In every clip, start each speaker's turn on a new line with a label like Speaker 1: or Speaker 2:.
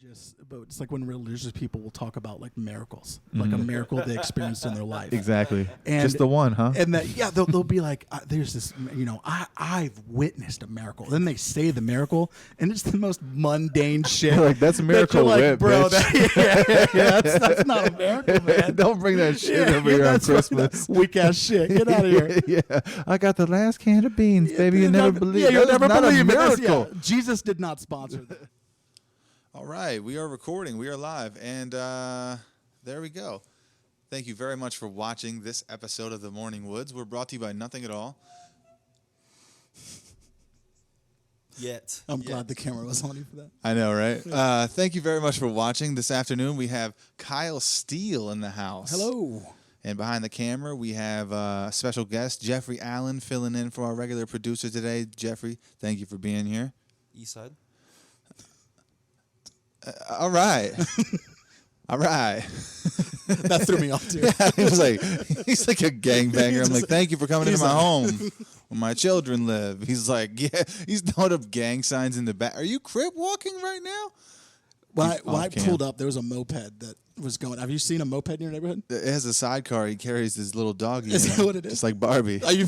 Speaker 1: religious, but it's like when religious people will talk about like miracles, like a miracle they experienced in their life.
Speaker 2: Exactly.
Speaker 1: And,
Speaker 2: just the one, huh?
Speaker 1: And that, yeah, they'll be like, there's this, I've witnessed a miracle. Then they say the miracle, and it's the most mundane shit.
Speaker 2: Like, that's a miracle whip,
Speaker 1: bro.
Speaker 2: bitch.
Speaker 1: That's not a miracle, man.
Speaker 2: Don't bring that shit over here on Christmas.
Speaker 1: Weak ass shit. Get out of here.
Speaker 2: Yeah, I got the last can of beans, baby. You never believe.
Speaker 1: Yeah, you'll never believe it.
Speaker 2: Miracle.
Speaker 1: Jesus did not sponsor that.
Speaker 3: All right, we are recording. We are live, and there we go. Thank you very much for watching this episode of The Morning Woods. We're brought to you by Nothing at All.
Speaker 1: I'm glad the camera was on you for that.
Speaker 3: I know, right? Thank you very much for watching. This afternoon, we have Kyle Steele in the house.
Speaker 1: Hello.
Speaker 3: And behind the camera, we have a special guest, Jeffrey Allen, filling in for our regular producer today. Jeffrey, thank you for being here.
Speaker 4: Eastside.
Speaker 3: All right. All right.
Speaker 1: That threw me off, too.
Speaker 3: Yeah, he's like a gangbanger. I'm like, thank you for coming into my home where my children live. He's like, yeah, he's throwing up gang signs in the back. Are you crip walking right now?
Speaker 1: When I pulled up, there was a moped that was going. Have you seen a moped in your neighborhood?
Speaker 3: It has a sidecar. He carries his little doggy.
Speaker 1: Is that what it is?
Speaker 3: Just like Barbie.
Speaker 1: Are you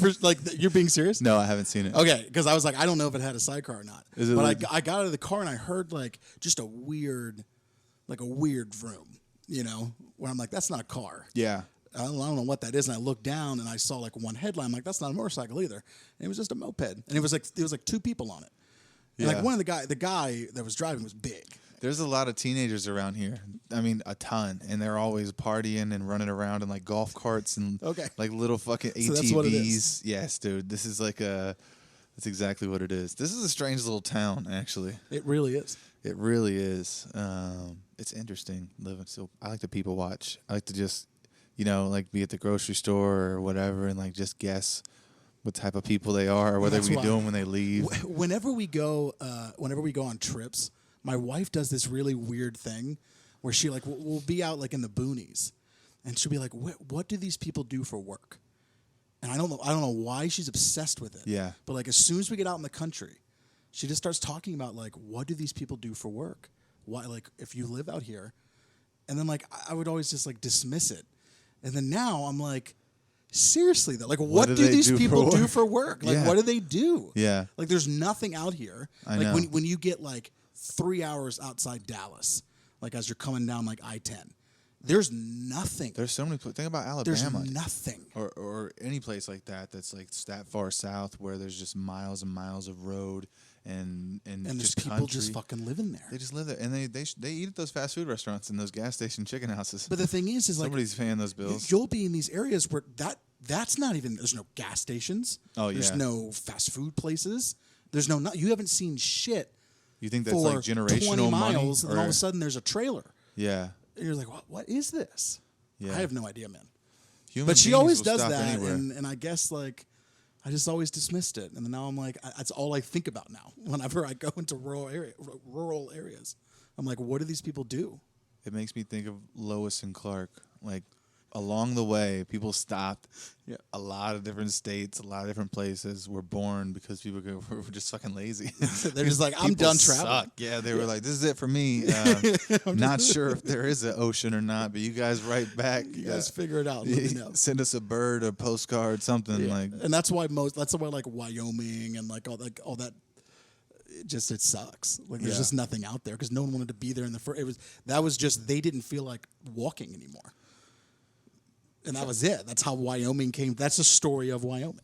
Speaker 1: you're being serious?
Speaker 3: No, I haven't seen it.
Speaker 1: Okay, because I was like, I don't know if it had a sidecar or not.
Speaker 3: Is it
Speaker 1: but I got out of the car and I heard like just a weird vroom, where I'm like, that's not a car.
Speaker 3: Yeah.
Speaker 1: I don't know what that is. And I looked down and I saw like one headline. I'm like, that's not a motorcycle either. And it was just a moped. And it was like two people on it. And like one of the guy that was driving was big.
Speaker 3: There's a lot of teenagers around here. I mean, a ton. And they're always partying and running around in like golf carts and like little fucking ATVs.
Speaker 1: So that's what it is.
Speaker 3: Yes, dude. This is that's exactly what it is. This is a strange little town, actually.
Speaker 1: It really is.
Speaker 3: It really is. It's interesting living. So I like to people watch. I like to just, like be at the grocery store or whatever and like just guess what type of people they are or what they're doing when they leave.
Speaker 1: Whenever we go on trips, my wife does this really weird thing where she like we'll be out like in the boonies, and she'll be like, "What do these people do for work?" And I don't know why she's obsessed with it.
Speaker 3: Yeah.
Speaker 1: But like as soon as we get out in the country, she just starts talking about like, what do these people do for work? Why, like, if you live out here, and then like I would always just like dismiss it, and then now I'm like, seriously though, like what do these people do for work? Like what do they do?
Speaker 3: Yeah.
Speaker 1: Like there's nothing out here.
Speaker 3: I
Speaker 1: like
Speaker 3: know.
Speaker 1: when you get like 3 hours outside Dallas, like as you're coming down like I-10, there's nothing.
Speaker 3: There's so many. Think about Alabama.
Speaker 1: There's nothing.
Speaker 3: Or any place like that that's like that far south where there's just miles and miles of road and
Speaker 1: there's
Speaker 3: just
Speaker 1: people
Speaker 3: country.
Speaker 1: just fucking living there.
Speaker 3: They just live there, and they eat at those fast food restaurants and those gas station chicken houses.
Speaker 1: But the thing is like
Speaker 3: somebody's paying those bills.
Speaker 1: You'll be in these areas where that's not even. There's no gas stations.
Speaker 3: Oh yeah.
Speaker 1: There's no fast food places. There's no. You haven't seen shit.
Speaker 3: You think that's
Speaker 1: for
Speaker 3: like generational
Speaker 1: 20 miles,
Speaker 3: money?
Speaker 1: and all of a sudden there's a trailer.
Speaker 3: Yeah.
Speaker 1: And you're like, what is this?
Speaker 3: Yeah.
Speaker 1: I have no idea, man.
Speaker 3: Human
Speaker 1: But she
Speaker 3: beings
Speaker 1: always
Speaker 3: will
Speaker 1: does
Speaker 3: stop
Speaker 1: that,
Speaker 3: anywhere.
Speaker 1: and I guess like I just always dismissed it, and then now I'm like, that's all I think about now. Whenever I go into rural areas, I'm like, what do these people do?
Speaker 3: It makes me think of Lois and Clark. Like along the way, people stopped.
Speaker 1: Yeah.
Speaker 3: A lot of different states, a lot of different places were born because people were just fucking lazy.
Speaker 1: They're just like, I'm
Speaker 3: People
Speaker 1: done traveling.
Speaker 3: suck. Yeah, they were like, this is it for me. Not sure if there is an ocean or not, but you guys write back.
Speaker 1: You guys figure it out. And let me know.
Speaker 3: Send us a bird, a postcard, something like.
Speaker 1: And that's why like Wyoming and like all that. It sucks. Like there's just nothing out there because no one wanted to be there in the first. That was just they didn't feel like walking anymore. And that was it. That's how Wyoming came. That's the story of Wyoming.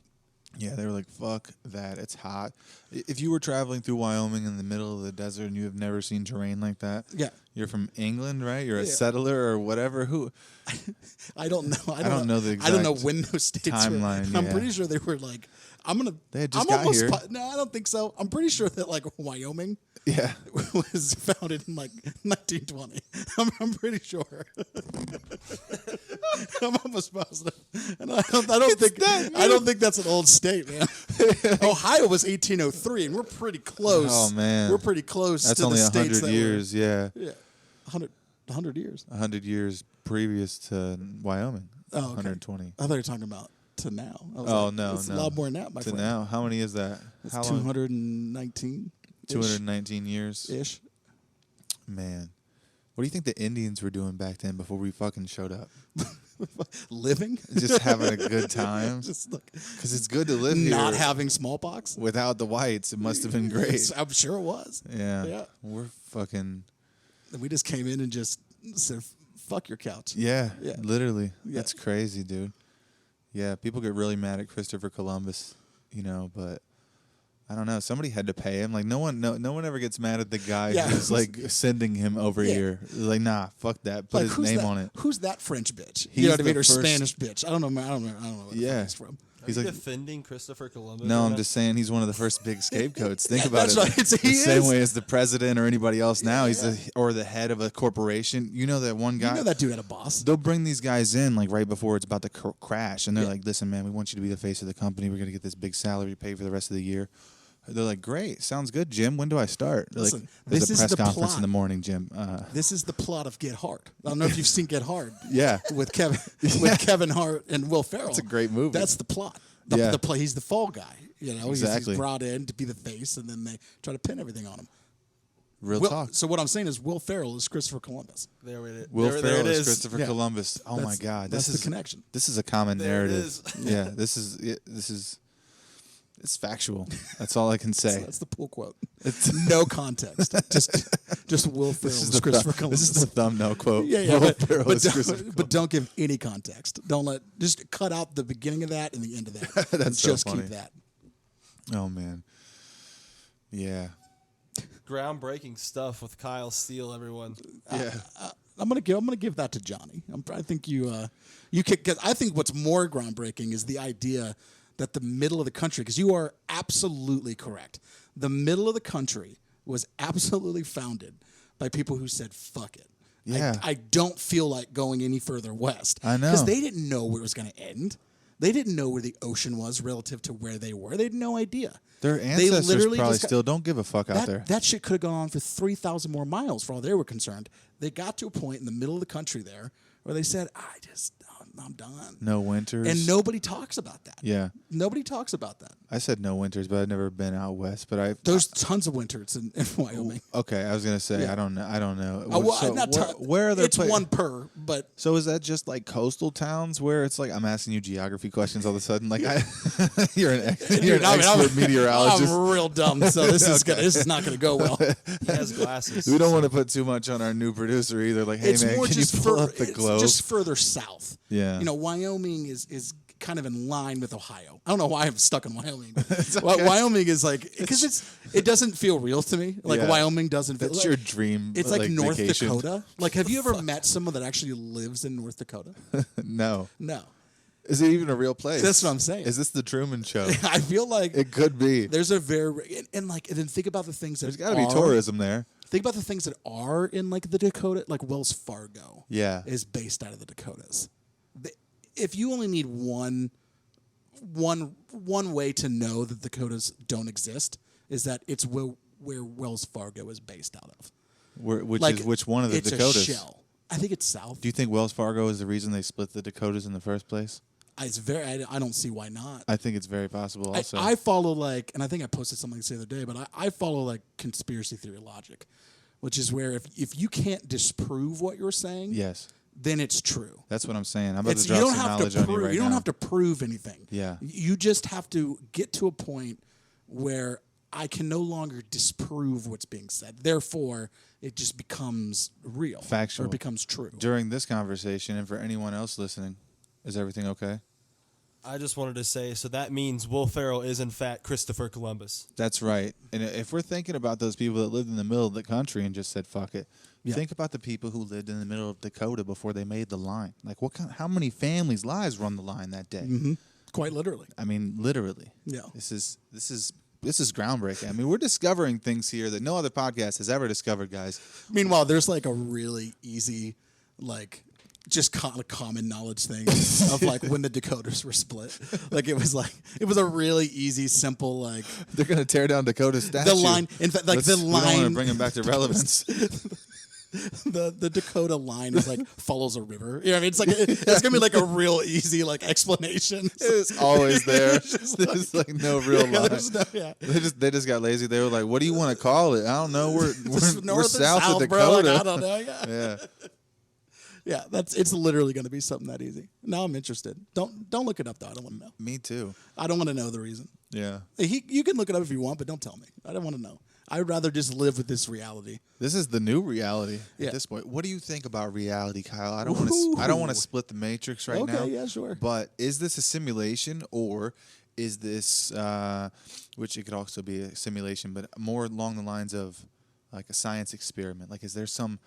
Speaker 3: Yeah, they were like, fuck that. It's hot. If you were traveling through Wyoming in the middle of the desert and you have never seen terrain like that, you're from England, right? You're a settler or whatever. Who?
Speaker 1: I don't know.
Speaker 3: I don't know the exact
Speaker 1: I don't know when those states
Speaker 3: timeline.
Speaker 1: were. I'm pretty sure they were like,
Speaker 3: They had just got here.
Speaker 1: No, I don't think so. I'm pretty sure that like Wyoming.
Speaker 3: Yeah.
Speaker 1: Was founded in like 1920. I'm pretty sure. I'm almost positive. And I don't think that's an old state, man. Ohio was 1803, and we're pretty close.
Speaker 3: Oh man,
Speaker 1: we're pretty close.
Speaker 3: That's
Speaker 1: to
Speaker 3: only
Speaker 1: the states
Speaker 3: 100 years. Yeah.
Speaker 1: 100 years.
Speaker 3: 100 years previous to Wyoming.
Speaker 1: Oh, okay.
Speaker 3: 120.
Speaker 1: I thought you were talking about to now.
Speaker 3: No,
Speaker 1: it's a lot more than that, my friend.
Speaker 3: To now, how many is that?
Speaker 1: It's 219.
Speaker 3: 219 years
Speaker 1: ish.
Speaker 3: Man, What do you think the Indians were doing back then before we fucking showed up?
Speaker 1: Living?
Speaker 3: Just having a good time.
Speaker 1: Just look,
Speaker 3: Because it's good to live here.
Speaker 1: not having smallpox?
Speaker 3: Without the whites, it must have been great.
Speaker 1: I'm sure it was.
Speaker 3: Yeah.
Speaker 1: Yeah.
Speaker 3: We're fucking...
Speaker 1: And we just came in and just said, fuck your couch.
Speaker 3: Yeah,
Speaker 1: Yeah.
Speaker 3: literally.
Speaker 1: Yeah.
Speaker 3: That's crazy, dude. Yeah, people get really mad at Christopher Columbus, but I don't know. Somebody had to pay him. Like no one ever gets mad at the guy
Speaker 1: Yeah.
Speaker 3: who's like sending him over
Speaker 1: Yeah.
Speaker 3: here. Like, nah, fuck that. Put
Speaker 1: Like,
Speaker 3: his
Speaker 1: who's
Speaker 3: name
Speaker 1: that,
Speaker 3: on it.
Speaker 1: Who's that French bitch?
Speaker 3: He's
Speaker 1: You know what I
Speaker 3: the
Speaker 1: mean? Or
Speaker 3: first-
Speaker 1: Spanish bitch. I don't know where
Speaker 3: Yeah.
Speaker 1: he's from.
Speaker 3: He's
Speaker 4: Are you
Speaker 3: like,
Speaker 4: defending Christopher Columbus?
Speaker 3: no,
Speaker 4: right
Speaker 3: I'm
Speaker 4: now?
Speaker 3: just saying he's one of the first big scapegoats. Think about
Speaker 1: That's
Speaker 3: it.
Speaker 1: right.
Speaker 3: The
Speaker 1: He
Speaker 3: same
Speaker 1: is.
Speaker 3: way as the president or anybody else now. He's or the head of a corporation. You know that one guy.
Speaker 1: You know that dude had a boss.
Speaker 3: They'll bring these guys in like right before it's about to crash, and they're
Speaker 1: Yeah.
Speaker 3: like, "Listen, man, we want you to be the face of the company. We're gonna get this big salary to pay for the rest of the year." They're like, "Great, sounds good, Jim. When do I start?" They're
Speaker 1: Listen,
Speaker 3: like, "There's
Speaker 1: this
Speaker 3: a
Speaker 1: is
Speaker 3: press
Speaker 1: the
Speaker 3: conference
Speaker 1: plot.
Speaker 3: in the morning, Jim."
Speaker 1: This is the plot of Get Hard. I don't know if you've seen Get Hard.
Speaker 3: Yeah.
Speaker 1: With Kevin Hart and Will Ferrell.
Speaker 3: It's a great movie.
Speaker 1: That's the plot.
Speaker 3: Yeah.
Speaker 1: The play. He's the fall guy.
Speaker 3: Exactly.
Speaker 1: He's brought in to be the face, and then they try to pin everything on him.
Speaker 3: Real talk.
Speaker 1: So what I'm saying is, Will Ferrell is Christopher Columbus.
Speaker 4: There it is.
Speaker 3: Will
Speaker 4: there
Speaker 3: Ferrell
Speaker 4: it
Speaker 3: is
Speaker 4: is.
Speaker 3: Christopher
Speaker 1: Yeah.
Speaker 3: Columbus. Oh my
Speaker 1: That's-
Speaker 3: God,
Speaker 1: that's
Speaker 3: this
Speaker 1: the
Speaker 3: is
Speaker 1: connection.
Speaker 3: This is a common
Speaker 4: There it
Speaker 3: narrative.
Speaker 4: is.
Speaker 3: Yeah, this is. It's factual. That's all I can
Speaker 1: So
Speaker 3: say.
Speaker 1: that's the pull quote.
Speaker 3: It's
Speaker 1: No context. just Will Ferrell is Christopher Columbus.
Speaker 3: This is the thumbnail quote.
Speaker 1: Yeah,
Speaker 3: Will Ferrell is Christopher
Speaker 1: but don't give any context. Just cut out the beginning of that and the end of that.
Speaker 3: That's
Speaker 1: And
Speaker 3: so
Speaker 1: just
Speaker 3: funny.
Speaker 1: keep that.
Speaker 3: Oh man. Yeah.
Speaker 4: Groundbreaking stuff with Kyle Steele, everyone.
Speaker 3: Yeah.
Speaker 1: I'm gonna give that to Johnny. I think you could. Cause I think what's more groundbreaking is the idea that the middle of the country, because you are absolutely correct. The middle of the country was absolutely founded by people who said "fuck it."
Speaker 3: Yeah.
Speaker 1: I don't feel like going any further west.
Speaker 3: I know.
Speaker 1: Because they didn't know where it was going to end. They didn't know where the ocean was relative to where they were. They had no idea.
Speaker 3: Their
Speaker 1: They
Speaker 3: ancestors
Speaker 1: literally
Speaker 3: probably
Speaker 1: just got-
Speaker 3: still don't give a fuck out there.
Speaker 1: That shit could have gone on for 3,000 more miles for all they were concerned. They got to a point in the middle of the country there where they said, I'm done.
Speaker 3: No winters.
Speaker 1: And nobody talks about that.
Speaker 3: Yeah.
Speaker 1: Nobody talks about that.
Speaker 3: I said no winters, but I've never been out west. But
Speaker 1: There's tons of winters in Wyoming.
Speaker 3: okay. I was gonna say
Speaker 1: Yeah.
Speaker 3: I don't know.
Speaker 1: Oh, well,
Speaker 3: So
Speaker 1: not
Speaker 3: where are there?
Speaker 1: It's one per, but
Speaker 3: So is that just like coastal towns where it's like I'm asking you geography questions all of a sudden? Like you're an expert meteorologist.
Speaker 1: I'm real dumb, so this is not going to go well.
Speaker 4: He has glasses.
Speaker 3: We don't want to put too much on our new producer either. Like, hey
Speaker 1: It's
Speaker 3: man,
Speaker 1: more
Speaker 3: can you
Speaker 1: just
Speaker 3: pull up the globe?
Speaker 1: just further south.
Speaker 3: Yeah.
Speaker 1: Wyoming is kind of in line with Ohio. I don't know why I'm stuck in Wyoming. Wyoming is like because it doesn't feel real to me. Like
Speaker 3: Yeah.
Speaker 1: Wyoming doesn't feel.
Speaker 3: That's your dream.
Speaker 1: It's like North
Speaker 3: vacation.
Speaker 1: Dakota. Like, have you ever met someone that actually lives in North Dakota?
Speaker 3: No.
Speaker 1: No.
Speaker 3: Is it even a real place?
Speaker 1: That's what I'm saying.
Speaker 3: Is this the Truman Show?
Speaker 1: I feel like
Speaker 3: It could be.
Speaker 1: there's a very and then think about the things that
Speaker 3: There's got to be tourism there.
Speaker 1: Think about the things that are in like the Dakota, like Wells Fargo.
Speaker 3: Yeah.
Speaker 1: is based out of the Dakotas. If you only need one way to know that the Dakotas don't exist, is that it's where Wells Fargo is based out of.
Speaker 3: Which one of the
Speaker 1: it's
Speaker 3: Dakotas?
Speaker 1: a shell. I think it's south.
Speaker 3: Do you think Wells Fargo is the reason they split the Dakotas in the first place?
Speaker 1: It's very. I don't see why not.
Speaker 3: I think it's very possible. Also,
Speaker 1: I follow and I think I posted something the other day, but I follow like conspiracy theory logic, which is where if you can't disprove what you're saying,
Speaker 3: yes,
Speaker 1: then it's true.
Speaker 3: that's what I'm saying. I'm about
Speaker 1: It's,
Speaker 3: to
Speaker 1: you
Speaker 3: drop
Speaker 1: don't
Speaker 3: some
Speaker 1: have
Speaker 3: knowledge
Speaker 1: to
Speaker 3: on you
Speaker 1: prove.
Speaker 3: right
Speaker 1: You don't
Speaker 3: now.
Speaker 1: have to prove anything.
Speaker 3: Yeah.
Speaker 1: You just have to get to a point where I can no longer disprove what's being said. Therefore, it just becomes real,
Speaker 3: Factual.
Speaker 1: or it becomes true.
Speaker 3: During this conversation, and for anyone else listening, is everything okay?
Speaker 4: I just wanted to say, so that means Will Ferrell is in fact Christopher Columbus.
Speaker 3: That's right. And if we're thinking about those people that lived in the middle of the country and just said "fuck it,"
Speaker 1: Yeah.
Speaker 3: think about the people who lived in the middle of Dakota before they made the line. Like, how many families' lives were on the line that day?
Speaker 1: Quite literally.
Speaker 3: I mean, literally.
Speaker 1: Yeah.
Speaker 3: This is groundbreaking. I mean, we're discovering things here that no other podcast has ever discovered, guys.
Speaker 1: Meanwhile, there's like a really easy, just common knowledge thing of like when the Dakotas were split. Like it was a really easy, simple
Speaker 3: They're gonna tear down Dakota statue.
Speaker 1: the line. In fact, like
Speaker 3: We
Speaker 1: the
Speaker 3: don't want to
Speaker 1: line.
Speaker 3: bring them back to relevance.
Speaker 1: the Dakota line is like follows a river. You know what I mean? It's like it's gonna be like a real easy like explanation.
Speaker 3: It's always there.
Speaker 1: Just
Speaker 3: There's like no real line.
Speaker 1: Yeah.
Speaker 3: They just got lazy. They were like, "What do you want to call it?" I don't know. We're
Speaker 1: North or
Speaker 3: south of
Speaker 1: bro.
Speaker 3: Dakota.
Speaker 1: Like, I don't know. Yeah.
Speaker 3: Yeah.
Speaker 1: Yeah, it's literally going to be something that easy. Now I'm interested. Don't look it up though. I don't want to know.
Speaker 3: Me too.
Speaker 1: I don't want to know the reason.
Speaker 3: Yeah.
Speaker 1: You can look it up if you want, but don't tell me. I don't want to know. I'd rather just live with this reality.
Speaker 3: This is the new reality
Speaker 1: Yeah.
Speaker 3: at this point. What do you think about reality, Kyle? I don't want to split the matrix right now.
Speaker 1: Okay, yeah, sure.
Speaker 3: But is this a simulation, or is this which it could also be a simulation, but more along the lines of like a science experiment? Like is there some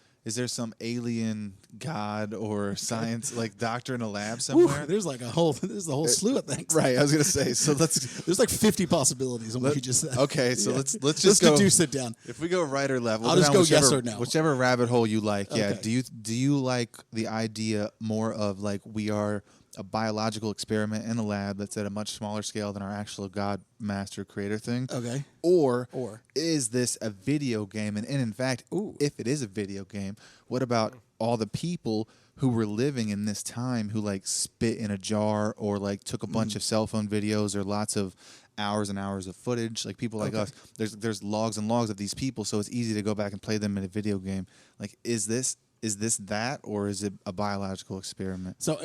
Speaker 3: alien god or science like doctor in a lab somewhere?
Speaker 1: There's a whole slew of things.
Speaker 3: Right, I was gonna say. So
Speaker 1: There's like 50 possibilities on what you just said.
Speaker 3: Okay, so
Speaker 1: Yeah.
Speaker 3: let's just go.
Speaker 1: Sit down.
Speaker 3: If we go right or left,
Speaker 1: I'll
Speaker 3: go
Speaker 1: just
Speaker 3: down
Speaker 1: go yes or no.
Speaker 3: Whichever rabbit hole you like. Yeah.
Speaker 1: Okay.
Speaker 3: Do you like the idea more of like we are a biological experiment in a lab that's at a much smaller scale than our actual God Master Creator thing?
Speaker 1: Okay.
Speaker 3: Or
Speaker 1: Or.
Speaker 3: is this a video game? And in fact, if it is a video game, what about all the people who were living in this time who like spit in a jar or like took a bunch of cell phone videos or lots of hours and hours of footage, like people like us? There's logs and logs of these people, so it's easy to go back and play them in a video game. Like, is this that, or is it a biological experiment?
Speaker 1: So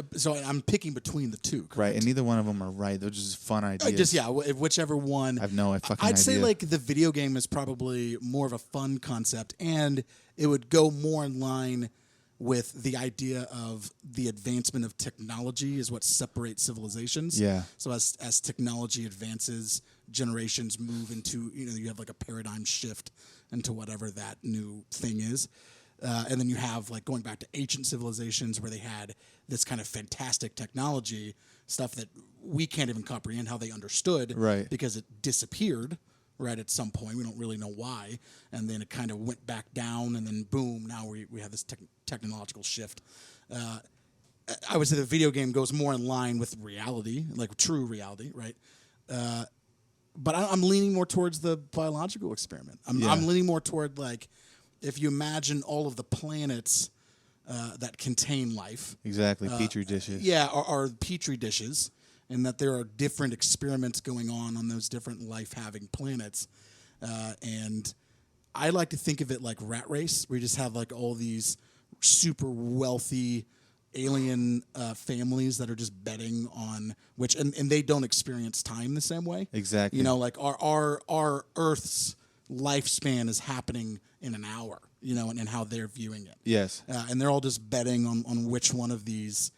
Speaker 1: I'm picking between the two. Correct?
Speaker 3: Right, and neither one of them are right. They're just fun ideas.
Speaker 1: Whichever one.
Speaker 3: I have no fucking
Speaker 1: I'd
Speaker 3: idea.
Speaker 1: say like the video game is probably more of a fun concept, and it would go more in line with the idea of the advancement of technology is what separates civilizations.
Speaker 3: Yeah.
Speaker 1: So as technology advances, generations move into, you have like a paradigm shift into whatever that new thing is. And then you have like going back to ancient civilizations where they had this kind of fantastic technology, stuff that we can't even comprehend how they understood.
Speaker 3: Right.
Speaker 1: Because it disappeared. Right at some point, we don't really know why, and then it kind of went back down, and then boom, now we have this technological shift. I would say the video game goes more in line with reality, like true reality, right? But I'm leaning more towards the biological experiment. I'm leaning more toward like if you imagine all of the planets that contain life.
Speaker 3: Exactly, petri dishes.
Speaker 1: Yeah, are petri dishes. And that there are different experiments going on those different life-having planets. And I like to think of it like Rat Race, where you just have like all these super wealthy alien families that are just betting on which, and they don't experience time the same way.
Speaker 3: Exactly.
Speaker 1: Like our Earth's lifespan is happening in an hour, and how they're viewing it.
Speaker 3: Yes.
Speaker 1: And they're all just betting on which one of these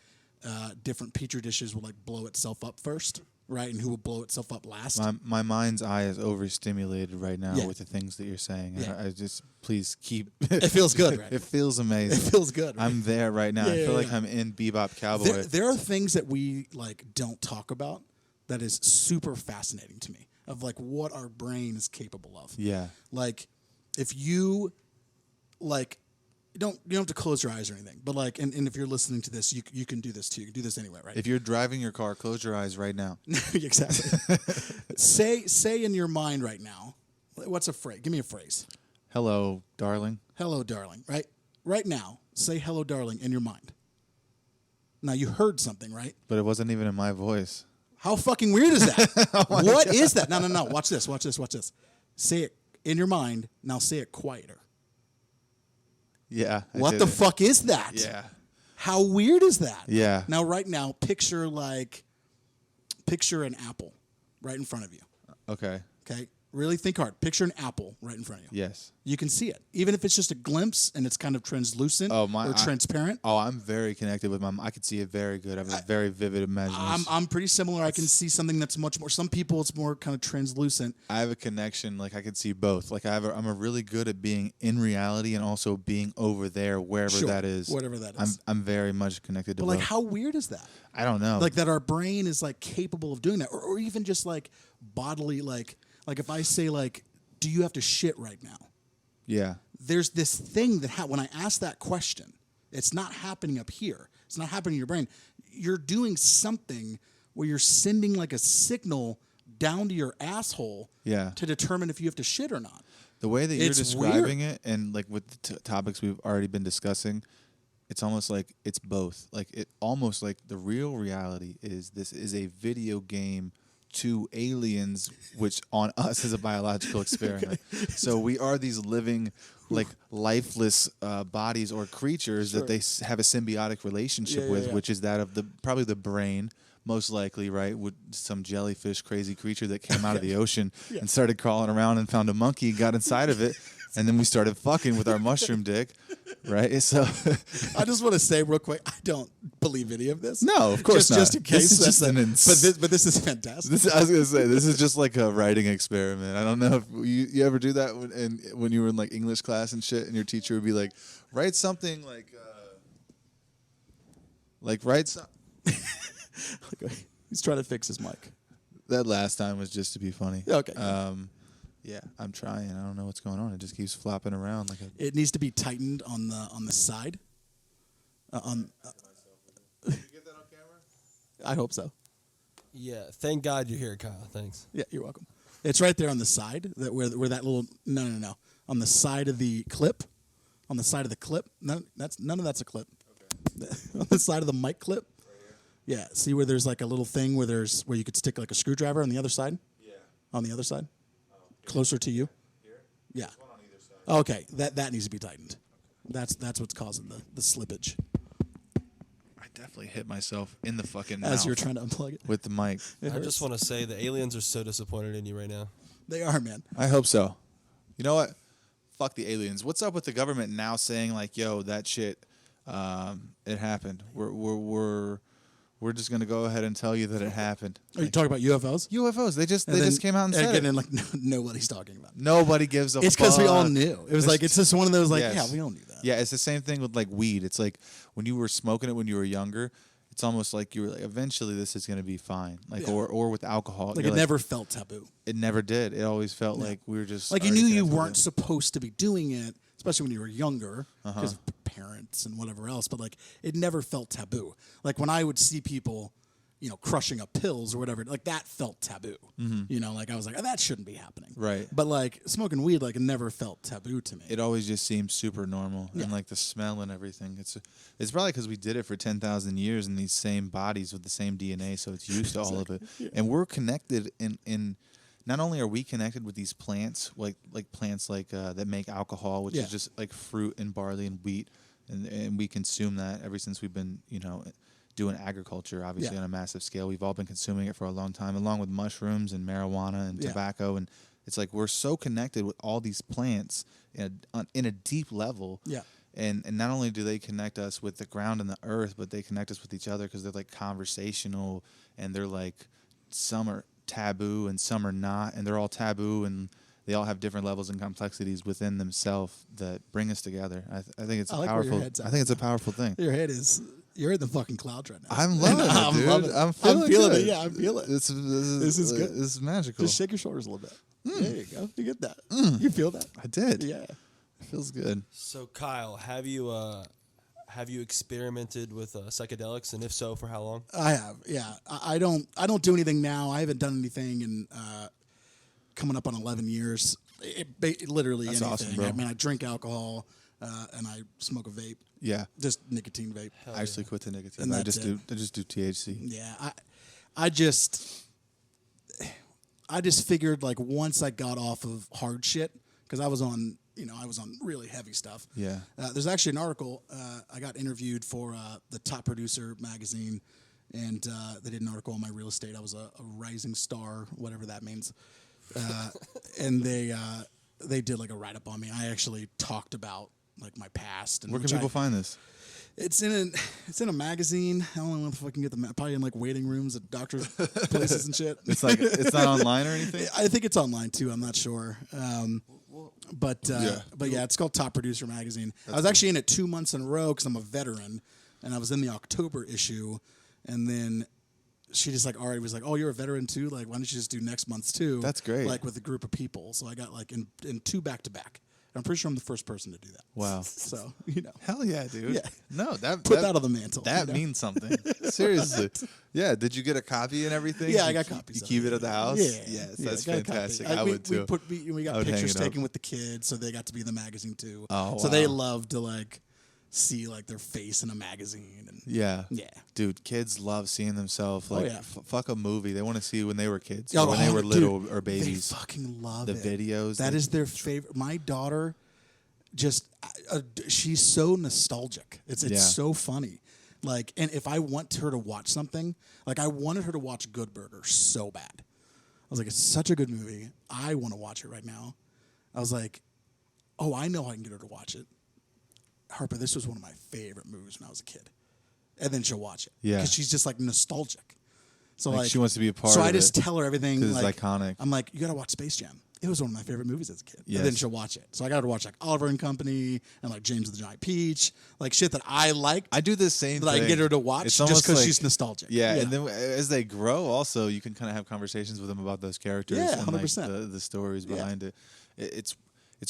Speaker 1: different petri dishes will like blow itself up first, right? And who will blow itself up last?
Speaker 3: My mind's eye is overstimulated right now
Speaker 1: Yeah.
Speaker 3: with the things that you're saying.
Speaker 1: Yeah.
Speaker 3: I just please keep.
Speaker 1: It feels good, right?
Speaker 3: It feels amazing.
Speaker 1: It feels good. Right?
Speaker 3: I'm there right now.
Speaker 1: Yeah,
Speaker 3: I feel
Speaker 1: yeah,
Speaker 3: like
Speaker 1: yeah.
Speaker 3: I'm in Bebop Cowboy.
Speaker 1: There are things that we like don't talk about that is super fascinating to me, of like what our brain is capable of.
Speaker 3: Yeah.
Speaker 1: Like if you like. You don't have to close your eyes or anything, but like, and if you're listening to this, you can do this too. You can do this anyway, right?
Speaker 3: If you're driving your car, close your eyes right now.
Speaker 1: Exactly. say in your mind right now, what's a phrase? Give me a phrase.
Speaker 3: Hello, darling.
Speaker 1: Hello, darling. Right now, say hello, darling in your mind. Now you heard something, right?
Speaker 3: But it wasn't even in my voice.
Speaker 1: How fucking weird is that? What is that? No. Watch this. Say it in your mind. Now say it quieter.
Speaker 3: Yeah.
Speaker 1: What the fuck is that?
Speaker 3: Yeah.
Speaker 1: How weird is that?
Speaker 3: Yeah.
Speaker 1: Now, right now, picture an apple right in front of you.
Speaker 3: Okay.
Speaker 1: Okay? Really think hard. Picture an apple right in front of you.
Speaker 3: Yes.
Speaker 1: You can see it. Even if it's just a glimpse and it's kind of translucent or transparent.
Speaker 3: I'm very connected with I could see it very good. I have a very vivid imagination.
Speaker 1: I'm pretty similar. I can see something that's much more. Some people, it's more kind of translucent.
Speaker 3: I have a connection. Like I could see both. Like I'm a really good at being in reality and also being over there, wherever that is.
Speaker 1: Whatever that is.
Speaker 3: I'm very much connected to
Speaker 1: But like,
Speaker 3: both.
Speaker 1: how weird is that?
Speaker 3: I don't know.
Speaker 1: Like that our brain is like capable of doing that, or even just like bodily, like if I say like, do you have to shit right now?
Speaker 3: Yeah.
Speaker 1: There's this thing that when I ask that question, it's not happening up here. It's not happening in your brain. You're doing something where you're sending like a signal down to your asshole
Speaker 3: Yeah.
Speaker 1: to determine if you have to shit or not.
Speaker 3: The way that you're
Speaker 1: It's
Speaker 3: describing it, and like with the topics we've already been discussing, it's almost like it's both. Like it almost like the real reality is this is a video game to aliens, which on us is a biological experiment. So we are these living, like lifeless bodies or creatures that they have a symbiotic relationship with, which is that of probably the brain. Most likely, right, with some jellyfish crazy creature that came out of the ocean and started crawling around and found a monkey, got inside of it, and then we started fucking with our mushroom dick, right? So
Speaker 1: I just want to say real quick, I don't believe any of this.
Speaker 3: No, of course not.
Speaker 1: Just in case.
Speaker 3: This is just
Speaker 1: but this is fantastic.
Speaker 3: I was gonna say this is just like a writing experiment. I don't know if you ever do that when you were in like English class and shit, and your teacher would be like, write something like write some.
Speaker 1: He's trying to fix his mic.
Speaker 3: That last time was just to be funny.
Speaker 1: Okay.
Speaker 3: Yeah, I'm trying. I don't know what's going on. It just keeps flopping around like a.
Speaker 1: It needs to be tightened on the side.
Speaker 3: Did you get that on camera?
Speaker 1: I hope so.
Speaker 4: Yeah, thank God you're here, Kyle. Thanks.
Speaker 1: Yeah, you're welcome. It's right there on the side that where that little no on the side of the clip, on the side of the clip. None of that's a clip. Okay. On the side of the mic clip. Yeah, see where there's like a little thing where you could stick like a screwdriver on the other side? Yeah. On the other side? Oh, closer to you? Here? Yeah. There's one on either side. Okay, that needs to be tightened. That's what's causing the slippage.
Speaker 3: I definitely hit myself in the fucking
Speaker 1: As
Speaker 3: mouth
Speaker 1: you're trying to unplug it.
Speaker 3: with the mic.
Speaker 4: I just want to say the aliens are so disappointed in you right now.
Speaker 1: They are, man.
Speaker 3: I hope so. You know what? Fuck the aliens. What's up with the government now saying like, yo, that shit, it happened. We're just gonna go ahead and tell you that it happened.
Speaker 1: Are you talking about UFOs?
Speaker 3: UFOs. They just came out and said
Speaker 1: again,
Speaker 3: it.
Speaker 1: and like nobody's talking about it.
Speaker 3: Nobody gives a fuck.
Speaker 1: It's because we all knew. It was
Speaker 3: There's-
Speaker 1: like it's just one of those like
Speaker 3: Yes.
Speaker 1: yeah, we all knew that.
Speaker 3: Yeah, it's the same thing with like weed. It's like when you were smoking it when you were younger, it's almost like you were like, eventually this is gonna be fine. Like
Speaker 1: Yeah.
Speaker 3: or with alcohol.
Speaker 1: Like
Speaker 3: You're
Speaker 1: it never felt taboo.
Speaker 3: It never did. It always felt like we were just
Speaker 1: Like you
Speaker 3: already
Speaker 1: knew you
Speaker 3: connected
Speaker 1: weren't
Speaker 3: with it.
Speaker 1: supposed to be doing it, especially when you were younger, because of parents and whatever else. But like it never felt taboo. Like when I would see people, crushing up pills or whatever, like that felt taboo. Like I was like, oh, that shouldn't be happening.
Speaker 3: Right.
Speaker 1: But like smoking weed, like it never felt taboo to me.
Speaker 3: It always just seemed super normal, and like the smell and everything. It's probably because we did it for 10,000 years in these same bodies with the same DNA, so it's used to all of it. Yeah. And we're connected in. Not only are we connected with these plants, like plants like that make alcohol, which is just like fruit and barley and wheat, and we consume that ever since we've been doing agriculture, obviously on a massive scale. We've all been consuming it for a long time, along with mushrooms and marijuana and tobacco. And it's like we're so connected with all these plants in a deep level. Yeah. And not only do they connect us with the ground and the earth, but they connect us with each other because they're like conversational, and they're like some are taboo and some are not, and they're all taboo, and they all have different levels and complexities within themselves that bring us together. I think it's powerful. I think it's a powerful thing.
Speaker 1: You're in the fucking clouds right now.
Speaker 3: I'm loving it, dude.
Speaker 1: Loving it.
Speaker 3: I'm feeling
Speaker 1: it.
Speaker 3: good.
Speaker 1: Yeah, I feel it.
Speaker 3: This is good. This is magical.
Speaker 1: Just shake your shoulders a little bit. There you go. You get that. You feel that?
Speaker 3: I did.
Speaker 1: Yeah.
Speaker 3: It feels good.
Speaker 4: So Kyle, have you experimented with psychedelics, and if so, for how long?
Speaker 1: I have. Yeah. I don't do anything now. I haven't done anything in coming up on 11 years. Literally
Speaker 3: That's
Speaker 1: anything.
Speaker 3: awesome, bro.
Speaker 1: I mean, I drink alcohol and I smoke a vape.
Speaker 3: Yeah.
Speaker 1: Just nicotine vape.
Speaker 3: I actually quit the nicotine.
Speaker 1: And
Speaker 3: I
Speaker 1: that's
Speaker 3: just do THC.
Speaker 1: Yeah. I just figured like once I got off of hard shit, because I was on really heavy stuff.
Speaker 3: Yeah.
Speaker 1: There's actually an article. I got interviewed for the Top Producer magazine, and they did an article on my real estate. I was a rising star, whatever that means. And they did like a write up on me. I actually talked about like my past. And
Speaker 3: where can people find this?
Speaker 1: It's in a magazine. I don't know if I can get probably in like waiting rooms at doctors' places and shit.
Speaker 3: It's not online or anything.
Speaker 1: I think it's online too. I'm not sure. But it's called Top Producer magazine. I was actually in it 2 months in a row because I'm a veteran, and I was in the October issue, and then she just like already was like, "Oh, you're a veteran too. Like, why don't you just do next month's too?"
Speaker 3: That's great.
Speaker 1: Like with a group of people. So I got like in two back to back. I'm pretty sure I'm the first person to do that.
Speaker 3: Wow.
Speaker 1: So,
Speaker 3: Hell yeah, dude.
Speaker 1: Yeah.
Speaker 3: No,
Speaker 1: Put that on the mantle.
Speaker 3: That means something. Seriously. Yeah. Did you get a copy and everything?
Speaker 1: Yeah, I
Speaker 3: You
Speaker 1: got
Speaker 3: keep-
Speaker 1: copies
Speaker 3: You
Speaker 1: of
Speaker 3: keep
Speaker 1: it.
Speaker 3: it at the house?
Speaker 1: Yeah.
Speaker 3: Yes,
Speaker 1: Yeah,
Speaker 3: that's
Speaker 1: I got a copy.
Speaker 3: fantastic. I would too.
Speaker 1: We
Speaker 3: I
Speaker 1: got
Speaker 3: would hang
Speaker 1: pictures
Speaker 3: it up.
Speaker 1: taken with the kids, so they got to be in the magazine too.
Speaker 3: Oh,
Speaker 1: so they
Speaker 3: wow.
Speaker 1: love to like see like their face in a magazine. And
Speaker 3: Yeah.
Speaker 1: yeah.
Speaker 3: Dude, kids love seeing themselves. Like,
Speaker 1: yeah.
Speaker 3: fuck a movie. They want to see when they were kids,
Speaker 1: Oh,
Speaker 3: or when they were
Speaker 1: dude,
Speaker 3: little or babies.
Speaker 1: They fucking love
Speaker 3: The
Speaker 1: it.
Speaker 3: videos.
Speaker 1: That is their favorite. My daughter, just she's so nostalgic. It's
Speaker 3: Yeah.
Speaker 1: so funny. Like, and if I want her to watch something, like I wanted her to watch Good Burger so bad. I was like, it's such a good movie. I want to watch it right now. I was like, oh, I know I can get her to watch it. Harper, this was one of my favorite movies when I was a kid. And then she'll watch it.
Speaker 3: Yeah.
Speaker 1: Because she's just like nostalgic. So
Speaker 3: Like, she wants to be a part
Speaker 1: So
Speaker 3: of
Speaker 1: I just
Speaker 3: it
Speaker 1: tell her everything.
Speaker 3: 'cause it's
Speaker 1: like,
Speaker 3: iconic.
Speaker 1: I'm like, you got to watch Space Jam. It was one of my favorite movies as a kid.
Speaker 3: Yes.
Speaker 1: And then she'll watch it. So I got her to watch like Oliver and Company and like James and the Giant Peach, like shit that I liked.
Speaker 3: I do the same
Speaker 1: that
Speaker 3: thing.
Speaker 1: I get her to watch
Speaker 3: It's
Speaker 1: just
Speaker 3: almost
Speaker 1: because
Speaker 3: like-
Speaker 1: she's nostalgic.
Speaker 3: Yeah, and then as they grow, also you can kind of have conversations with them about those characters
Speaker 1: Yeah,
Speaker 3: and like
Speaker 1: 100%.
Speaker 3: the stories
Speaker 1: Yeah.
Speaker 3: behind it. It's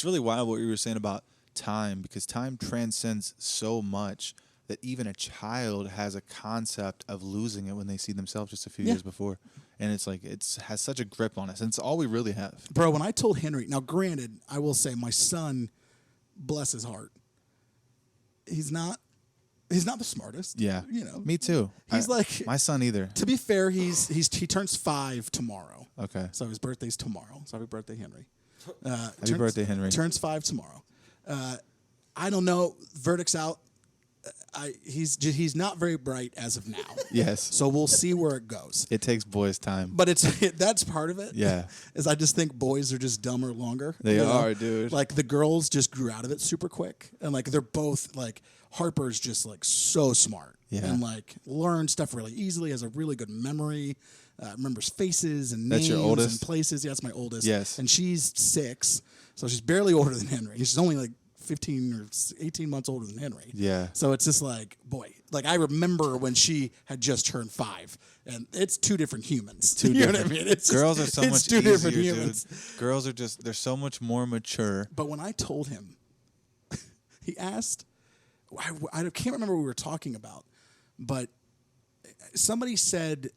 Speaker 3: really wild what you were saying about time, because time transcends so much that even a child has a concept of losing it when they see themselves just a few
Speaker 1: Yeah.
Speaker 3: years before, and it's like it has such a grip on us, and it's all we really have.
Speaker 1: Bro, when I told Henry, now granted, I will say my son, bless his heart, he's not the smartest.
Speaker 3: Yeah, me too.
Speaker 1: He's like
Speaker 3: my son either.
Speaker 1: To be fair, he turns 5 tomorrow.
Speaker 3: Okay,
Speaker 1: So his birthday's tomorrow. So happy birthday, Henry.
Speaker 3: happy birthday, Henry.
Speaker 1: Turns 5 tomorrow. I don't know. Verdict's out. He's not very bright as of now.
Speaker 3: Yes,
Speaker 1: So we'll see where it goes.
Speaker 3: it takes boys time.
Speaker 1: But that's part of it.
Speaker 3: Yeah.
Speaker 1: Is I just think boys are just dumber longer.
Speaker 3: They
Speaker 1: you know?
Speaker 3: are, dude.
Speaker 1: Like the girls just grew out of it super quick, and like they're both like Harper's just like so smart.
Speaker 3: Yeah.
Speaker 1: And like learns stuff really easily. Has a really good memory. Remembers faces and
Speaker 3: That's
Speaker 1: names
Speaker 3: your oldest?
Speaker 1: and places. Yeah, that's my oldest.
Speaker 3: Yes.
Speaker 1: And she's 6, so she's barely older than Henry. She's only like 15 or 18 months older than Henry.
Speaker 3: Yeah.
Speaker 1: So it's just like, boy, like I remember when she had just turned 5, and it's two different humans.
Speaker 3: Two
Speaker 1: you know
Speaker 3: different-
Speaker 1: what I mean? It's
Speaker 3: Girls are
Speaker 1: just-
Speaker 3: so
Speaker 1: it's
Speaker 3: much
Speaker 1: two
Speaker 3: easier,
Speaker 1: different
Speaker 3: dude.
Speaker 1: humans.
Speaker 3: Girls are they're so much more mature.
Speaker 1: But when I told him, he asked, I can't remember what we were talking about, but somebody said,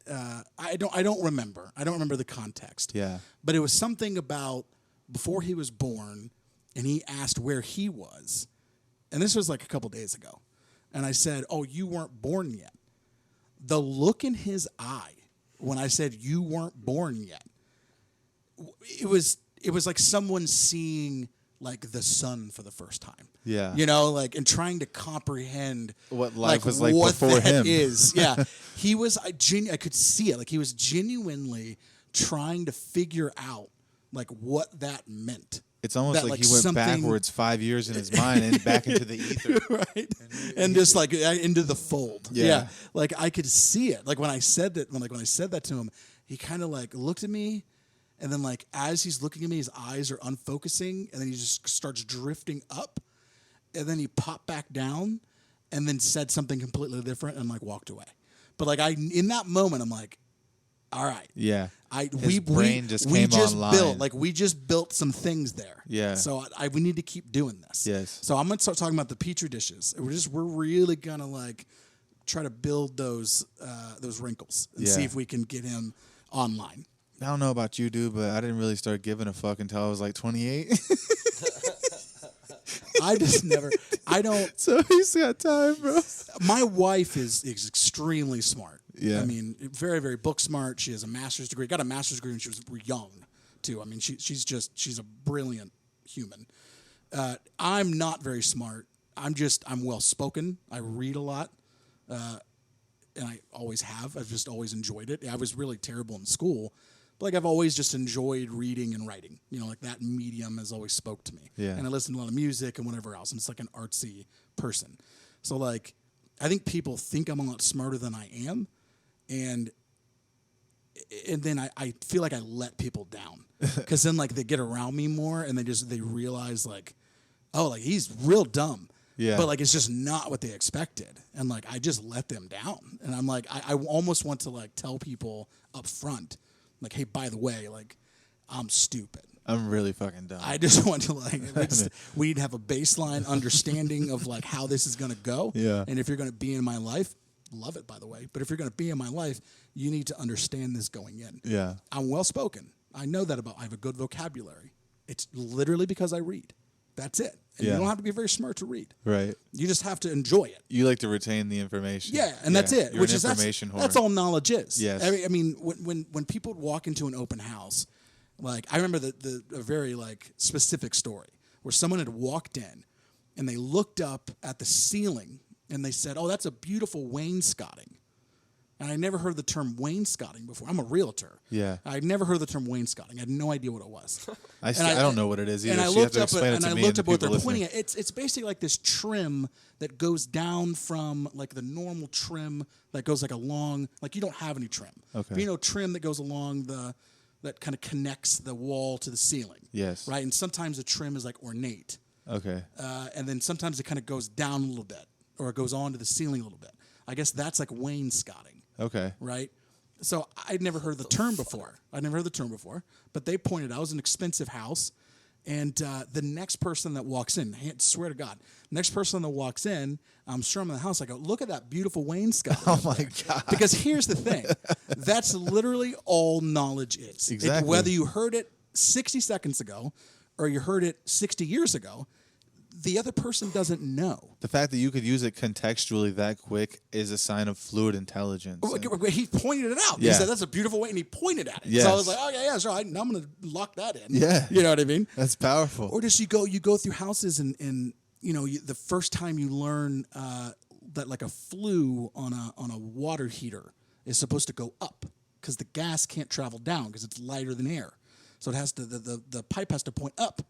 Speaker 1: I don't remember. I don't remember the context.
Speaker 3: Yeah.
Speaker 1: But it was something about before he was born, and he asked where he was. And this was like a couple days ago. And I said, oh, you weren't born yet. The look in his eye when I said you weren't born yet, it was like someone seeing like the sun for the first time.
Speaker 3: Yeah.
Speaker 1: You know, like, and trying to comprehend
Speaker 3: What life was like
Speaker 1: what
Speaker 3: before
Speaker 1: that
Speaker 3: him.
Speaker 1: is. Yeah. He was, I could see it. Like he was genuinely trying to figure out like what that meant.
Speaker 3: It's almost
Speaker 1: That,
Speaker 3: like
Speaker 1: like,
Speaker 3: he went
Speaker 1: something-
Speaker 3: backwards 5 years in his mind and back into the ether.
Speaker 1: Right. And just like into the fold.
Speaker 3: Yeah.
Speaker 1: Like I could see it. Like when I said that, when I said that to him, he kind of like looked at me, and then like as he's looking at me, his eyes are unfocusing, and then he just starts drifting up, and then he popped back down, and then said something completely different and like walked away. But like in that moment, I'm like, all right.
Speaker 3: Yeah.
Speaker 1: We
Speaker 3: brain just came online.
Speaker 1: We just built some things there.
Speaker 3: Yeah.
Speaker 1: So we need to keep doing this.
Speaker 3: Yes.
Speaker 1: So I'm gonna start talking about the petri dishes. We're really gonna like try to build those wrinkles and see
Speaker 3: Yeah.
Speaker 1: if we can get him online.
Speaker 3: I don't know about you, dude, but I didn't really start giving a fuck until I was like 28.
Speaker 1: I just never. I don't.
Speaker 3: So he's got time, bro.
Speaker 1: My wife is extremely smart.
Speaker 3: Yeah.
Speaker 1: I mean, very, very book smart. She has a master's degree. Got a master's degree when she was young, too. I mean, she's a brilliant human. I'm not very smart. I'm well spoken. I read a lot, and I always have. I've just always enjoyed it. I was really terrible in school, but like I've always just enjoyed reading and writing. You know, like that medium has always spoke to me.
Speaker 3: Yeah.
Speaker 1: And I listen to a lot of music and whatever else. I'm just like an artsy person. So like, I think people think I'm a lot smarter than I am. And then I feel like I let people down, because then like they get around me more and they realize like, oh, like he's real dumb.
Speaker 3: Yeah.
Speaker 1: But like it's just not what they expected, and like I just let them down. And I'm like I almost want to like tell people up front, like, hey, by the way, like I'm stupid.
Speaker 3: I'm really fucking dumb.
Speaker 1: I just want to we need to have a baseline understanding of like how this is going to go.
Speaker 3: Yeah.
Speaker 1: And if you're going to be in my life, love it, by the way. But if you're going to be in my life, you need to understand this going in.
Speaker 3: Yeah.
Speaker 1: I'm well spoken. I know that I have a good vocabulary. It's literally because I read. That's it. And you don't have to be very smart to read.
Speaker 3: Right.
Speaker 1: You just have to enjoy it.
Speaker 3: You like to retain the information.
Speaker 1: Yeah, and that's it.
Speaker 3: You're an information whore.
Speaker 1: That's all knowledge is.
Speaker 3: Yes.
Speaker 1: I mean, when people would walk into an open house, like I remember a very like specific story where someone had walked in and they looked up at the ceiling and they said, "Oh, that's a beautiful wainscoting." And I never heard the term wainscoting before. I'm a realtor.
Speaker 3: Yeah.
Speaker 1: I'd never heard the term wainscoting. I had no idea what it was.
Speaker 3: I don't know what it is either.
Speaker 1: And I
Speaker 3: So you have
Speaker 1: looked
Speaker 3: to
Speaker 1: up
Speaker 3: explain it to
Speaker 1: and I
Speaker 3: me
Speaker 1: looked
Speaker 3: and
Speaker 1: up what
Speaker 3: the
Speaker 1: they're
Speaker 3: people
Speaker 1: pointing
Speaker 3: listening.
Speaker 1: at. It's basically like this trim that goes down from like the normal trim that goes like along, like you don't have any trim.
Speaker 3: Okay.
Speaker 1: But you know, trim that goes along that kind of connects the wall to the ceiling.
Speaker 3: Yes.
Speaker 1: Right? And sometimes the trim is like ornate.
Speaker 3: Okay.
Speaker 1: And then sometimes it kind of goes down a little bit or it goes onto the ceiling a little bit. I guess that's like wainscoting.
Speaker 3: Okay.
Speaker 1: Right? So I'd never heard the term before. But they pointed out it was an expensive house. And the next person that walks in, I swear to God, next person that walks in, I'm sure I'm in the house, I go, look at that beautiful wainscoting.
Speaker 3: Oh, my God.
Speaker 1: Because here's the thing. That's literally all knowledge is.
Speaker 3: Exactly.
Speaker 1: Whether you heard it 60 seconds ago or you heard it 60 years ago, the other person doesn't know.
Speaker 3: The fact that you could use it contextually that quick is a sign of fluid intelligence.
Speaker 1: He pointed it out.
Speaker 3: Yeah.
Speaker 1: He said, that's a beautiful way, and he pointed at it.
Speaker 3: Yes.
Speaker 1: So I was like, okay, yeah, sure. Now I'm going to lock that in.
Speaker 3: Yeah.
Speaker 1: You know what I mean?
Speaker 3: That's powerful.
Speaker 1: Or just you go through houses and you know, the first time you learn that like a flue on a water heater is supposed to go up because the gas can't travel down because it's lighter than air. So it has to the pipe has to point up.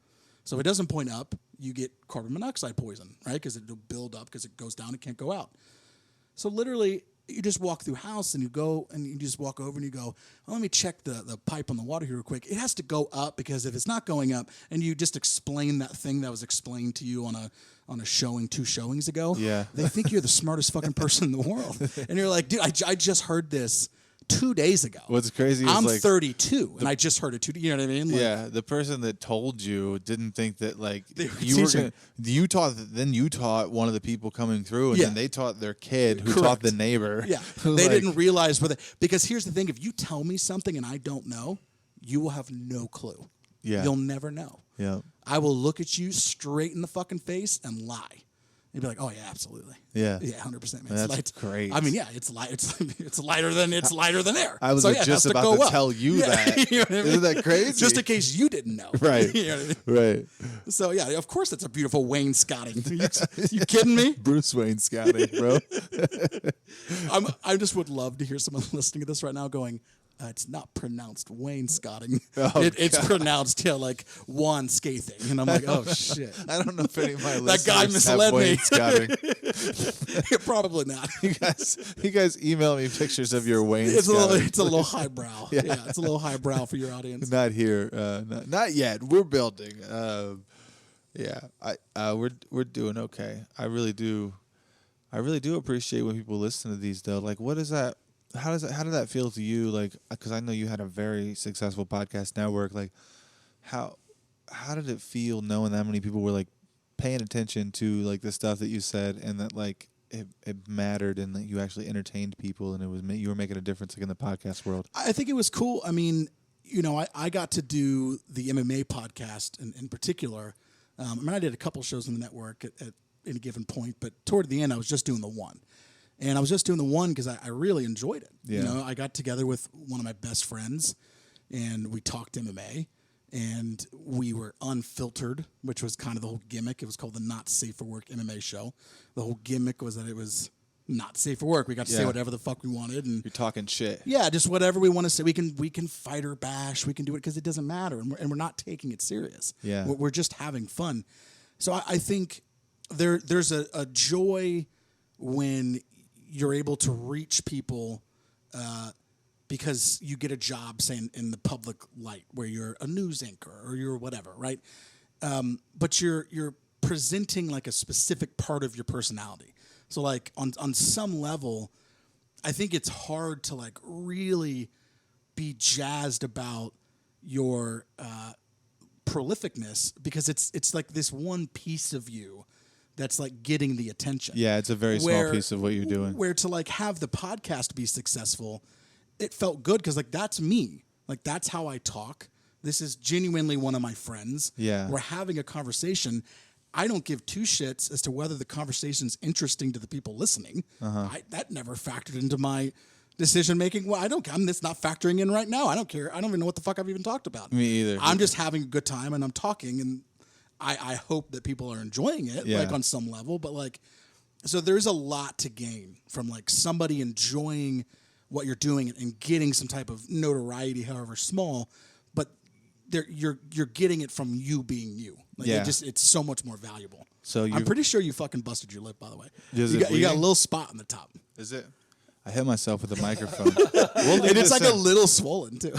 Speaker 1: So if it doesn't point up, you get carbon monoxide poison, right? Because it'll build up because it goes down, it can't go out. So literally, you just walk through house and you go and you just walk over and you go, oh, let me check the pipe on the water heater real quick. It has to go up because if it's not going up, and you just explain that thing that was explained to you on a showing 2 showings ago,
Speaker 3: Yeah.
Speaker 1: they think you're the smartest fucking person in the world. And you're like, dude, I just heard this 2 days ago.
Speaker 3: What's crazy is
Speaker 1: I'm
Speaker 3: like
Speaker 1: 32 and I just heard it 2 days. You know what I mean? Like,
Speaker 3: yeah, the person that told you didn't think that like
Speaker 1: They were
Speaker 3: you were
Speaker 1: teaching.
Speaker 3: gonna, you taught one of the people coming through, and
Speaker 1: Yeah.
Speaker 3: then they taught their kid who
Speaker 1: Correct.
Speaker 3: taught the neighbor.
Speaker 1: Yeah,
Speaker 3: Like,
Speaker 1: they didn't realize because here's the thing: if you tell me something and I don't know, you will have no clue.
Speaker 3: Yeah.
Speaker 1: You'll never know.
Speaker 3: Yeah,
Speaker 1: I will look at you straight in the fucking face and lie. You'd be like, "Oh yeah, absolutely,
Speaker 3: Yeah.
Speaker 1: 100%." Man.
Speaker 3: That's
Speaker 1: It's light.
Speaker 3: great.
Speaker 1: I mean, yeah, it's light. It's lighter than air.
Speaker 3: I was
Speaker 1: So, yeah, it
Speaker 3: just
Speaker 1: has to
Speaker 3: about
Speaker 1: go
Speaker 3: to
Speaker 1: up.
Speaker 3: tell you
Speaker 1: Yeah,
Speaker 3: that.
Speaker 1: you know what I mean?
Speaker 3: Isn't that crazy?
Speaker 1: Just in case you didn't know.
Speaker 3: Right.
Speaker 1: You know what I mean?
Speaker 3: Right.
Speaker 1: So yeah, of course, that's a beautiful wainscoting. You kidding me?
Speaker 3: Bruce Wayne scouting, bro.
Speaker 1: I just would love to hear someone listening to this right now going, it's not pronounced wainscoting.
Speaker 3: Oh,
Speaker 1: It's pronounced like one scathing. And I'm like, oh, shit.
Speaker 3: I don't know if any of my
Speaker 1: That guy
Speaker 3: listeners have
Speaker 1: misled me.
Speaker 3: wainscoting.
Speaker 1: Probably not.
Speaker 3: You guys email me pictures of your
Speaker 1: It's
Speaker 3: wainscoting.
Speaker 1: a little highbrow.
Speaker 3: Yeah.
Speaker 1: Yeah, it's a little highbrow for your audience.
Speaker 3: Not here, not yet. We're building. Yeah, we're doing okay. I really do appreciate when people listen to these though. Like, what is that? How did that feel to you? Like, because I know you had a very successful podcast network. Like, how did it feel knowing that many people were like paying attention to like the stuff that you said, and that like it mattered, and that you actually entertained people, and it was you were making a difference like in the podcast world.
Speaker 1: I think it was cool. I mean, you know, I got to do the MMA podcast in particular. I mean, I did a couple shows on the network at any given point, but toward the end, I was just doing the one. And I was just doing the one because I really enjoyed it.
Speaker 3: Yeah.
Speaker 1: You know, I got together with one of my best friends, and we talked MMA, and we were unfiltered, which was kind of the whole gimmick. It was called the Not Safe for Work MMA show. The whole gimmick was that it was not safe for work. We got to say
Speaker 3: Yeah.
Speaker 1: whatever the fuck we wanted, and
Speaker 3: You're talking shit.
Speaker 1: yeah, just whatever we want to say. We can fight or bash. We can do it because it doesn't matter, and we're not taking it serious.
Speaker 3: Yeah.
Speaker 1: We're just having fun. So I think there's a joy when you're able to reach people because you get a job, say, in the public light, where you're a news anchor or you're whatever, right? But you're presenting like a specific part of your personality. So like on some level, I think it's hard to like really be jazzed about your prolificness because it's like this one piece of you that's like getting the attention.
Speaker 3: Yeah, it's a very small piece of what you're doing.
Speaker 1: Where to like have the podcast be successful, it felt good because like that's me. Like that's how I talk. This is genuinely one of my friends.
Speaker 3: Yeah.
Speaker 1: We're having a conversation. I don't give two shits as to whether the conversation's interesting to the people listening. That never factored into my decision making. Well, it's not factoring in right now. I don't care. I don't even know what the fuck I've even talked about.
Speaker 3: Me either.
Speaker 1: I'm just having a good time and I'm talking, and I hope that people are enjoying it, like on some level. But like, so there's a lot to gain from like somebody enjoying what you're doing and getting some type of notoriety, however small. But you're getting it from you being you. Like it's so much more valuable.
Speaker 3: So
Speaker 1: I'm pretty sure you fucking busted your lip, by the way.
Speaker 3: You
Speaker 1: got a little spot on the top.
Speaker 3: Is it? I hit myself with a microphone.
Speaker 1: And it's like a little swollen too.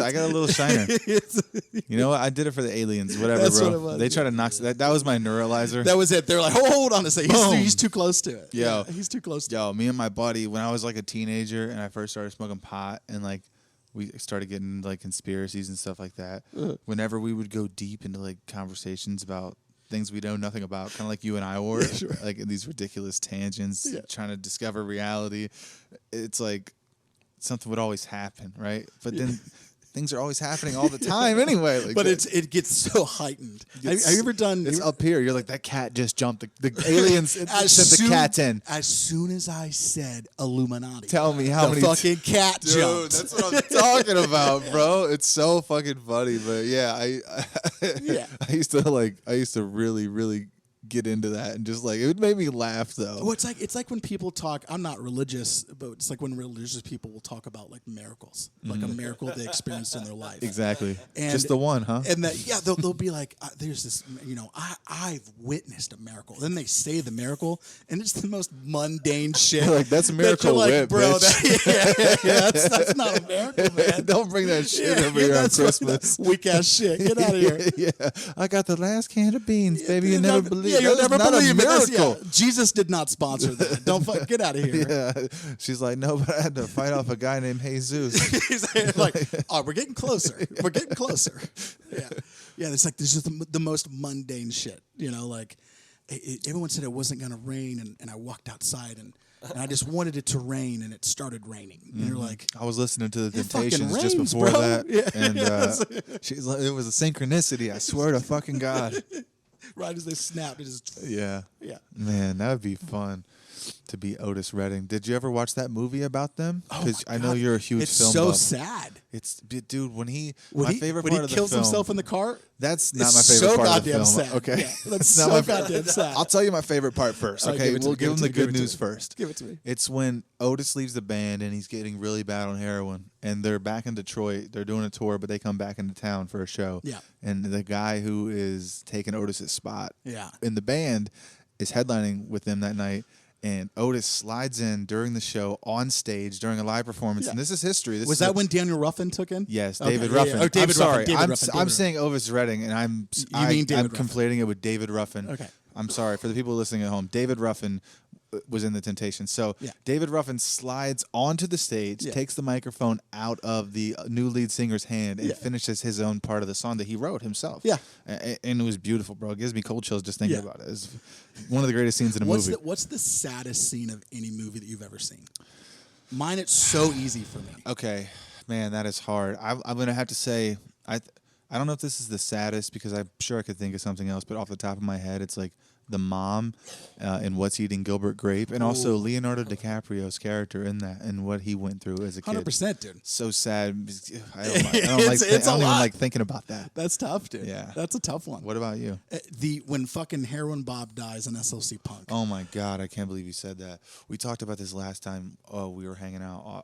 Speaker 3: I got a little shiner. You know what? I did it for the aliens. Whatever,
Speaker 1: That's
Speaker 3: bro.
Speaker 1: what it was.
Speaker 3: They try to knock that was my neuralizer.
Speaker 1: That was it. They're like, hold on a second. He's too close to it.
Speaker 3: Yo.
Speaker 1: Yeah, he's too close to it.
Speaker 3: Yo, me and my buddy, when I was like a teenager and I first started smoking pot and like we started getting into like conspiracies and stuff like that. Whenever we would go deep into like conversations about things we know nothing about, kind of like you and I were, like in these ridiculous tangents, trying to discover reality. It's like something would always happen, right? But then things are always happening all the time anyway. Like
Speaker 1: but it gets so heightened. Have you ever done?
Speaker 3: It's up here. You're like, that cat just jumped. The aliens sent the cats in.
Speaker 1: As soon as I said Illuminati,
Speaker 3: tell me how many
Speaker 1: fucking cat
Speaker 3: Dude,
Speaker 1: jumped.
Speaker 3: that's what I'm talking about, bro. It's so fucking funny. But yeah, I used to really get into that and just like it made me laugh though.
Speaker 1: Well, it's like when people talk. I'm not religious, but it's like when religious people will talk about like miracles, like a miracle they experienced in their life.
Speaker 3: Exactly.
Speaker 1: And,
Speaker 3: just the one, huh?
Speaker 1: And that they'll be like, there's this, I've witnessed a miracle. Then they say the miracle, and it's the most mundane shit.
Speaker 3: Like that's a miracle
Speaker 1: like,
Speaker 3: whip,
Speaker 1: bro.
Speaker 3: bitch.
Speaker 1: That's not a miracle, man.
Speaker 3: Don't bring that shit over here on Christmas.
Speaker 1: Weak ass shit. Get out of here.
Speaker 3: Yeah, I got the last can of beans, baby. You never believe.
Speaker 1: Yeah, you'll never
Speaker 3: not
Speaker 1: believe
Speaker 3: a
Speaker 1: it.
Speaker 3: miracle.
Speaker 1: Jesus did not sponsor that. Don't get out of here.
Speaker 3: Yeah, she's like, no, but I had to fight off a guy named Jesus.
Speaker 1: He's like, oh, we're getting closer. We're getting closer. Yeah. It's like this is the most mundane shit. Like everyone said it wasn't gonna rain, and I walked outside and I just wanted it to rain, and it started raining. And you're like,
Speaker 3: I was listening to the
Speaker 1: It fucking
Speaker 3: Temptations just
Speaker 1: rains,
Speaker 3: before
Speaker 1: bro.
Speaker 3: that,
Speaker 1: Yeah.
Speaker 3: and she's like, it was a synchronicity. I swear to fucking God.
Speaker 1: right as they snapped, it just
Speaker 3: Yeah.
Speaker 1: yeah.
Speaker 3: Man, that would be fun to be Otis Redding. Did you ever watch that movie about them? Because I know you're a huge
Speaker 1: It's
Speaker 3: film
Speaker 1: so
Speaker 3: buff.
Speaker 1: sad.
Speaker 3: Dude, when
Speaker 1: When he kills himself in the car.
Speaker 3: That's not
Speaker 1: It's
Speaker 3: my favorite
Speaker 1: so
Speaker 3: part of the
Speaker 1: goddamn
Speaker 3: film.
Speaker 1: sad.
Speaker 3: Okay,
Speaker 1: Yeah, that's
Speaker 3: not
Speaker 1: so
Speaker 3: my
Speaker 1: goddamn sad.
Speaker 3: I'll tell you my favorite part first.
Speaker 1: All right,
Speaker 3: Okay,
Speaker 1: give it to
Speaker 3: we'll
Speaker 1: me,
Speaker 3: give
Speaker 1: give
Speaker 3: him
Speaker 1: it
Speaker 3: the
Speaker 1: to me,
Speaker 3: good
Speaker 1: give it to
Speaker 3: news
Speaker 1: me.
Speaker 3: first.
Speaker 1: Give it to me.
Speaker 3: It's when Otis leaves the band and he's getting really bad on heroin, and they're back in Detroit. They're doing a tour, but they come back into town for a show.
Speaker 1: Yeah.
Speaker 3: And the guy who is taking Otis's spot
Speaker 1: Yeah.
Speaker 3: in the band is headlining with them that night. And Otis slides in during the show on stage during a live performance.
Speaker 1: Yeah.
Speaker 3: And this is history. This
Speaker 1: Was
Speaker 3: is
Speaker 1: that when Daniel Ruffin took in?
Speaker 3: Yes,
Speaker 1: Okay,
Speaker 3: David
Speaker 1: yeah,
Speaker 3: Ruffin.
Speaker 1: yeah. Oh, David
Speaker 3: I'm sorry.
Speaker 1: Ruffin, David Ruffin,
Speaker 3: I'm
Speaker 1: David
Speaker 3: saying Otis Redding, and I'm
Speaker 1: mean David Ruffin.
Speaker 3: conflating it with David Ruffin.
Speaker 1: Okay.
Speaker 3: I'm sorry for the people listening at home. David Ruffin was in the Temptations. So
Speaker 1: Yeah.
Speaker 3: David Ruffin slides onto the stage,
Speaker 1: Yeah.
Speaker 3: takes the microphone out of the new lead singer's hand, and
Speaker 1: Yeah.
Speaker 3: finishes his own part of the song that he wrote himself.
Speaker 1: Yeah.
Speaker 3: And it was beautiful, bro. It gives me cold chills just thinking
Speaker 1: Yeah.
Speaker 3: about it. It's one of the greatest scenes in a movie.
Speaker 1: What's the saddest scene of any movie that you've ever seen? Mine, it's so easy for me.
Speaker 3: Okay, man, that is hard. I'm gonna have to say I don't know if this is the saddest because I'm sure I could think of something else, but off the top of my head, it's like the mom in What's Eating Gilbert Grape, and also Leonardo DiCaprio's character in that and what he went through as a kid.
Speaker 1: 100%, dude.
Speaker 3: So sad. I don't
Speaker 1: It's a
Speaker 3: even
Speaker 1: lot.
Speaker 3: like thinking about that.
Speaker 1: That's tough, dude.
Speaker 3: Yeah.
Speaker 1: That's a tough one.
Speaker 3: What about you?
Speaker 1: When fucking Heroin Bob dies in SLC Punk.
Speaker 3: Oh my God, I can't believe you said that. We talked about this last time we were hanging out.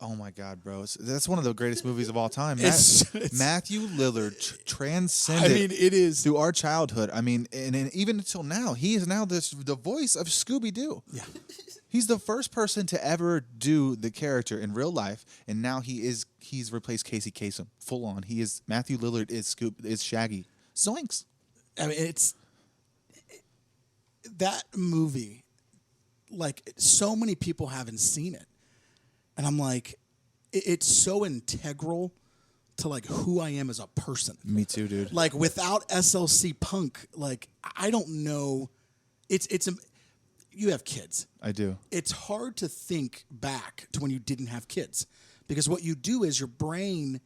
Speaker 3: Oh my God, bro. That's one of the greatest movies of all time.
Speaker 1: It's-
Speaker 3: Matthew Lillard transcended
Speaker 1: I mean, it is.
Speaker 3: through our childhood. I mean, and even until now, he is now the voice of Scooby-Doo.
Speaker 1: Yeah.
Speaker 3: He's the first person to ever do the character in real life, and now he's replaced Casey Kasem full on. Matthew Lillard is Shaggy. Zoinks.
Speaker 1: I mean, that movie, like, so many people haven't seen it. And I'm like, it's so integral to like who I am as a person.
Speaker 3: Me too, dude.
Speaker 1: Like without SLC Punk, like I don't know. You have kids.
Speaker 3: I do.
Speaker 1: It's hard to think back to when you didn't have kids, because what you do is your brain,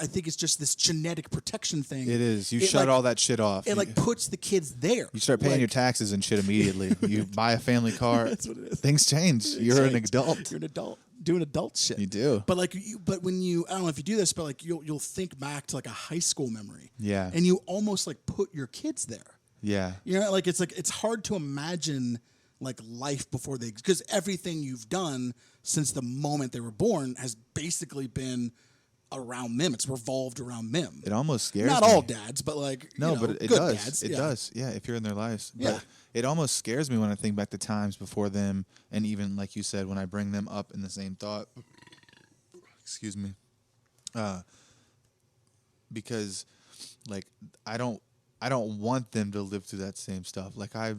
Speaker 1: I think it's just this genetic protection thing.
Speaker 3: It is. You shut all that shit off.
Speaker 1: It like puts the kids there.
Speaker 3: You start paying
Speaker 1: like,
Speaker 3: your taxes and shit immediately. You buy a family car.
Speaker 1: That's what it is.
Speaker 3: Things change. You're an adult.
Speaker 1: You're an adult doing adult shit.
Speaker 3: You do.
Speaker 1: But like but when you, I don't know if you do this, but like you'll think back to like a high school memory.
Speaker 3: Yeah.
Speaker 1: And you almost like put your kids there.
Speaker 3: Yeah.
Speaker 1: You know, like it's hard to imagine like life before they, because everything you've done since the moment they were born has basically been around them. It's revolved around them.
Speaker 3: It almost scares
Speaker 1: Not
Speaker 3: me.
Speaker 1: all dads, but like
Speaker 3: but it
Speaker 1: good
Speaker 3: does.
Speaker 1: dads.
Speaker 3: It
Speaker 1: yeah.
Speaker 3: does. Yeah, if you're in their lives.
Speaker 1: Yeah.
Speaker 3: But it almost scares me when I think back to times before them, and even like you said, when I bring them up in the same thought. Excuse me. Because like I don't want them to live through that same stuff. Like I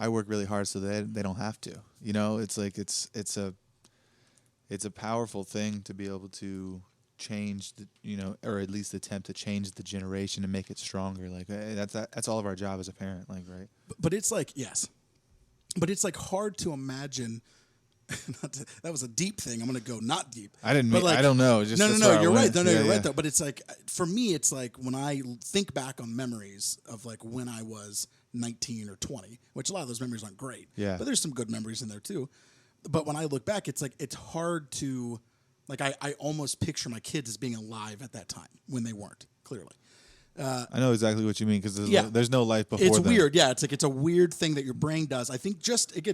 Speaker 3: work really hard so they don't have to. You know, it's like it's a powerful thing to be able to change the, you know, or at least attempt to change the generation and make it stronger. Like that's all of our job as a parent, like, right?
Speaker 1: But it's like, yes, but it's like hard to imagine. That was a deep thing. I'm gonna go not deep.
Speaker 3: I didn't.
Speaker 1: But like,
Speaker 3: I don't know. Just
Speaker 1: no.
Speaker 3: that's where I
Speaker 1: You're
Speaker 3: went.
Speaker 1: right. No,
Speaker 3: Yeah,
Speaker 1: you're
Speaker 3: yeah.
Speaker 1: right though. But it's like for me, it's like when I think back on memories of like when I was 19 or 20, which a lot of those memories aren't great.
Speaker 3: Yeah.
Speaker 1: But there's some good memories in there too. But when I look back, it's like it's hard to, like I almost picture my kids as being alive at that time when they weren't, clearly.
Speaker 3: I know exactly what you mean because
Speaker 1: Yeah.
Speaker 3: there's no life before.
Speaker 1: It's
Speaker 3: them.
Speaker 1: weird, yeah. It's like it's a weird thing that your brain does. I think I think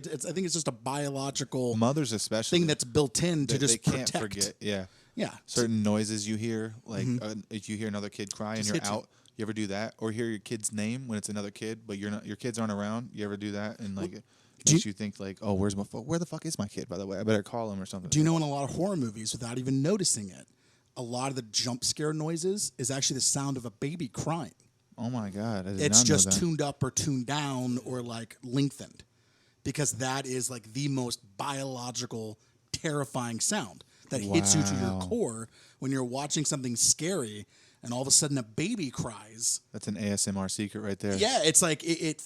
Speaker 1: it's just a biological
Speaker 3: Mothers especially
Speaker 1: thing that's built in to
Speaker 3: they
Speaker 1: just
Speaker 3: can't
Speaker 1: protect.
Speaker 3: forget. Yeah.
Speaker 1: Yeah.
Speaker 3: Certain noises you hear, like if you hear another kid cry
Speaker 1: Just
Speaker 3: and you're
Speaker 1: hits you.
Speaker 3: out, you ever do that? Or hear your kid's name when it's another kid, but your kids aren't around. You ever do that? And like it makes you think like, oh, where the fuck is my kid? By the way, I better call him or something.
Speaker 1: Do you know in a lot of horror movies, without even noticing it, a lot of the jump scare noises is actually the sound of a baby crying.
Speaker 3: Oh my god, I did
Speaker 1: It's
Speaker 3: not know
Speaker 1: just
Speaker 3: that.
Speaker 1: tuned up or tuned down or like lengthened, because that is like the most biological, terrifying sound that hits you to your
Speaker 3: Wow.
Speaker 1: core when you're watching something scary and all of a sudden a baby cries.
Speaker 3: That's an ASMR secret right there.
Speaker 1: Yeah, it's like it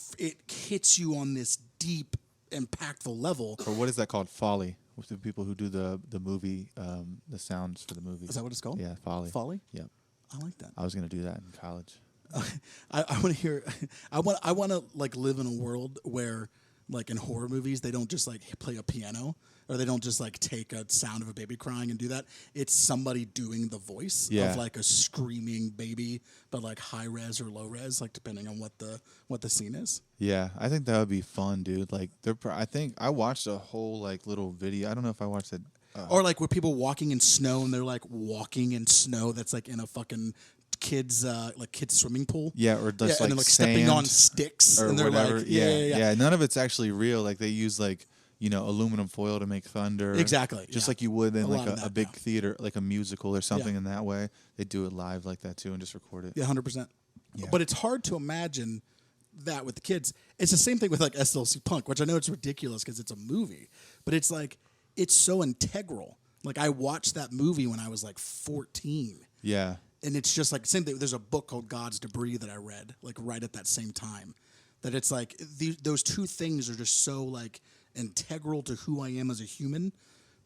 Speaker 1: hits you on this deep, impactful level.
Speaker 3: Or what is that called? Foley. With the people who do the movie, the sounds for the movie.
Speaker 1: Is that what it's called?
Speaker 3: Yeah, Foley.
Speaker 1: Foley?
Speaker 3: Yep.
Speaker 1: I like that.
Speaker 3: I was gonna do that in college.
Speaker 1: I want to hear. I want to like live in a world where, like in horror movies, they don't just like play a piano or they don't just like take a sound of a baby crying and do that. It's somebody doing the voice
Speaker 3: Yeah.
Speaker 1: of like a screaming baby, but like high res or low res, like depending on what the scene is.
Speaker 3: Yeah, I think that would be fun, dude. Like, I think I watched a whole like little video. I don't know if I watched it.
Speaker 1: Or like where people walking in snow and they're like walking in snow that's like in a fucking kids swimming pool.
Speaker 3: Yeah, or just
Speaker 1: and
Speaker 3: like
Speaker 1: they're like stepping
Speaker 3: sand
Speaker 1: on sticks
Speaker 3: or
Speaker 1: and they're
Speaker 3: whatever.
Speaker 1: like yeah.
Speaker 3: None of it's actually real. Like they use like aluminum foil to make thunder.
Speaker 1: Exactly,
Speaker 3: Just
Speaker 1: yeah.
Speaker 3: like you would in
Speaker 1: A
Speaker 3: like
Speaker 1: lot of
Speaker 3: a
Speaker 1: that
Speaker 3: big
Speaker 1: now.
Speaker 3: theater, like a musical or something.
Speaker 1: Yeah.
Speaker 3: In that way, they do it live like that too, and just record it.
Speaker 1: Yeah, 100%.
Speaker 3: Yeah.
Speaker 1: But it's hard to imagine that with the kids. It's the same thing with like SLC Punk, which I know it's ridiculous because it's a movie, but it's like it's so integral. Like I watched that movie when I was like 14.
Speaker 3: Yeah.
Speaker 1: And it's just like same thing. There's a book called God's Debris that I read like right at that same time. That it's like those two things are just so like integral to who I am as a human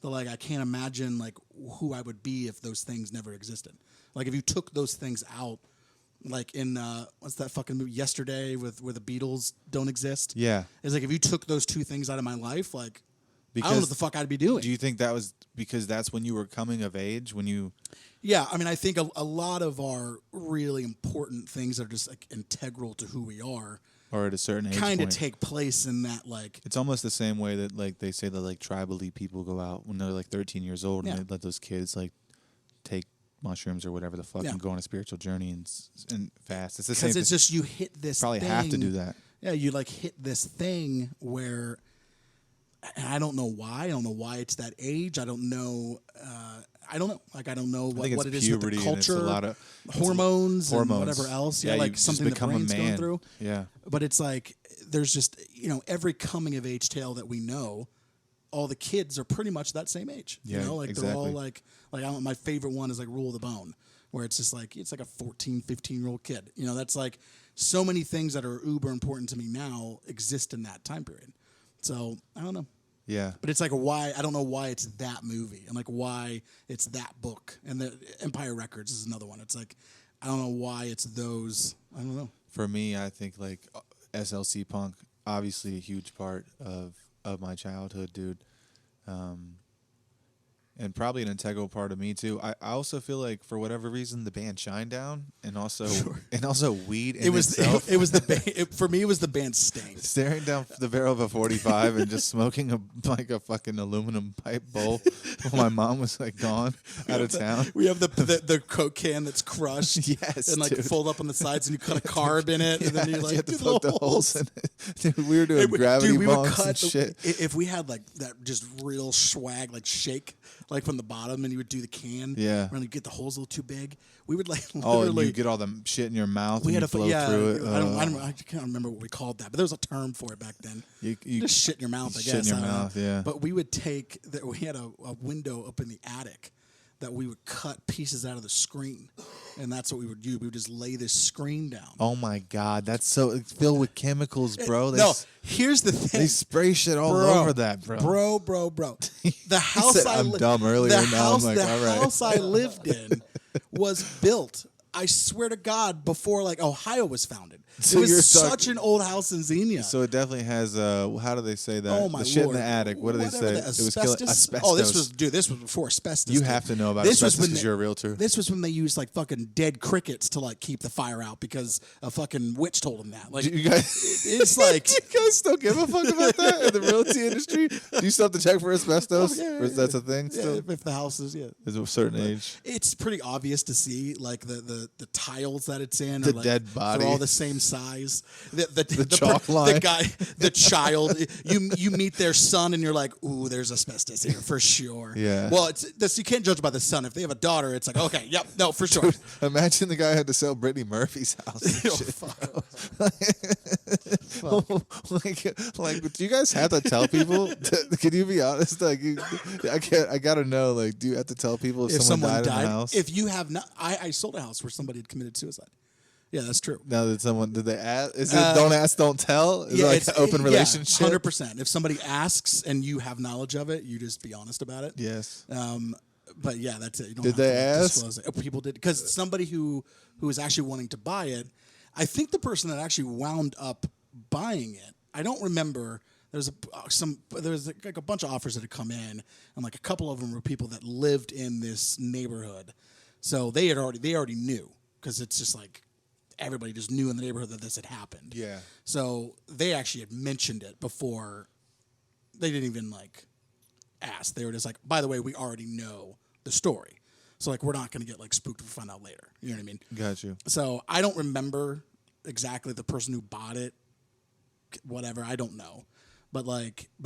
Speaker 1: that like I can't imagine like who I would be if those things never existed. Like if you took those things out, like in what's that fucking movie Yesterday where the Beatles don't exist?
Speaker 3: Yeah.
Speaker 1: It's like if you took those two things out of my life, like I don't know
Speaker 3: Because
Speaker 1: what the fuck I'd be doing.
Speaker 3: do you think that was because that's when you were coming of age? When you
Speaker 1: Yeah, I mean, I think a lot of our really important things that are just like integral to who we are
Speaker 3: or at a certain age
Speaker 1: kind of
Speaker 3: point?
Speaker 1: take place in that like
Speaker 3: It's almost the same way that like they say that like tribally people go out when they're like 13 years old
Speaker 1: Yeah.
Speaker 3: and they let those kids like take mushrooms or whatever the fuck
Speaker 1: Yeah.
Speaker 3: and go on a spiritual journey and fast. It's the same.
Speaker 1: because it's
Speaker 3: thing.
Speaker 1: just you hit this
Speaker 3: Probably
Speaker 1: thing,
Speaker 3: have to do that.
Speaker 1: Yeah, you like hit this thing where and I don't know why. I don't know why it's that age. I don't know. I don't know. Like I don't know
Speaker 3: I think
Speaker 1: what
Speaker 3: it's
Speaker 1: it is with the
Speaker 3: puberty and it's a
Speaker 1: culture,
Speaker 3: lot of
Speaker 1: hormones, and whatever else. Yeah,
Speaker 3: you
Speaker 1: like
Speaker 3: just
Speaker 1: something the
Speaker 3: become a
Speaker 1: brain's going
Speaker 3: man.
Speaker 1: through.
Speaker 3: Yeah.
Speaker 1: But it's like there's just every coming of age tale that we know, all the kids are pretty much that same age.
Speaker 3: Yeah,
Speaker 1: like they're all
Speaker 3: exactly.
Speaker 1: like my favorite one is like Rule of the Bone, where it's just like, it's like a 14, 15-year-old kid. You know, that's like so many things that are uber important to me now exist in that time period. So I don't know.
Speaker 3: Yeah.
Speaker 1: But it's like why, I don't know why it's that movie and like why it's that book. And the Empire Records is another one. It's like, I don't know why it's those. I don't know.
Speaker 3: For me, I think like SLC Punk, obviously a huge part of my childhood, dude. And probably an integral part of me too. I also feel like for whatever reason the band Shinedown and also weed in itself.
Speaker 1: It was the band, for me it was the band Sting.
Speaker 3: Staring down the barrel of a 45 and just smoking a fucking aluminum pipe bowl while my mom was like gone out of town.
Speaker 1: We have the Coke can that's crushed,
Speaker 3: Yes,
Speaker 1: and like
Speaker 3: dude.
Speaker 1: fold up on the sides, and you cut a carb in it, and then you're like,
Speaker 3: you have to
Speaker 1: "Do
Speaker 3: poke the holes in it. Dude, we were doing gravity
Speaker 1: Dude, we would
Speaker 3: bonks
Speaker 1: cut
Speaker 3: and shit.
Speaker 1: if we had like that just real swag, like shake, like from the bottom, and you would do the can.
Speaker 3: Yeah.
Speaker 1: When you get the holes a little too big, we would like
Speaker 3: Oh, and
Speaker 1: literally.
Speaker 3: you get all the shit in your mouth
Speaker 1: we
Speaker 3: and
Speaker 1: had
Speaker 3: you
Speaker 1: a
Speaker 3: flow through it.
Speaker 1: I can't remember what we called that, but there was a term for it back then.
Speaker 3: You
Speaker 1: Just shit in your mouth, I
Speaker 3: shit in
Speaker 1: guess.
Speaker 3: your
Speaker 1: I don't know.
Speaker 3: mouth, yeah.
Speaker 1: But we would take that. We had a window up in the attic that we would cut pieces out of the screen, and that's what we would do. We would just lay this screen down.
Speaker 3: Oh my God, that's so filled with chemicals, bro. They,
Speaker 1: No, here's the thing.
Speaker 3: they spray shit all
Speaker 1: Bro,
Speaker 3: over that, bro.
Speaker 1: Bro. The house
Speaker 3: said,
Speaker 1: I
Speaker 3: "I'm dumb" earlier,
Speaker 1: The
Speaker 3: now I'm
Speaker 1: house,
Speaker 3: like,
Speaker 1: the
Speaker 3: all right.
Speaker 1: house I lived in was built. I swear to God, before like Ohio was founded.
Speaker 3: So
Speaker 1: it
Speaker 3: you're
Speaker 1: was
Speaker 3: talking-
Speaker 1: such an old house in Xenia.
Speaker 3: So it definitely has. How do they say that?
Speaker 1: Oh my
Speaker 3: the shit
Speaker 1: Lord.
Speaker 3: in the attic. What do they
Speaker 1: Whatever
Speaker 3: say?
Speaker 1: the
Speaker 3: It was killing asbestos.
Speaker 1: Oh, this was before asbestos.
Speaker 3: You
Speaker 1: dude.
Speaker 3: have to know about
Speaker 1: This was
Speaker 3: asbestos
Speaker 1: when
Speaker 3: 'cause
Speaker 1: they-
Speaker 3: you're a realtor.
Speaker 1: This was when they used like fucking dead crickets to like keep the fire out because a fucking witch told them that. Like
Speaker 3: Do you guys,
Speaker 1: it's like
Speaker 3: do you guys still give a fuck about that in the realty industry? Do you still have to check for asbestos?
Speaker 1: Oh, yeah,
Speaker 3: Or is that's a thing
Speaker 1: yeah,
Speaker 3: still?
Speaker 1: if the house is
Speaker 3: Is a certain age?
Speaker 1: It's pretty obvious to see, like the tiles that it's in.
Speaker 3: The
Speaker 1: are, like,
Speaker 3: dead body.
Speaker 1: They're all the same size. The
Speaker 3: chalk line.
Speaker 1: The guy, the child. You meet their son, and you're like, ooh, there's asbestos here for sure.
Speaker 3: Yeah.
Speaker 1: Well, you can't judge by the son. If they have a daughter, it's like, okay, yep, no, for sure.
Speaker 3: Imagine the guy had to sell Brittany Murphy's house. And
Speaker 1: Oh,
Speaker 3: shit.
Speaker 1: fuck.
Speaker 3: like, do you guys have to tell people? Can you be honest? Like, I gotta know. Like, do you have to tell people if someone died in the house?
Speaker 1: if you have not, I sold a house where somebody had committed suicide. Yeah, that's true.
Speaker 3: Now that did they ask? Is it don't ask, don't tell? Is it like an open relationship?
Speaker 1: 100%. If somebody asks and you have knowledge of it, you just be honest about it.
Speaker 3: Yes.
Speaker 1: But yeah, that's it. You don't
Speaker 3: Did
Speaker 1: have
Speaker 3: they
Speaker 1: to
Speaker 3: ask?
Speaker 1: disclose it. People did, because somebody who was actually wanting to buy it, I think the person that actually wound up buying it, I don't remember. There was like a bunch of offers that had come in, and like a couple of them were people that lived in this neighborhood, so they already knew, because it's just like everybody just knew in the neighborhood that this had happened.
Speaker 3: Yeah.
Speaker 1: So they actually had mentioned it before. They didn't even like ask. They were just like, by the way, we already know the story. So like, we're not going to get like spooked if we find out later. You know what I mean?
Speaker 3: Got you.
Speaker 1: So I don't remember exactly the person who bought it. Whatever, I don't know. But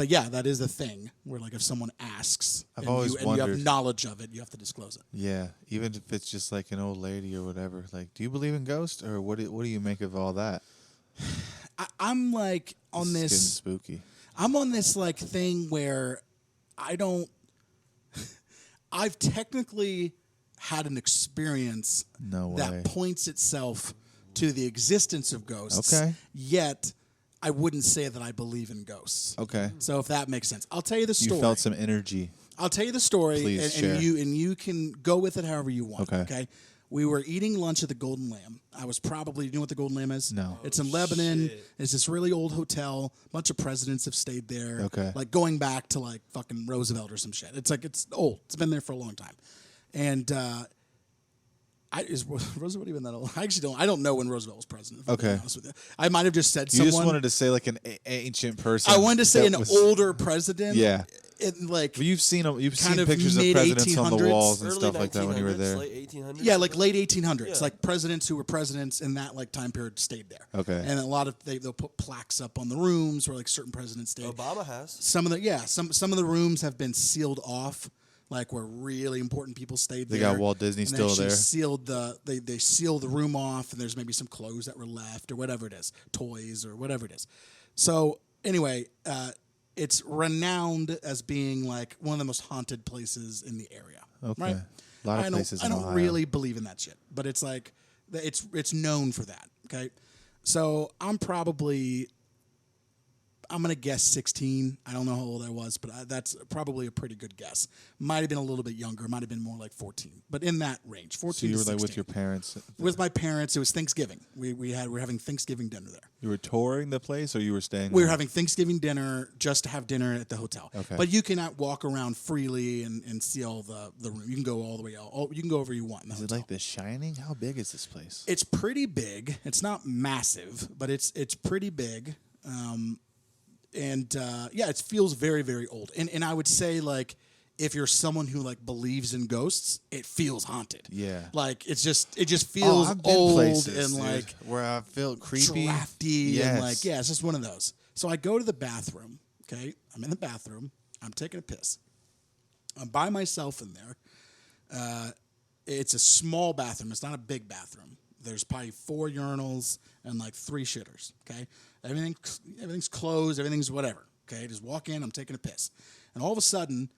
Speaker 1: yeah, that is a thing where like if someone asks
Speaker 3: I've always
Speaker 1: you have
Speaker 3: wondered.
Speaker 1: knowledge of it, you have to disclose it.
Speaker 3: Yeah, even if it's just like an old lady or whatever. Like, do you believe in ghosts, or what do you make of all that?
Speaker 1: I'm like on
Speaker 3: It's
Speaker 1: this.
Speaker 3: getting spooky.
Speaker 1: I'm on this like thing where I've technically had an experience
Speaker 3: No way.
Speaker 1: that points itself to the existence of ghosts.
Speaker 3: Okay.
Speaker 1: Yet I wouldn't say that I believe in ghosts.
Speaker 3: Okay.
Speaker 1: So if that makes sense, I'll tell you the story.
Speaker 3: You felt some energy.
Speaker 1: I'll tell you the story,
Speaker 3: Please
Speaker 1: and
Speaker 3: share.
Speaker 1: you can go with it however you want.
Speaker 3: Okay.
Speaker 1: Okay. We were eating lunch at the Golden Lamb. I was probably, you know what the Golden Lamb is?
Speaker 3: No.
Speaker 1: It's in Lebanon.
Speaker 4: shit.
Speaker 1: It's this really old hotel. A bunch of presidents have stayed there.
Speaker 3: Okay.
Speaker 1: Like going back to like fucking Roosevelt or some shit. It's like, it's old. It's been there for a long time. And is Roosevelt even that old? I actually don't. I don't know when Roosevelt was president. If I'm being
Speaker 3: Okay.
Speaker 1: honest with you. I might have just said
Speaker 3: You
Speaker 1: someone.
Speaker 3: just wanted to say like an ancient person.
Speaker 1: I wanted to say
Speaker 3: that
Speaker 1: an
Speaker 3: was-
Speaker 1: older president.
Speaker 3: Yeah.
Speaker 1: Like
Speaker 3: But you've seen them. You've
Speaker 1: kind
Speaker 3: seen
Speaker 1: of
Speaker 3: pictures of presidents on the
Speaker 1: mid-1800s,
Speaker 3: walls and
Speaker 4: Early
Speaker 3: stuff like that when you were
Speaker 4: 1900s,
Speaker 3: there.
Speaker 4: Late 1800s.
Speaker 1: yeah, like late 1800s,
Speaker 4: Yeah.
Speaker 1: like presidents who were presidents in that like time period stayed there.
Speaker 3: Okay.
Speaker 1: And a lot of they'll put plaques up on the rooms where like certain presidents stayed.
Speaker 4: Obama has.
Speaker 1: Some of the rooms have been sealed off, like where really important people stayed
Speaker 3: They
Speaker 1: there.
Speaker 3: got Walt Disney
Speaker 1: And
Speaker 3: still
Speaker 1: actually
Speaker 3: there.
Speaker 1: Sealed they seal the room off, and there's maybe some clothes that were left or whatever it is, toys or whatever it is. So anyway, it's renowned as being like one of the most haunted places in the area.
Speaker 3: Okay.
Speaker 1: Right?
Speaker 3: A lot of
Speaker 1: I
Speaker 3: places
Speaker 1: don't,
Speaker 3: in
Speaker 1: I don't
Speaker 3: Ohio.
Speaker 1: really believe in that shit, but it's like it's known for that. Okay, so I'm going to guess 16. I don't know how old I was, but that's probably a pretty good guess. Might have been a little bit younger. Might have been more like 14, but in that range, 14
Speaker 3: So you
Speaker 1: to
Speaker 3: were
Speaker 1: 16.
Speaker 3: like with your parents?
Speaker 1: With my parents. It was Thanksgiving. We were having Thanksgiving dinner there.
Speaker 3: You were touring the place, or you were staying?
Speaker 1: We were
Speaker 3: there?
Speaker 1: having Thanksgiving dinner just to have dinner at the hotel.
Speaker 3: Okay.
Speaker 1: But you cannot walk around freely and see all the room. You can go all the way out. You can go wherever you want in the
Speaker 3: Is it
Speaker 1: hotel.
Speaker 3: like The Shining? How big is this place?
Speaker 1: It's pretty big. It's not massive, but it's pretty big. It feels very, very old. And I would say, like, if you're someone who like believes in ghosts, it feels haunted.
Speaker 3: Yeah.
Speaker 1: Like it just feels
Speaker 3: I've been
Speaker 1: old
Speaker 3: places,
Speaker 1: and
Speaker 3: dude,
Speaker 1: like
Speaker 3: where I felt creepy,
Speaker 1: drafty and like
Speaker 3: Yes.
Speaker 1: it's just one of those. So I go to the bathroom. Okay, I'm in the bathroom. I'm taking a piss. I'm by myself in there. It's a small bathroom. It's not a big bathroom. There's probably 4 urinals and like 3 shitters. Okay, everything's closed. Everything's whatever. Okay, just walk in. I'm taking a piss, and all of a sudden,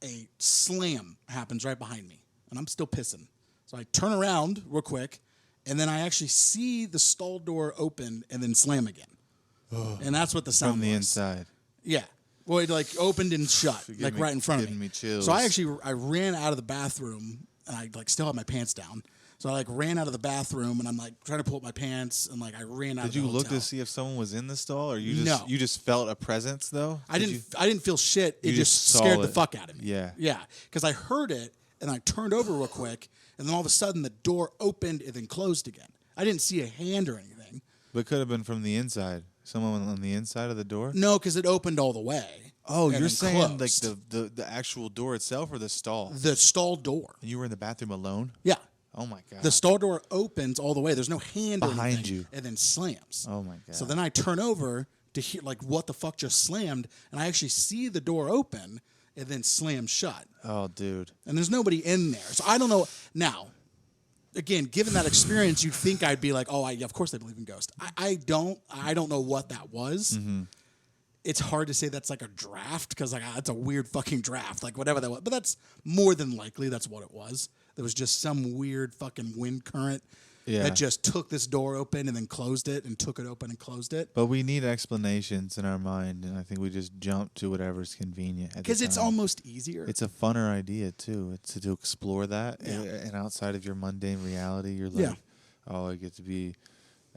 Speaker 1: a slam happens right behind me, and I'm still pissing. So I turn around real quick, and then I actually see the stall door open and then slam again. And that's what the sound
Speaker 3: from the
Speaker 1: was.
Speaker 3: inside.
Speaker 1: Yeah. Well, it like opened and shut, like right in front of
Speaker 3: giving
Speaker 1: me.
Speaker 3: me chills.
Speaker 1: So I ran out of the bathroom, and I like still had my pants down. So I like ran out of the bathroom, and I'm like trying to pull up my pants, and like I ran out.
Speaker 3: Did
Speaker 1: of the
Speaker 3: you look
Speaker 1: hotel.
Speaker 3: to see if someone was in the stall, or
Speaker 1: No.
Speaker 3: you just felt a presence though?
Speaker 1: I didn't feel shit. It
Speaker 3: You
Speaker 1: just
Speaker 3: just saw
Speaker 1: scared the
Speaker 3: it.
Speaker 1: fuck out of me.
Speaker 3: Yeah.
Speaker 1: Yeah. Because I heard it and I turned over real quick, and then all of a sudden the door opened and then closed again. I didn't see a hand or anything.
Speaker 3: But it could have been from the inside. Someone on the inside of the door.
Speaker 1: No, because it opened all the way.
Speaker 3: Oh,
Speaker 1: and
Speaker 3: you're
Speaker 1: then
Speaker 3: saying like
Speaker 1: closed.
Speaker 3: the actual door itself, or the stall?
Speaker 1: The stall door.
Speaker 3: And you were in the bathroom alone?
Speaker 1: Yeah.
Speaker 3: Oh my god.
Speaker 1: The stall door opens all the way. There's no hand or
Speaker 3: Behind
Speaker 1: anything,
Speaker 3: you.
Speaker 1: and then slams.
Speaker 3: Oh my god.
Speaker 1: So then I turn over to hear like what the fuck just slammed, and I actually see the door open and then slam shut.
Speaker 3: Oh, dude.
Speaker 1: And there's nobody in there. So I don't know. Now, again, given that experience, you'd think I'd be like, oh, of course I believe in ghosts. I don't know what that was.
Speaker 3: Mm-hmm.
Speaker 1: It's hard to say that's like a draft because like it's a weird fucking draft, like whatever that was. But that's more than likely that's what it was. There was just some weird fucking wind current that just took this door open and then closed it and took it open and closed it.
Speaker 3: But we need explanations in our mind, and I think we just jump to whatever's convenient.
Speaker 1: Because it's almost easier.
Speaker 3: It's a funner idea too. It's to explore that,
Speaker 1: Yeah.
Speaker 3: and outside of your mundane reality, you're like,
Speaker 1: Yeah.
Speaker 3: oh, I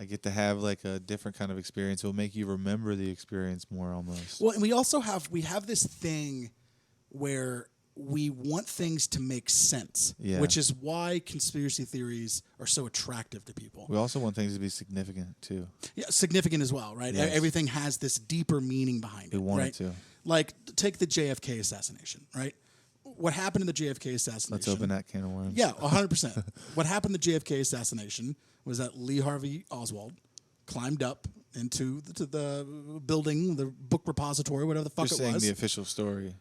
Speaker 3: get to have like a different kind of experience. It'll make you remember the experience more almost.
Speaker 1: Well, and we also have this thing where we want things to make sense,
Speaker 3: Yeah.
Speaker 1: which is why conspiracy theories are so attractive to people.
Speaker 3: We also want things to be significant too.
Speaker 1: Yeah, significant as well, right?
Speaker 3: Yes.
Speaker 1: Everything has this deeper meaning behind it.
Speaker 3: We want it
Speaker 1: right?
Speaker 3: to.
Speaker 1: Like, take the JFK assassination, right? What happened in the JFK assassination?
Speaker 3: Let's open that can of worms.
Speaker 1: Yeah, 100%. What happened in the JFK assassination was that Lee Harvey Oswald climbed up into the building, the book repository, whatever the fuck
Speaker 3: You're
Speaker 1: it
Speaker 3: saying
Speaker 1: was.
Speaker 3: the official story.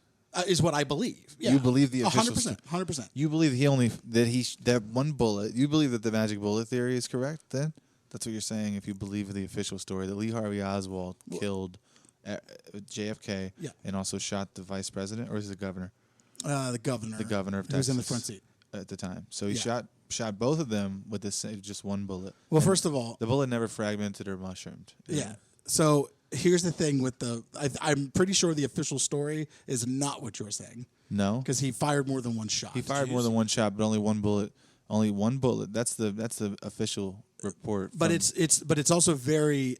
Speaker 1: Is what I believe. Yeah.
Speaker 3: You believe the official
Speaker 1: 100%. 100%.
Speaker 3: You believe that one bullet. You believe that the magic bullet theory is correct. Then that's what you're saying. If you believe the official story that Lee Harvey Oswald killed JFK
Speaker 1: Yeah.
Speaker 3: and also shot the vice president, or is it the governor?
Speaker 1: The governor.
Speaker 3: The governor of
Speaker 1: Who was
Speaker 3: Texas
Speaker 1: in the front seat.
Speaker 3: at the time. So he
Speaker 1: Yeah.
Speaker 3: shot both of them with just one bullet.
Speaker 1: Well,
Speaker 3: And
Speaker 1: first of all,
Speaker 3: the bullet never fragmented or mushroomed.
Speaker 1: yeah. So here's the thing with I'm pretty sure the official story is not what you're saying
Speaker 3: No,
Speaker 1: because he fired more than one shot.
Speaker 3: he fired more than one shot, but only one bullet. Only one bullet. That's the official report.
Speaker 1: But
Speaker 3: from-
Speaker 1: it's also very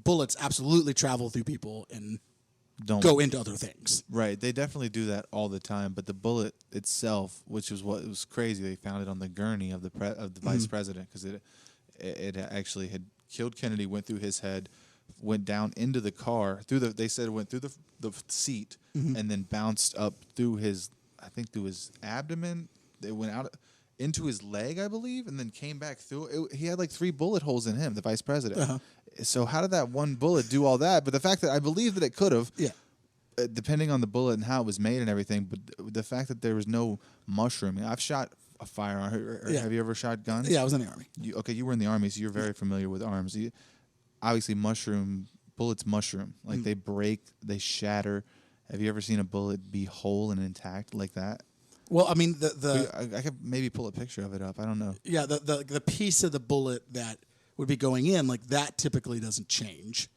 Speaker 1: bullets absolutely travel through people and
Speaker 3: don't
Speaker 1: go into other things.
Speaker 3: Right, they definitely do that all the time. But the bullet itself, which was what was crazy, they found it on the gurney of the vice president because it actually had killed Kennedy, went through his head, went down into the car They said it went through the seat and then bounced up through his abdomen. It went out into his leg, I believe, and then came back through. He had like 3 bullet holes in him, the vice president.
Speaker 1: Uh-huh.
Speaker 3: So how did that one bullet do all that? But the fact that I believe that it could have,
Speaker 1: Yeah.
Speaker 3: depending on the bullet and how it was made and everything, but the fact that there was no mushrooming. I've shot a firearm.
Speaker 1: Yeah.
Speaker 3: Have you ever shot guns?
Speaker 1: Yeah, I was in the army.
Speaker 3: You were in the army, so you're very familiar with arms. Obviously, bullets mushroom. Like they break, they shatter. Have you ever seen a bullet be whole and intact like that?
Speaker 1: Well, I mean the
Speaker 3: I could maybe pull a picture of it up. I don't know.
Speaker 1: yeah the piece of the bullet that would be going in, like that typically doesn't change.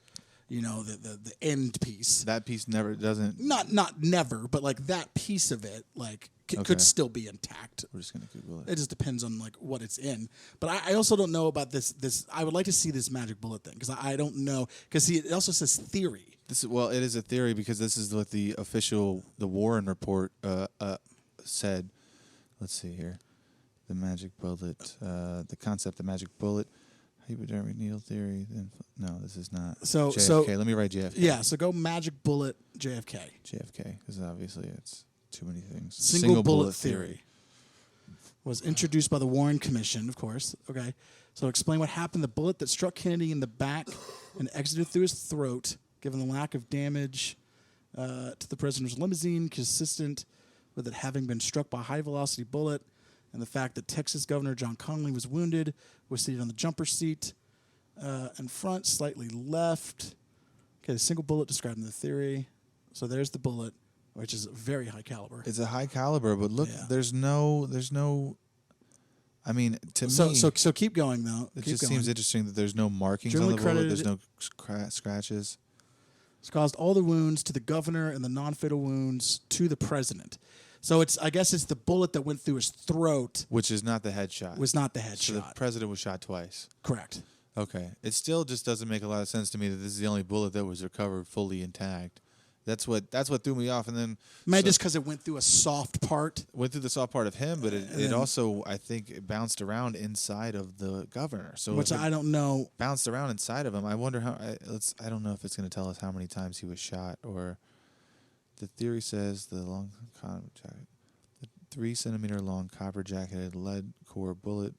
Speaker 1: You know, the end piece.
Speaker 3: That piece never doesn't.
Speaker 1: Not never, but like that piece of it, like
Speaker 3: Okay.
Speaker 1: could still be intact.
Speaker 3: We're just gonna Google it.
Speaker 1: It just depends on like what it's in. But I also don't know about this. I would like to see this magic bullet thing because I don't know because it also says theory.
Speaker 3: This is, well, it is a theory because this is what the Warren report said. Let's see here, the magic bullet, the concept of magic bullet, hypodermic needle theory. No, this is not.
Speaker 1: So
Speaker 3: JFK. Let me write JFK.
Speaker 1: Yeah, so go magic bullet JFK.
Speaker 3: JFK, because obviously it's too many things.
Speaker 1: Single bullet theory was introduced by the Warren Commission, of course. Okay, so explain what happened. The bullet that struck Kennedy in the back and exited through his throat, given the lack of damage to the president's limousine, consistent with it having been struck by a high-velocity bullet, and the fact that Texas Governor John Connally was wounded, was seated on the jumper seat in front, slightly left. Okay, the single bullet described in the theory. So there's the bullet, which is very high caliber.
Speaker 3: It's a high caliber, but look,
Speaker 1: Yeah.
Speaker 3: there's no. I mean, to me,
Speaker 1: So keep going though.
Speaker 3: it
Speaker 1: Keep
Speaker 3: just
Speaker 1: going.
Speaker 3: seems interesting that there's no markings on
Speaker 1: Generally
Speaker 3: the bullet.
Speaker 1: credited-
Speaker 3: There's no scratches.
Speaker 1: It's caused all the wounds to the governor and the non-fatal wounds to the president. So I guess it's the bullet that went through his throat
Speaker 3: Which is not the headshot.
Speaker 1: was not the
Speaker 3: So the
Speaker 1: headshot.
Speaker 3: president was shot twice.
Speaker 1: Correct.
Speaker 3: Okay. It still just doesn't make a lot of sense to me that this is the only bullet that was recovered fully intact. That's what threw me off. And then
Speaker 1: Maybe
Speaker 3: so-
Speaker 1: just because it went through a soft part.
Speaker 3: went through the soft part of him, but
Speaker 1: And
Speaker 3: it
Speaker 1: then-
Speaker 3: also, I think, it bounced around inside of the governor. So
Speaker 1: Which
Speaker 3: if it
Speaker 1: I don't know.
Speaker 3: bounced around inside of him. I wonder how. I don't know if it's going to tell us how many times he was shot, or the theory says the 3-centimeter long copper jacketed lead core bullet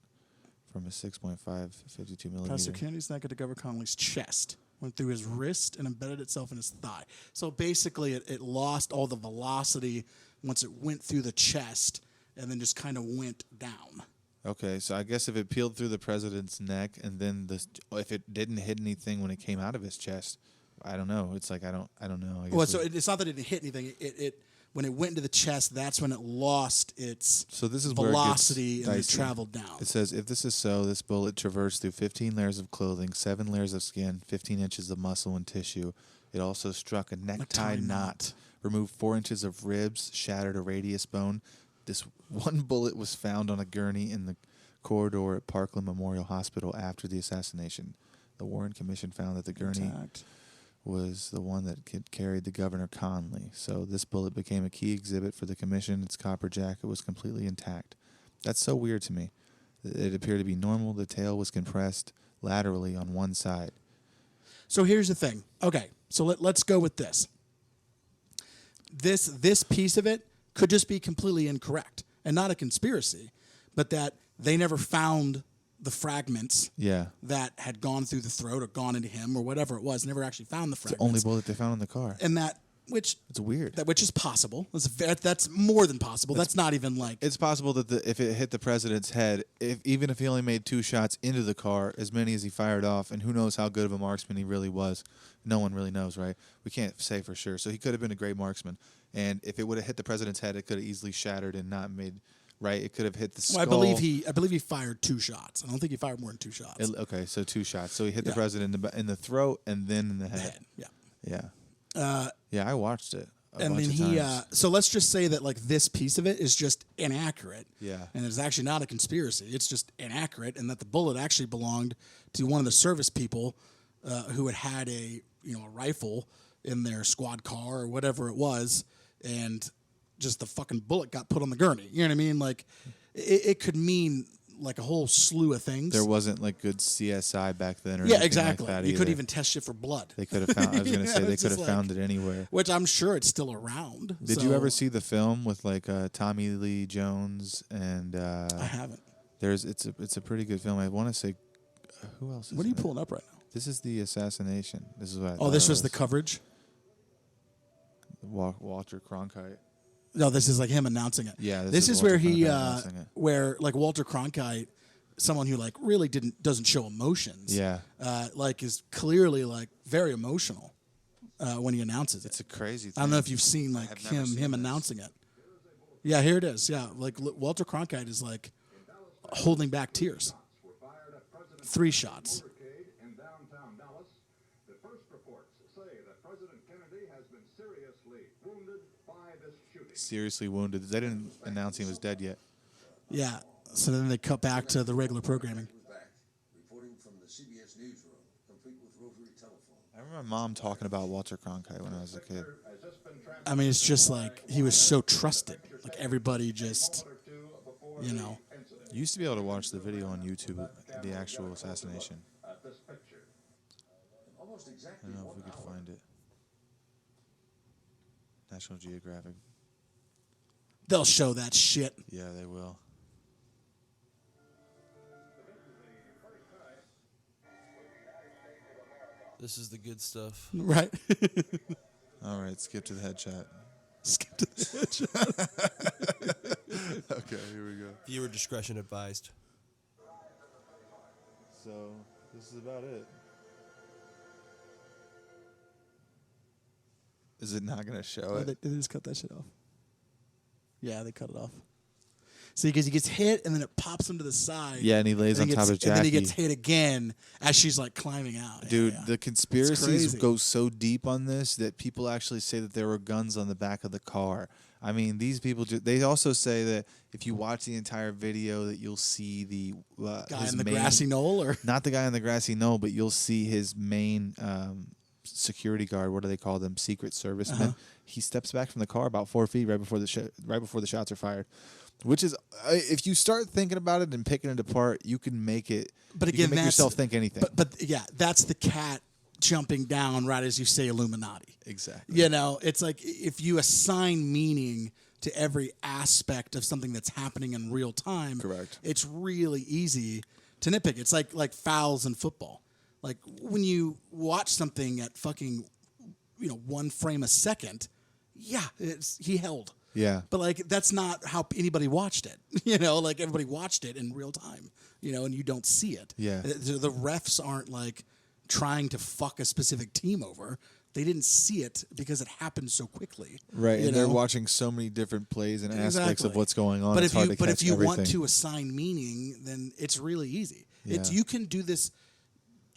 Speaker 3: from a 6.5 52 millimeter.
Speaker 1: Pastor Kennedy's neck to Governor Connally's chest, went through his wrist and embedded itself in his thigh. So basically, it lost all the velocity once it went through the chest and then just kind of went down.
Speaker 3: Okay, so I guess if it peeled through the president's neck and then if it didn't hit anything when it came out of his chest, I don't know. It's like I don't know. I guess
Speaker 1: Well, so it's not that it didn't hit anything. It when it went into the chest, that's when it lost its
Speaker 3: So this is
Speaker 1: velocity
Speaker 3: where it
Speaker 1: and
Speaker 3: gets
Speaker 1: it
Speaker 3: dicey.
Speaker 1: traveled down.
Speaker 3: It says, if this is so, this bullet traversed through 15 layers of clothing, 7 layers of skin, 15 inches of muscle and tissue. It also struck a necktie knot, removed 4 inches of ribs, shattered a radius bone. This one bullet was found on a gurney in the corridor at Parkland Memorial Hospital after the assassination. The Warren Commission found that the gurney
Speaker 1: Intact.
Speaker 3: was the one that carried the Governor Conley. So this bullet became a key exhibit for the commission. Its copper jacket was completely intact. That's so weird to me. It appeared to be normal. The tail was compressed laterally on one side.
Speaker 1: So here's the thing. Okay, so let's go with this. This piece of it could just be completely incorrect and not a conspiracy, but that they never found the fragments
Speaker 3: Yeah.
Speaker 1: that had gone through the throat or gone into him or whatever it was. Never actually found the
Speaker 3: It's the
Speaker 1: fragments.
Speaker 3: only bullet they found in the car.
Speaker 1: And which
Speaker 3: It's weird.
Speaker 1: which is possible. That's more than possible. That's not even like
Speaker 3: It's possible that if it hit the president's head, even if he only made 2 shots into the car, as many as he fired off, and who knows how good of a marksman he really was. No one really knows, right? We can't say for sure. So he could have been a great marksman. And if it would have hit the president's head, it could have easily shattered and not made, right? It could have hit the skull.
Speaker 1: Well, I believe he fired 2 shots. I don't think he fired more than 2 shots.
Speaker 3: Okay, so 2 shots. So he hit the
Speaker 1: Yeah.
Speaker 3: president in the throat and then in the
Speaker 1: The
Speaker 3: head.
Speaker 1: head, yeah.
Speaker 3: Yeah. Yeah, I watched it.
Speaker 1: And then so let's just say that like this piece of it is just inaccurate.
Speaker 3: Yeah.
Speaker 1: And it's actually not a conspiracy. It's just inaccurate, and that the bullet actually belonged to one of the service people who had a rifle in their squad car or whatever it was, and just the fucking bullet got put on the gurney. You know what I mean? Like it could mean like a whole slew of things.
Speaker 3: There wasn't like good CSI back then or
Speaker 1: yeah,
Speaker 3: anything
Speaker 1: exactly.
Speaker 3: like that
Speaker 1: You could
Speaker 3: either.
Speaker 1: even test shit for blood.
Speaker 3: They could have found. I was going to say they
Speaker 1: It's
Speaker 3: could
Speaker 1: just
Speaker 3: have found it anywhere.
Speaker 1: Which I'm sure it's still around.
Speaker 3: Did
Speaker 1: So
Speaker 3: you ever see the film with like Tommy Lee Jones and
Speaker 1: I haven't.
Speaker 3: it's a pretty good film. I want to say who else? Is
Speaker 1: What are you
Speaker 3: in it?
Speaker 1: pulling up right now?
Speaker 3: This is the assassination. This is what. I
Speaker 1: Oh,
Speaker 3: thought
Speaker 1: this
Speaker 3: it
Speaker 1: was the coverage?
Speaker 3: Walter Cronkite.
Speaker 1: No, this is like him announcing it.
Speaker 3: Yeah,
Speaker 1: this is where
Speaker 3: Walter
Speaker 1: he,
Speaker 3: Cronkite announcing it.
Speaker 1: where like Walter Cronkite, someone who like really doesn't show emotions.
Speaker 3: Yeah.
Speaker 1: Like is clearly like very emotional when he announces it.
Speaker 3: It's a crazy thing.
Speaker 1: I don't know if you've seen like
Speaker 3: have never seen
Speaker 1: him
Speaker 3: this.
Speaker 1: announcing it. Yeah, here it is. Yeah, like Walter Cronkite is like holding back tears. 3 shots.
Speaker 5: In downtown Dallas, the first reports say that President Kennedy has been seriously wounded by this shooting.
Speaker 3: Seriously wounded. They didn't announce he was dead yet.
Speaker 1: Yeah. So then they cut back to the regular programming.
Speaker 6: Back, reporting from the CBS newsroom, complete with rotary telephone.
Speaker 3: I remember my mom talking about Walter Cronkite when I was a kid.
Speaker 1: I mean, it's just like he was so trusted. Like everybody just, you know.
Speaker 3: You used to be able to watch the video on YouTube, the actual assassination.
Speaker 6: Almost
Speaker 3: I
Speaker 6: exactly
Speaker 3: don't know if
Speaker 6: 1
Speaker 3: we could
Speaker 6: hour.
Speaker 3: find it. National Geographic.
Speaker 1: They'll show that shit.
Speaker 3: Yeah, they will.
Speaker 4: This is the good stuff.
Speaker 1: Right.
Speaker 3: All right, skip to the headshot.
Speaker 1: Skip to the
Speaker 3: Okay, here we go.
Speaker 4: Viewer discretion advised.
Speaker 3: So, this is about it. Is it not going to show
Speaker 1: Oh,
Speaker 3: it?
Speaker 1: they just cut that shit off. Yeah, they cut it off. See, because he gets hit and then it pops him to the side.
Speaker 3: Yeah, and he lays on top of Jackie.
Speaker 1: And then he gets hit again as she's like climbing out.
Speaker 3: Dude,
Speaker 1: Yeah.
Speaker 3: the conspiracies
Speaker 1: crazy.
Speaker 3: go so deep on this that people actually say that there were guns on the back of the car. I mean, these people, they also say that if you watch the entire video that you'll see the
Speaker 1: guy
Speaker 3: his
Speaker 1: in the
Speaker 3: main,
Speaker 1: grassy knoll, or
Speaker 3: not the guy on the grassy knoll, but you'll see his main security guard. What do they call them? Secret serviceman.
Speaker 1: Uh-huh.
Speaker 3: He steps back from the car about 4 feet right before the shots are fired. Which is, if you start thinking about it and picking it apart, you can make it.
Speaker 1: But
Speaker 3: you
Speaker 1: again,
Speaker 3: can make
Speaker 1: that's,
Speaker 3: yourself think anything.
Speaker 1: But yeah, that's the cat jumping down right as you say Illuminati.
Speaker 3: Exactly.
Speaker 1: You know, it's like if you assign meaning to every aspect of something that's happening in real time.
Speaker 3: Correct.
Speaker 1: It's really easy to nitpick. It's like fouls in football. Like when you watch something at fucking, 1 frame a second, yeah, he held.
Speaker 3: Yeah.
Speaker 1: But like that's not how anybody watched it. Like everybody watched it in real time. And you don't see it.
Speaker 3: Yeah.
Speaker 1: The refs aren't like trying to fuck a specific team over. They didn't see it because it happened so quickly.
Speaker 3: Right,
Speaker 1: you
Speaker 3: and they're
Speaker 1: know?
Speaker 3: watching so many different plays and aspects
Speaker 1: Exactly.
Speaker 3: of what's going on.
Speaker 1: But
Speaker 3: It's
Speaker 1: if
Speaker 3: hard
Speaker 1: you
Speaker 3: to catch
Speaker 1: want
Speaker 3: everything.
Speaker 1: to assign meaning, then it's really easy.
Speaker 3: Yeah.
Speaker 1: You can do this.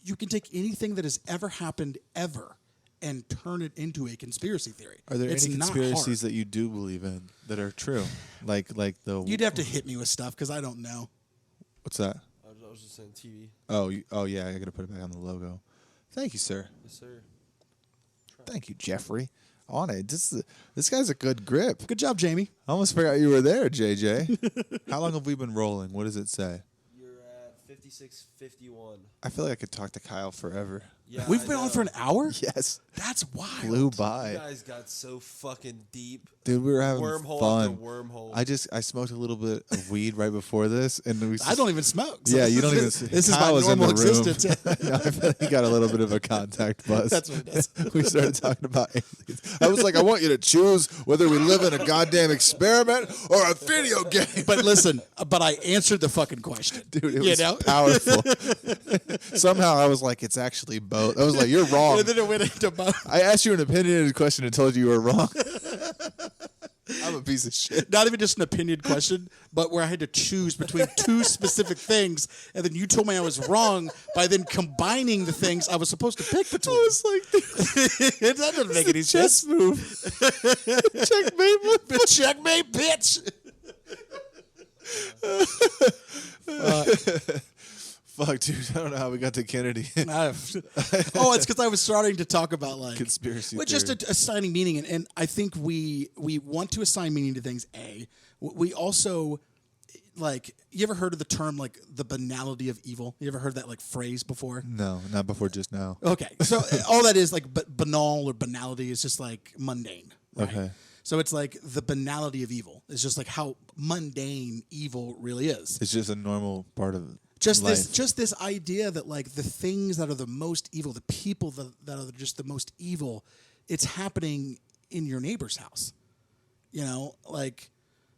Speaker 1: You can take anything that has ever happened ever and turn it into a conspiracy theory.
Speaker 3: Are there
Speaker 1: It's
Speaker 3: any
Speaker 1: not
Speaker 3: conspiracies
Speaker 1: hard.
Speaker 3: that you do believe in that are true? Like the
Speaker 1: You'd have to hit me with stuff because I don't know.
Speaker 3: what's that?
Speaker 4: I was just saying TV.
Speaker 3: Oh yeah, I got to put it back on the logo. Thank you, sir.
Speaker 4: Yes, sir.
Speaker 3: Thank you, Jeffrey. On it. This guy's a good grip.
Speaker 1: Good job, Jamie.
Speaker 3: I almost forgot you were there, JJ. How long have we been rolling? What does it say?
Speaker 4: You're at 56:51.
Speaker 3: I feel like I could talk to Kyle forever.
Speaker 4: Yeah,
Speaker 1: We've
Speaker 4: I
Speaker 1: been on
Speaker 4: know.
Speaker 1: for an hour?
Speaker 3: Yes.
Speaker 1: That's wild.
Speaker 3: Flew
Speaker 4: You
Speaker 3: by.
Speaker 4: guys got so fucking deep.
Speaker 3: Dude, we were having
Speaker 4: Wormhole
Speaker 3: fun.
Speaker 4: after wormhole.
Speaker 3: I smoked a little bit of weed right before this, and we.
Speaker 1: I don't even smoke. so
Speaker 3: Yeah, you don't even.
Speaker 1: This is
Speaker 3: Kyle
Speaker 1: my
Speaker 3: was in
Speaker 1: normal
Speaker 3: the room.
Speaker 1: existence.
Speaker 3: No, I feel like he got a little bit of a contact buzz.
Speaker 1: That's what it is.
Speaker 3: We started talking about aliens. I was like, I want you to choose whether we live in a goddamn experiment or a video game.
Speaker 1: But listen, I answered the fucking question.
Speaker 3: Dude, it
Speaker 1: You
Speaker 3: was
Speaker 1: know?
Speaker 3: powerful. Somehow I was like, it's actually both. I was like, you're wrong.
Speaker 1: And then it went into both.
Speaker 3: I asked you an opinionated question and told you were wrong. I'm a piece of shit.
Speaker 1: Not even just an opinion question, but where I had to choose between 2 specific things, and then you told me I was wrong by then combining the things I was supposed to pick between.
Speaker 3: I was like,
Speaker 1: That doesn't make any
Speaker 3: chess
Speaker 1: sense.
Speaker 3: move. Checkmate.
Speaker 1: Checkmate, bitch.
Speaker 3: Fuck, dude. I don't know how we got to Kennedy.
Speaker 1: It's because I was starting to talk about like
Speaker 3: Conspiracy
Speaker 1: but just
Speaker 3: theory.
Speaker 1: assigning meaning, and I think we want to assign meaning to things. We also like. You ever heard of the term like the banality of evil? You ever heard that like phrase before?
Speaker 3: No, not before just now.
Speaker 1: Okay, so all that is like banal or banality is just like mundane. Right?
Speaker 3: Okay.
Speaker 1: So it's like the banality of evil. It's just like how mundane evil really is.
Speaker 3: It's just a normal part of
Speaker 1: Just
Speaker 3: life.
Speaker 1: this idea that like the things that are the most evil, the people that are just the most evil, it's happening in your neighbor's house. Like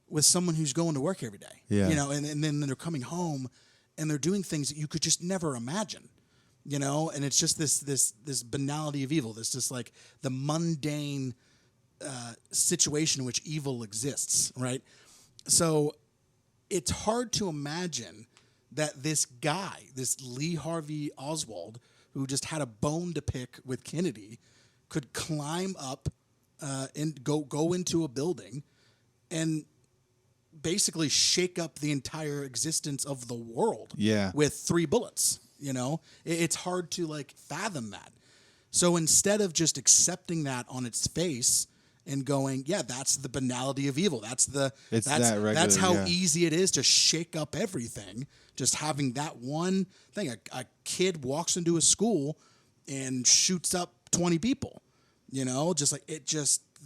Speaker 1: with someone who's going to work every day.
Speaker 3: Yeah.
Speaker 1: And then they're coming home and they're doing things that you could just never imagine. And it's just this banality of evil. This just like the mundane situation in which evil exists, right? So it's hard to imagine that this guy, this Lee Harvey Oswald, who just had a bone to pick with Kennedy, could climb up and go into a building and basically shake up the entire existence of the world with 3 bullets. You know, it's hard to like fathom that. So instead of just accepting that on its face and going, yeah, that's the banality of evil. That's how easy it is to shake up everything. Just having that one thing. A kid walks into a school and shoots up 20 people. You know, just like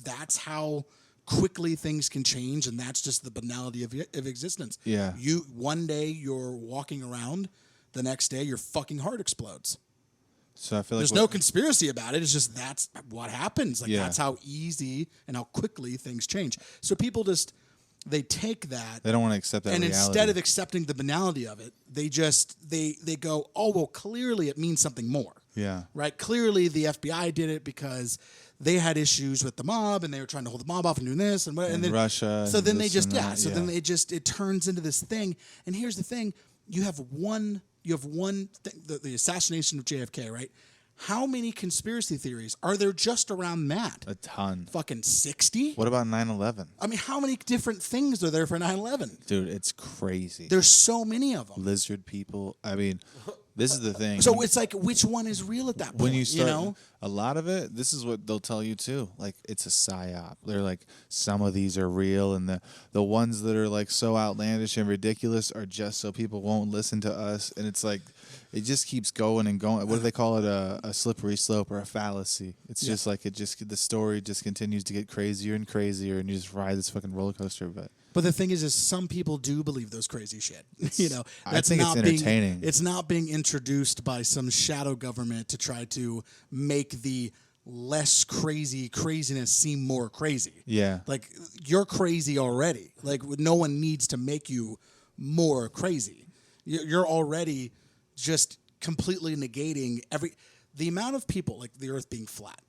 Speaker 1: that's how quickly things can change, and that's just the banality of existence.
Speaker 3: Yeah.
Speaker 1: One day you're walking around, the next day your fucking heart explodes.
Speaker 3: So I feel like
Speaker 1: there's no conspiracy about it. It's just that's what happens. Like that's how easy and how quickly things change. So people they take that.
Speaker 3: They don't want to accept that.
Speaker 1: And
Speaker 3: reality.
Speaker 1: instead of accepting the banality of it, they go, oh well, clearly it means something more.
Speaker 3: Yeah.
Speaker 1: Right. Clearly the FBI did it because they had issues with the mob and they were trying to hold the mob off and doing this and then
Speaker 3: Russia.
Speaker 1: So then they just
Speaker 3: then
Speaker 1: it turns into this thing. And here's the thing: you have one thing, the assassination of JFK, right? How many conspiracy theories are there just around that?
Speaker 3: A ton.
Speaker 1: Fucking 60?
Speaker 3: What about 9/11?
Speaker 1: I mean, how many different things are there for 9/11?
Speaker 3: Dude, it's crazy.
Speaker 1: There's so many of them.
Speaker 3: Lizard people. I mean, this is the thing.
Speaker 1: So it's like, which one is real at that point?
Speaker 3: When you start,
Speaker 1: know?
Speaker 3: a lot of it, this is what they'll tell you too. Like, it's a psyop. They're like, some of these are real, and the ones that are like so outlandish and ridiculous are just so people won't listen to us. And it's like, it just keeps going and going. What do they call it? A slippery slope or a fallacy. It's just like the story just continues to get crazier and crazier, and you just ride this fucking roller coaster.
Speaker 1: But the thing is some people do believe those crazy shit. You know,
Speaker 3: I think it's entertaining.
Speaker 1: It's not being introduced by some shadow government to try to make the less craziness seem more crazy.
Speaker 3: Yeah.
Speaker 1: Like, you're crazy already. Like, no one needs to make you more crazy. You're already just completely negating the amount of people, like the earth being flat.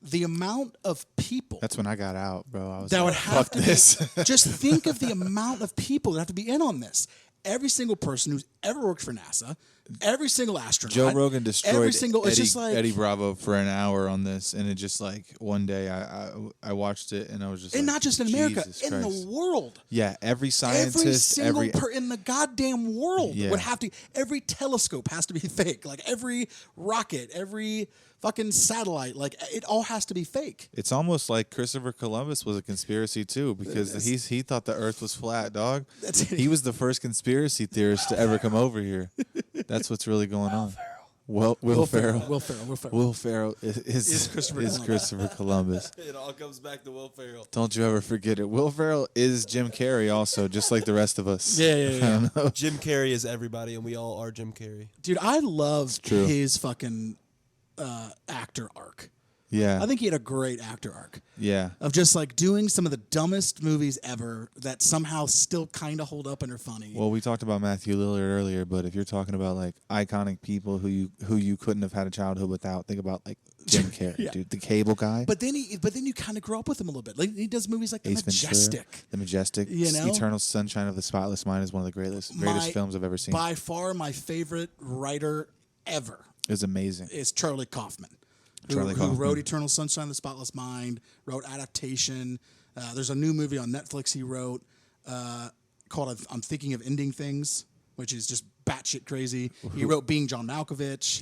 Speaker 1: The amount of people.
Speaker 3: That's when I got out, bro. I was
Speaker 1: that
Speaker 3: like,
Speaker 1: would have
Speaker 3: fuck
Speaker 1: to
Speaker 3: this.
Speaker 1: Just think of the amount of people that have to be in on this. Every single person who's ever worked for NASA, every single astronaut.
Speaker 3: Joe Rogan destroyed
Speaker 1: it's just like,
Speaker 3: Eddie Bravo for an hour on this, and it just like one day I watched it and I was just
Speaker 1: and
Speaker 3: like,
Speaker 1: not just in America,
Speaker 3: Jesus
Speaker 1: in
Speaker 3: Christ.
Speaker 1: the world.
Speaker 3: Yeah, every scientist,
Speaker 1: in the goddamn world
Speaker 3: Yeah.
Speaker 1: would have to. Every telescope has to be fake. Like every rocket, every fucking satellite, like it all has to be fake.
Speaker 3: It's almost like Christopher Columbus was a conspiracy too, because he thought the Earth was flat, dog. He was the first conspiracy theorist to ever come over here. That's what's really going on. Will Ferrel. Will Ferrel is Christopher Columbus.
Speaker 4: It all comes back to Will Ferrell.
Speaker 3: Don't you ever forget it. Will Ferrell is Jim Carrey also, just like the rest of us.
Speaker 1: Yeah.
Speaker 4: Jim Carrey is everybody, and we all are Jim Carrey.
Speaker 1: Dude, I love his fucking actor arc.
Speaker 3: Yeah.
Speaker 1: I think he had a great actor arc.
Speaker 3: Yeah.
Speaker 1: Of just like doing some of the dumbest movies ever that somehow still kind of hold up and are funny.
Speaker 3: Well, we talked about Matthew Lillard earlier, but if you're talking about like iconic people who you couldn't have had a childhood without, think about like Jim Carrey, dude, the Cable Guy.
Speaker 1: But then you kind of grow up with him a little bit. Like he does movies like The Majestic.
Speaker 3: Ventura, The Majestic.
Speaker 1: You know?
Speaker 3: Eternal Sunshine of the Spotless Mind is one of the greatest films I've ever seen.
Speaker 1: By far, my favorite writer ever.
Speaker 3: It was amazing.
Speaker 1: Is Charlie Kaufman. Who wrote Eternal Sunshine of the Spotless Mind, wrote Adaptation. There's a new movie on Netflix he wrote called I'm Thinking of Ending Things, which is just batshit crazy. He wrote Being John Malkovich.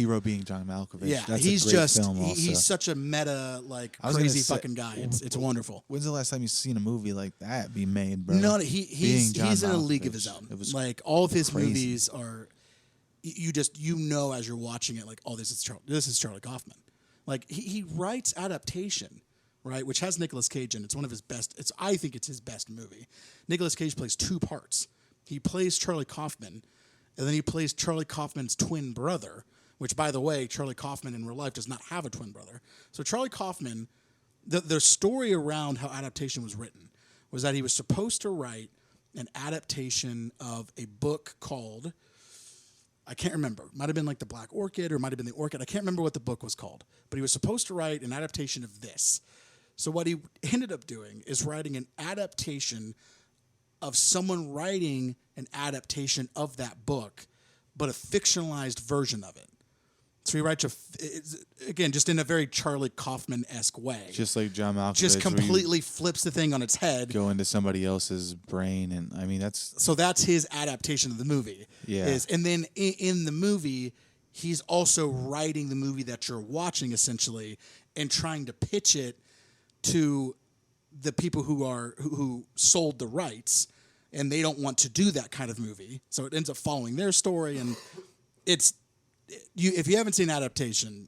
Speaker 3: Yeah,
Speaker 1: that's
Speaker 3: he's
Speaker 1: a great
Speaker 3: just
Speaker 1: film also. He's such a meta, like crazy fucking guy. It's wonderful.
Speaker 3: When's the last time you've seen a movie like that be made, bro?
Speaker 1: No, he's in a league of his own. It was like all of his movies are. You know as you're watching it, like, oh, this is Charlie Kaufman. Like he writes Adaptation, right, which has Nicolas Cage in it. It's one of his best. I think it's his best movie. Nicolas Cage plays 2 parts. He plays Charlie Kaufman, and then he plays Charlie Kaufman's twin brother. Which, by the way, Charlie Kaufman in real life does not have a twin brother. So Charlie Kaufman, the story around how Adaptation was written was that he was supposed to write an adaptation of a book called, I can't remember. Might have been like The Black Orchid or might have been The Orchid. I can't remember what the book was called. But he was supposed to write an adaptation of this. So what he ended up doing is writing an adaptation of someone writing an adaptation of that book, but a fictionalized version of it. So he writes again, just in a very Charlie Kaufman-esque way.
Speaker 3: Just like John Malkovich.
Speaker 1: Just
Speaker 3: where you
Speaker 1: completely flips the thing on its head.
Speaker 3: go into somebody else's brain, and I mean that's
Speaker 1: So that's his adaptation of the movie.
Speaker 3: Yeah.
Speaker 1: And then in the movie, he's also writing the movie that you're watching, essentially, and trying to pitch it to the people who sold the rights, and they don't want to do that kind of movie. So it ends up following their story, and it's if you haven't seen adaptation,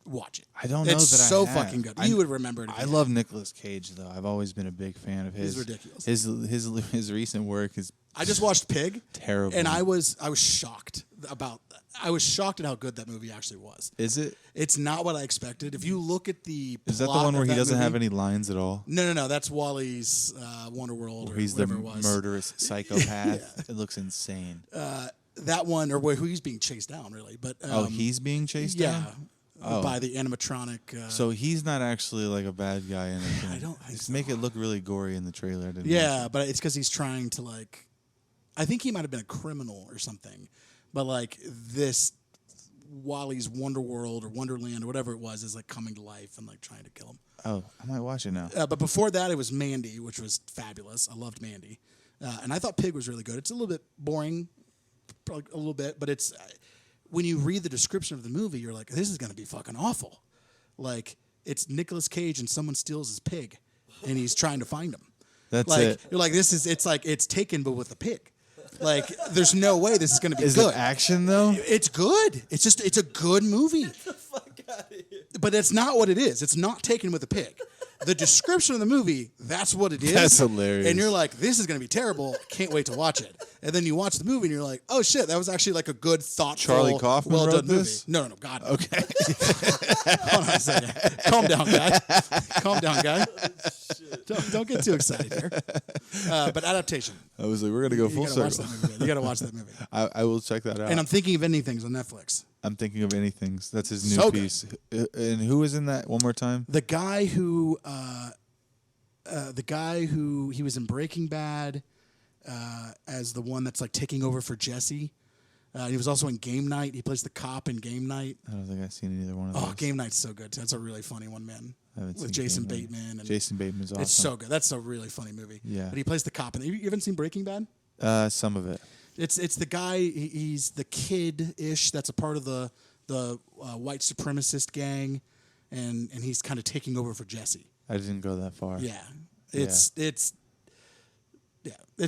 Speaker 1: watch it.
Speaker 3: I don't know
Speaker 1: it's
Speaker 3: that I
Speaker 1: so
Speaker 3: have.
Speaker 1: fucking good. You would remember it. If
Speaker 3: I
Speaker 1: you
Speaker 3: love Nicolas Cage though. I've always been a big fan of his.
Speaker 1: He's ridiculous.
Speaker 3: His recent work is
Speaker 1: I just watched Pig.
Speaker 3: terrible.
Speaker 1: And I was shocked at how good that movie actually was.
Speaker 3: Is it?
Speaker 1: It's not what I expected. If you look at the
Speaker 3: Is that the
Speaker 1: plot
Speaker 3: one where
Speaker 1: of
Speaker 3: he
Speaker 1: that
Speaker 3: doesn't have
Speaker 1: movie-
Speaker 3: any lines at all?
Speaker 1: No. That's Wally's Wonderworld,
Speaker 3: Where
Speaker 1: or
Speaker 3: he's the
Speaker 1: whatever it was.
Speaker 3: murderous psychopath. It looks insane.
Speaker 1: That one, or who he's being chased down, really. But
Speaker 3: He's being chased
Speaker 1: yeah,
Speaker 3: down? Oh.
Speaker 1: by the animatronic.
Speaker 3: So he's not actually like a bad guy in it.
Speaker 1: I don't think
Speaker 3: Just
Speaker 1: so.
Speaker 3: make it look really gory in the trailer. I didn't
Speaker 1: yeah, but it's because he's trying to like. I think he might have been a criminal or something, but like this Wally's Wonderworld or Wonderland or whatever it was is like coming to life and like trying to kill him.
Speaker 3: Oh, I might watch it now.
Speaker 1: But before that, it was Mandy, which was fabulous. I loved Mandy, and I thought Pig was really good. It's a little bit boring, probably a little bit, but it's when you read the description of the movie, you're like, this is going to be fucking awful. Like it's Nicolas Cage and someone steals his pig, and he's trying to find him.
Speaker 3: That's
Speaker 1: like,
Speaker 3: it.
Speaker 1: You're like, it's like it's Taken but with a pig. Like there's no way this is going to be
Speaker 3: Is
Speaker 1: good.
Speaker 3: it action though?
Speaker 1: It's good. It's a good movie. But that's not what it is. It's not Taken with a pig. The description of the movie, that's what it is.
Speaker 3: That's hilarious.
Speaker 1: And you're like, this is going to be terrible. Can't wait to watch it. And then you watch the movie and you're like, oh shit, that was actually like a good, thoughtful,
Speaker 3: Charlie Kaufman
Speaker 1: well
Speaker 3: wrote
Speaker 1: done movie.
Speaker 3: this?
Speaker 1: No, God. No.
Speaker 3: Okay.
Speaker 1: Hold on a second. Calm down, guy. Calm down, guy. Don't get too excited here. But adaptation.
Speaker 3: I was like, we're gonna go
Speaker 1: You
Speaker 3: full
Speaker 1: gotta watch
Speaker 3: circle.
Speaker 1: that movie. You got to watch that movie.
Speaker 3: I will check that out.
Speaker 1: And I'm thinking of ending things on Netflix.
Speaker 3: I'm thinking of anything. That's his new
Speaker 1: So good.
Speaker 3: piece. And who was in that? One more time.
Speaker 1: The guy who he was in Breaking Bad as the one that's like taking over for Jesse. He was also in Game Night. He plays the cop in Game Night.
Speaker 3: I don't think I've seen either one of those.
Speaker 1: Oh, Game Night's so good. That's a really funny one, man.
Speaker 3: I haven't
Speaker 1: With
Speaker 3: seen
Speaker 1: Jason
Speaker 3: Game Night.
Speaker 1: Bateman. And
Speaker 3: Jason Bateman's awesome.
Speaker 1: It's so good. That's a really funny movie.
Speaker 3: Yeah.
Speaker 1: But he plays the cop. And you haven't seen Breaking Bad?
Speaker 3: Some of it.
Speaker 1: It's the guy. He's the kid-ish that's a part of the white supremacist gang, and he's kind of taking over for Jesse.
Speaker 3: I didn't go that far.
Speaker 1: Yeah, it's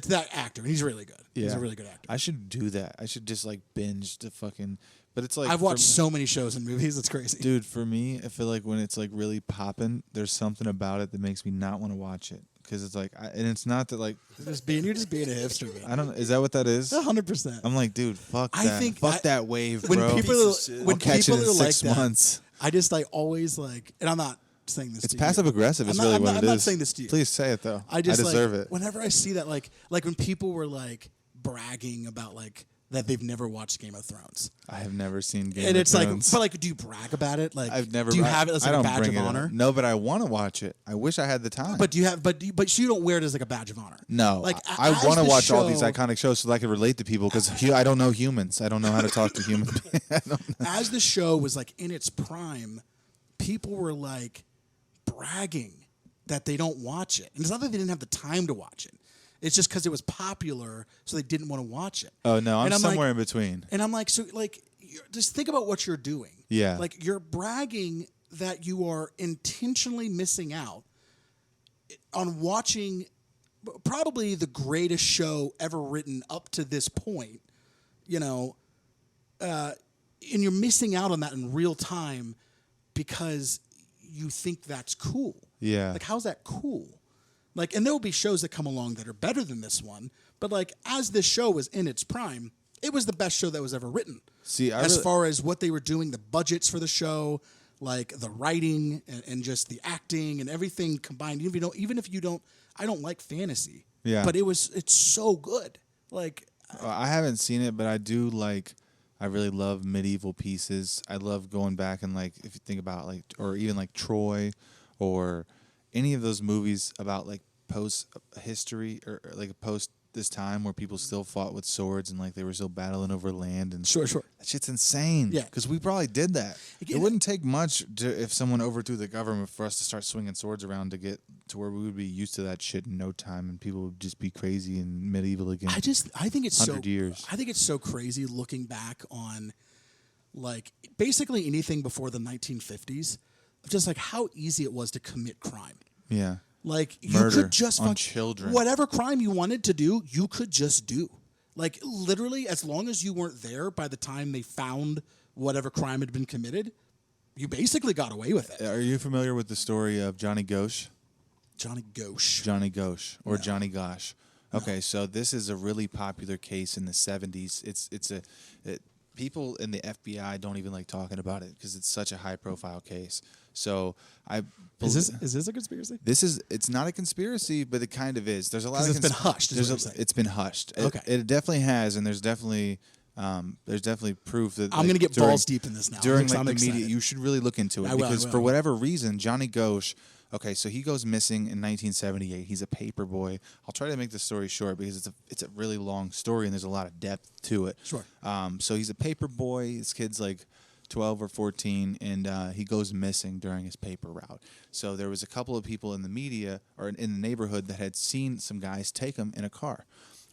Speaker 1: that actor, and he's really good.
Speaker 3: Yeah.
Speaker 1: He's a really good actor.
Speaker 3: I should do that. I should just like binge the fucking. But it's like
Speaker 1: I've
Speaker 3: for
Speaker 1: watched
Speaker 3: me-
Speaker 1: so many shows and movies. It's crazy.
Speaker 3: Dude, for me, I feel like when it's like really popping, there's something about it that makes me not want to watch it because it's like, and it's not that like
Speaker 1: You're just being a hipster, man.
Speaker 3: I don't. Is that what that is?
Speaker 1: 100%.
Speaker 3: I'm like, dude, fuck
Speaker 1: I
Speaker 3: that.
Speaker 1: think
Speaker 3: fuck
Speaker 1: I-
Speaker 3: that wave,
Speaker 1: When
Speaker 3: bro.
Speaker 1: people
Speaker 4: Piece of shit.
Speaker 1: when
Speaker 3: I'll catch
Speaker 1: people
Speaker 3: it in
Speaker 1: are like
Speaker 3: 6
Speaker 1: that,
Speaker 3: months.
Speaker 1: I just like always like, and I'm not saying this.
Speaker 3: It's
Speaker 1: to
Speaker 3: passive
Speaker 1: you.
Speaker 3: aggressive. It's
Speaker 1: I'm not-
Speaker 3: really
Speaker 1: I'm
Speaker 3: what
Speaker 1: not-
Speaker 3: it
Speaker 1: I'm not
Speaker 3: is.
Speaker 1: saying this to you.
Speaker 3: Please say it though.
Speaker 1: I just
Speaker 3: deserve
Speaker 1: like,
Speaker 3: it.
Speaker 1: Whenever I see that, like when people were like bragging about like that they've never watched Game of Thrones,
Speaker 3: I have never seen Game
Speaker 1: and
Speaker 3: of
Speaker 1: it's like,
Speaker 3: Thrones.
Speaker 1: but like, do you brag about it? Like,
Speaker 3: I've never.
Speaker 1: Do you have it as
Speaker 3: I
Speaker 1: like a
Speaker 3: don't
Speaker 1: badge
Speaker 3: bring
Speaker 1: of
Speaker 3: it up.
Speaker 1: honor?
Speaker 3: No, but I want to watch it. I wish I had the time.
Speaker 1: But do you have? But you don't wear it as like a badge of honor.
Speaker 3: no,
Speaker 1: Like
Speaker 3: I
Speaker 1: as
Speaker 3: want to
Speaker 1: the
Speaker 3: watch all these
Speaker 1: show-
Speaker 3: iconic shows so that I can relate to people because I don't know humans. I don't know how to talk to humans. I don't know.
Speaker 1: As the show was like in its prime, people were like bragging that they don't watch it, and it's not that they didn't have the time to watch it. It's just because it was popular, so they didn't want to watch it.
Speaker 3: Oh no, I'm
Speaker 1: And
Speaker 3: somewhere
Speaker 1: like,
Speaker 3: in between.
Speaker 1: And I'm like, so like, just think about what you're doing.
Speaker 3: Yeah.
Speaker 1: Like you're bragging that you are intentionally missing out on watching probably the greatest show ever written up to this point. You know, and you're missing out on that in real time because you think that's cool.
Speaker 3: Yeah.
Speaker 1: Like, how's that cool? Like, and there will be shows that come along that are better than this one. But like, as this show was in its prime, it was the best show that was ever written.
Speaker 3: See,
Speaker 1: as far as what they were doing, the budgets for the show, like the writing and just the acting and everything combined. Even if you don't, I don't like fantasy.
Speaker 3: Yeah.
Speaker 1: But it's so good. Like,
Speaker 3: I haven't seen it, but I do like. I really love medieval pieces. I love going back and like if you think about like or even like Troy, or any of those movies about like post history or like post this time where people still fought with swords and like they were still battling over land and
Speaker 1: Sure.
Speaker 3: that shit's insane.
Speaker 1: Yeah.
Speaker 3: Because we probably did that.
Speaker 1: Again,
Speaker 3: It wouldn't take much if someone overthrew the government for us to start swinging swords around to get to where we would be used to that shit in no time and people would just be crazy and medieval again.
Speaker 1: I think it's
Speaker 3: 100 years.
Speaker 1: I think it's so crazy looking back on like basically anything before the 1950s, just like how easy it was to commit crime.
Speaker 3: Yeah.
Speaker 1: Like
Speaker 3: Murder
Speaker 1: you could just
Speaker 3: on children.
Speaker 1: whatever crime you wanted to do, you could just do. Like literally, as long as you weren't there by the time they found whatever crime had been committed, you basically got away with it.
Speaker 3: Are you familiar with the story of Johnny Ghosh?
Speaker 1: Johnny Ghosh.
Speaker 3: Johnny Ghosh or Johnny Gosh. Okay, so this is a really popular case in the 70s. People in the FBI don't even like talking about it because it's such a high profile case. So
Speaker 1: Is this a conspiracy?
Speaker 3: It's not a conspiracy, but it kind of is. There's a lot of
Speaker 1: It's been hushed. Is what you're saying.
Speaker 3: It's been hushed.
Speaker 1: Okay.
Speaker 3: It definitely has, and there's definitely proof that
Speaker 1: I'm
Speaker 3: like,
Speaker 1: going to get
Speaker 3: during-
Speaker 1: balls deep in this now.
Speaker 3: during
Speaker 1: because
Speaker 3: like
Speaker 1: I'm
Speaker 3: the
Speaker 1: excited.
Speaker 3: media. You should really look into it
Speaker 1: I will,
Speaker 3: because
Speaker 1: I will.
Speaker 3: for whatever reason, Johnny Ghosh. Okay, so he goes missing in 1978. He's a paper boy. I'll try to make the story short because it's a really long story and there's a lot of depth to it.
Speaker 1: Sure.
Speaker 3: So he's a paper boy. This kid's like 12 or 14, and he goes missing during his paper route. So there was a couple of people in the media or in the neighborhood that had seen some guys take him in a car.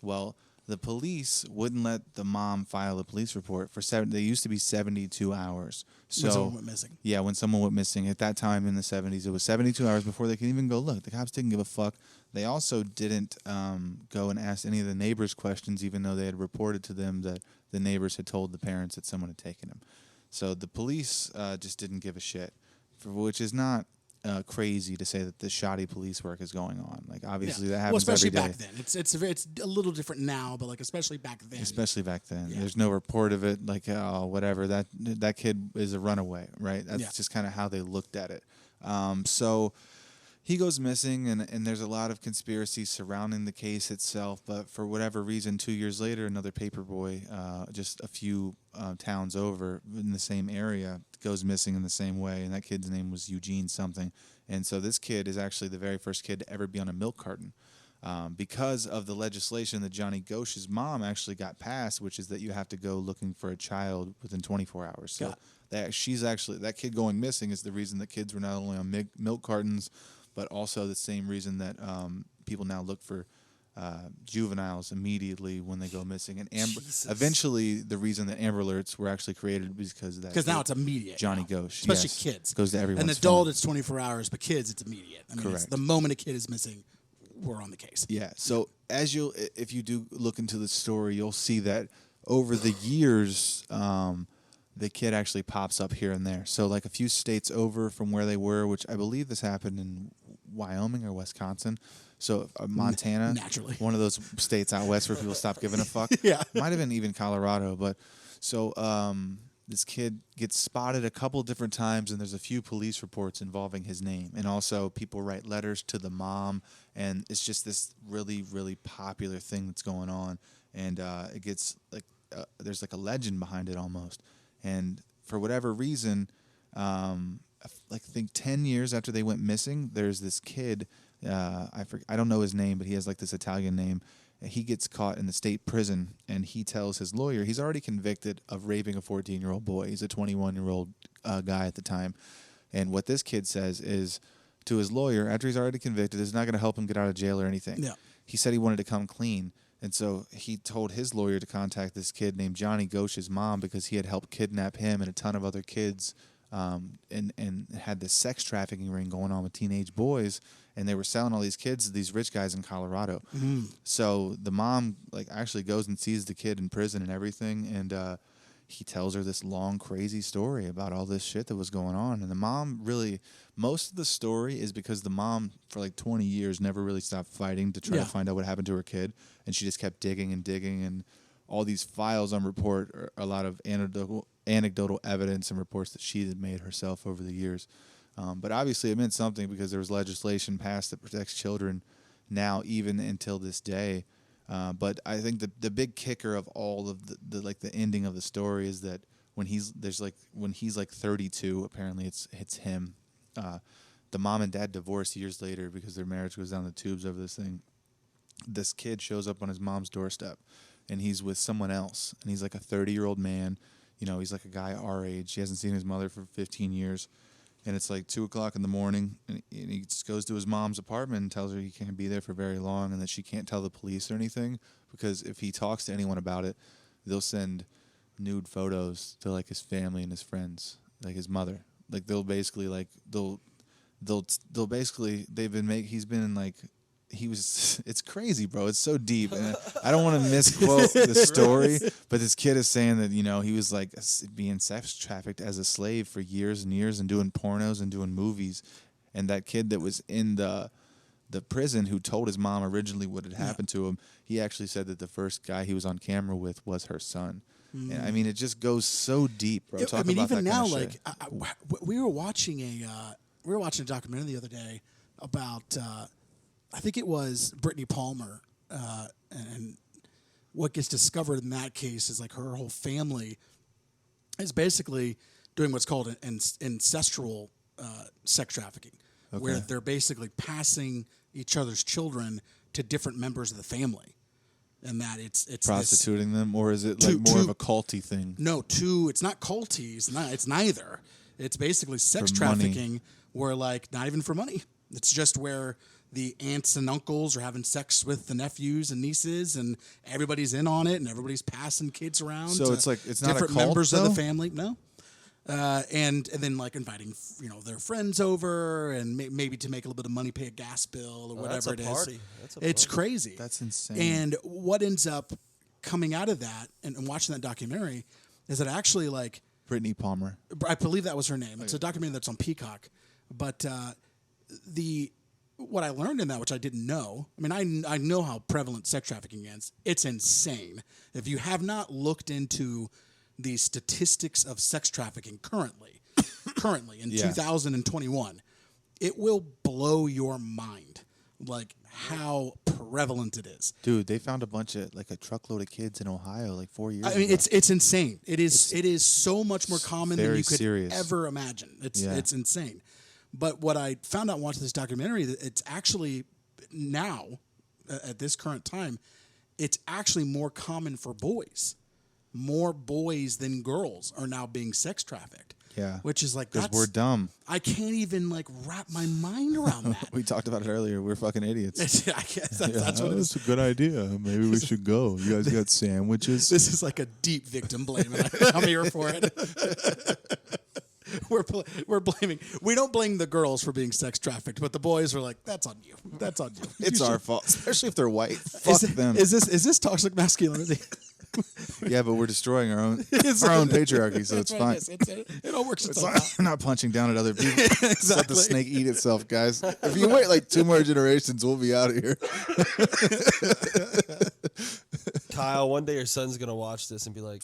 Speaker 3: Well, the police wouldn't let the mom file a police report for they used to be 72 hours. So
Speaker 1: When someone went missing.
Speaker 3: Yeah, when someone went missing. At that time in the 70s, it was 72 hours before they could even go look. The cops didn't give a fuck. They also didn't go and ask any of the neighbors questions, even though they had reported to them that the neighbors had told the parents that someone had taken him. So the police just didn't give a shit, which is not crazy to say that the shoddy police work is going on. Like obviously that happens
Speaker 1: especially
Speaker 3: every day.
Speaker 1: back then. It's a little different now, but like especially back then.
Speaker 3: Especially back then,
Speaker 1: Yeah.
Speaker 3: there's no report of it. Like whatever that kid is a runaway, right? That's just kind of how they looked at it. So he goes missing, and there's a lot of conspiracy surrounding the case itself. But for whatever reason, 2 years later, another paper boy, just a few towns over in the same area, goes missing in the same way, and that kid's name was Eugene something. And so this kid is actually the very first kid to ever be on a milk carton. Because of the legislation that Johnny Ghosh's mom actually got passed, which is that you have to go looking for a child within 24 hours. So that kid going missing is the reason that kids were not only on milk cartons, but also the same reason that people now look for juveniles immediately when they go missing. And eventually, the reason that Amber Alerts were actually created was because of that.
Speaker 1: Because now it's immediate.
Speaker 3: Johnny
Speaker 1: now.
Speaker 3: Ghosh,
Speaker 1: especially
Speaker 3: yes,
Speaker 1: kids.
Speaker 3: goes to everyone's
Speaker 1: An adult,
Speaker 3: phone.
Speaker 1: it's 24 hours, but kids, it's immediate. I mean, it's
Speaker 3: Correct.
Speaker 1: the moment a kid is missing, we're on the case.
Speaker 3: Yeah. So if you do look into the story, you'll see that over the years, the kid actually pops up here and there. So like a few states over from where they were, which I believe this happened in Wyoming or Wisconsin. So Montana,
Speaker 1: Naturally.
Speaker 3: one of those states out west where people stop giving a fuck.
Speaker 1: Yeah.
Speaker 3: Might have been even Colorado, but so this kid gets spotted a couple different times, and there's a few police reports involving his name, and also people write letters to the mom, and it's just this really, really popular thing that's going on, and it gets like there's like a legend behind it almost, and for whatever reason, I think 10 years after they went missing, there's this kid. I don't know his name, but he has like this Italian name. He gets caught in the state prison, and he tells his lawyer he's already convicted of raping a 14-year-old boy. He's a 21-year-old guy at the time. And what this kid says is to his lawyer, after he's already convicted, it's not going to help him get out of jail or anything.
Speaker 1: Yeah.
Speaker 3: He said he wanted to come clean. And so he told his lawyer to contact this kid named Johnny Ghosh's mom because he had helped kidnap him and a ton of other kids and had this sex trafficking ring going on with teenage boys, and they were selling all these kids to these rich guys in Colorado. So the mom actually goes and sees the kid in prison and everything, and he tells her this long, crazy story about all this shit that was going on. And the mom really, most of the story is because the mom for 20 years never really stopped fighting to try to find out what happened to her kid, and she just kept digging and digging, and all these files on report are a lot of anecdotal evidence and reports that she had made herself over the years. But obviously it meant something because there was legislation passed that protects children now, even until this day. But I think the big kicker of all of the ending of the story is that when he's 32, apparently it's him. the mom and dad divorced years later because their marriage goes down the tubes over this thing. This kid shows up on his mom's doorstep, and he's with someone else, and he's like a 30-year-old man. You know, he's like a guy our age. He hasn't seen his mother for 15 years. And it's like 2 o'clock in the morning, and he just goes to his mom's apartment and tells her he can't be there for very long and that she can't tell the police or anything because if he talks to anyone about it, they'll send nude photos to like his family and his friends, like his mother. Like they'll basically like they'll basically he's been in like it's crazy, bro. It's so deep. And I don't want to misquote the story, but this kid is saying that, you know, he was like being sex trafficked as a slave for years and years and doing pornos and doing movies. And that kid that was in the prison who told his mom originally what had happened to him, he actually said that the first guy he was on camera with was her son. And I mean, it just goes so deep, bro.
Speaker 1: I mean, even now, like we were watching a documentary the other day about I think it was Brittany Palmer, and what gets discovered in that case is like her whole family is basically doing what's called ancestral sex trafficking, where they're basically passing each other's children to different members of the family. And that it's
Speaker 3: prostituting them, or is it like more of a culty thing?
Speaker 1: No, it's not culty. It's neither. It's basically sex trafficking, where like not even for money. It's just where the aunts and uncles are having sex with the nephews and nieces, and everybody's in on it, and everybody's passing kids around.
Speaker 3: So it's like it's not
Speaker 1: different
Speaker 3: a cult,
Speaker 1: members
Speaker 3: though?
Speaker 1: of the family. No. And then like inviting their friends over and maybe to make a little bit of money, pay a gas bill or whatever it is.
Speaker 4: Party.
Speaker 1: It's crazy.
Speaker 3: That's insane.
Speaker 1: And what ends up coming out of that and watching that documentary is that actually like
Speaker 3: Brittany Palmer.
Speaker 1: I believe that was her name. It's a documentary that's on Peacock. But what I learned in that, which I didn't know, I mean, I know how prevalent sex trafficking is. It's insane. If you have not looked into the statistics of sex trafficking currently in 2021, it will blow your mind, like how prevalent it is.
Speaker 3: Dude, they found a truckload of kids in Ohio like 4 years ago.
Speaker 1: I mean, it's insane. It is so much more common than you could ever imagine. It's insane. But what I found out watching this documentary, that it's actually now, at this current time, it's actually more common for boys. More boys than girls are now being sex trafficked.
Speaker 3: Yeah.
Speaker 1: Which is like,
Speaker 3: because we're dumb.
Speaker 1: I can't even like wrap my mind around that.
Speaker 3: We talked about it earlier. We're fucking idiots.
Speaker 1: I guess that's what it is.
Speaker 3: That's a good idea. Maybe we should go. You guys got sandwiches?
Speaker 1: This is like a deep victim blame, and I'm here for it. We're blaming. We don't blame the girls for being sex trafficked, but the boys are like, "That's on you. That's on you.
Speaker 3: It's our fault, especially if they're white. Fuck them."
Speaker 1: Is this toxic masculinity?
Speaker 3: Yeah, but we're destroying our own patriarchy, so it's fine.
Speaker 1: It all works itself out.
Speaker 3: We're not punching down at other people.
Speaker 1: Exactly.
Speaker 3: Just let the snake eat itself, guys. If you wait like 2 more generations, we'll be out of here.
Speaker 4: Kyle, one day your son's gonna watch this and be like,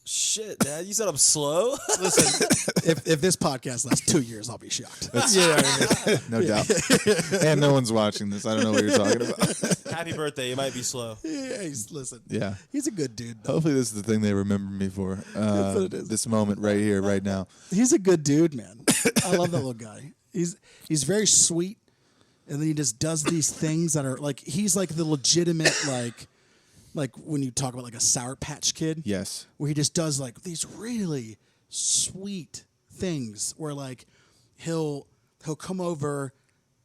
Speaker 4: "Shit, Dad, you said I'm slow."
Speaker 1: Listen, if this podcast lasts 2 years, I'll be shocked.
Speaker 3: No doubt. And no one's watching this. I don't know what you're talking about.
Speaker 4: Happy birthday. You might be slow.
Speaker 1: Yeah, he's a good dude. Though.
Speaker 3: Hopefully this is the thing they remember me for.
Speaker 1: That's what it is.
Speaker 3: This moment right here, right now.
Speaker 1: He's a good dude, man. I love that little guy. He's very sweet, and then he just does these things that are like he's like the legitimate like when you talk about like a Sour Patch Kid.
Speaker 3: Yes.
Speaker 1: Where he just does like these really sweet things where like he'll come over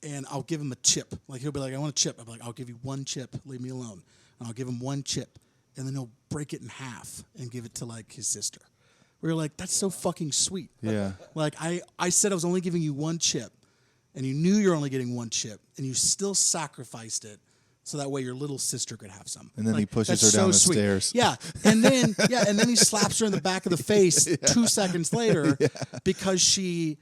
Speaker 1: and I'll give him a chip. Like he'll be like, "I want a chip." I'm like, "I'll give you one chip. Leave me alone." And I'll give him one chip, and then he'll break it in half and give it to like his sister. We're like, that's so fucking sweet.
Speaker 3: Yeah.
Speaker 1: Like I said I was only giving you one chip, and you knew you're only getting one chip, and you still sacrificed it so that way your little sister could have some.
Speaker 3: And then
Speaker 1: like,
Speaker 3: he pushes
Speaker 1: that's
Speaker 3: her down
Speaker 1: so
Speaker 3: the
Speaker 1: sweet.
Speaker 3: stairs.
Speaker 1: Yeah. And then he slaps her in the back of the face 2 seconds later because she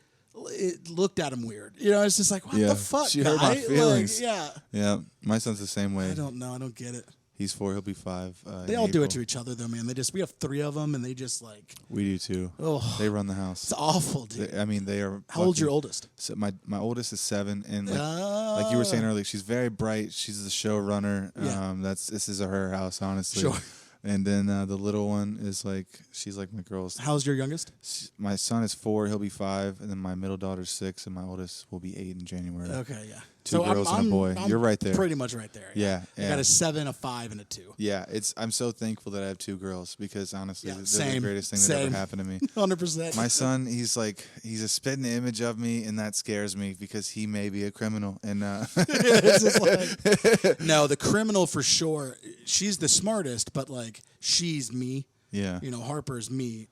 Speaker 1: looked at him weird. You know, it's just like, what the fuck,
Speaker 3: She
Speaker 1: guy?
Speaker 3: hurt my feelings.
Speaker 1: Like,
Speaker 3: Yeah. My son's the same way.
Speaker 1: I don't know. I don't get it.
Speaker 3: He's 4. He'll be 5.
Speaker 1: They all do it to each other, though, man. We have 3 of them, and they just like.
Speaker 3: We do too.
Speaker 1: Oh,
Speaker 3: they run the house.
Speaker 1: It's awful, dude.
Speaker 3: They are.
Speaker 1: How old's your oldest?
Speaker 3: So my oldest is 7, and like you were saying earlier, she's very bright. She's the showrunner.
Speaker 1: Yeah.
Speaker 3: This is her house, honestly.
Speaker 1: Sure.
Speaker 3: And then the little one is like, she's like my girl's.
Speaker 1: How's your youngest?
Speaker 3: My son is 4, he'll be 5, and then my middle daughter's 6, and my oldest will be 8 in January.
Speaker 1: Okay, yeah.
Speaker 3: Two girls and a boy.
Speaker 1: I'm
Speaker 3: You're right there.
Speaker 1: Pretty much right there.
Speaker 3: Yeah,
Speaker 1: I
Speaker 3: yeah.
Speaker 1: got a 7, a 5, and a 2.
Speaker 3: Yeah, I'm so thankful that I have 2 girls because honestly,
Speaker 1: Yeah,
Speaker 3: they're
Speaker 1: same,
Speaker 3: the greatest thing that
Speaker 1: same.
Speaker 3: ever happened to me.
Speaker 1: 100%.
Speaker 3: My son, he's a spitting image of me, and that scares me because he may be a criminal. And
Speaker 1: It's just like, no, the criminal for sure. She's the smartest, but like she's me.
Speaker 3: yeah,
Speaker 1: You know, Harper's me.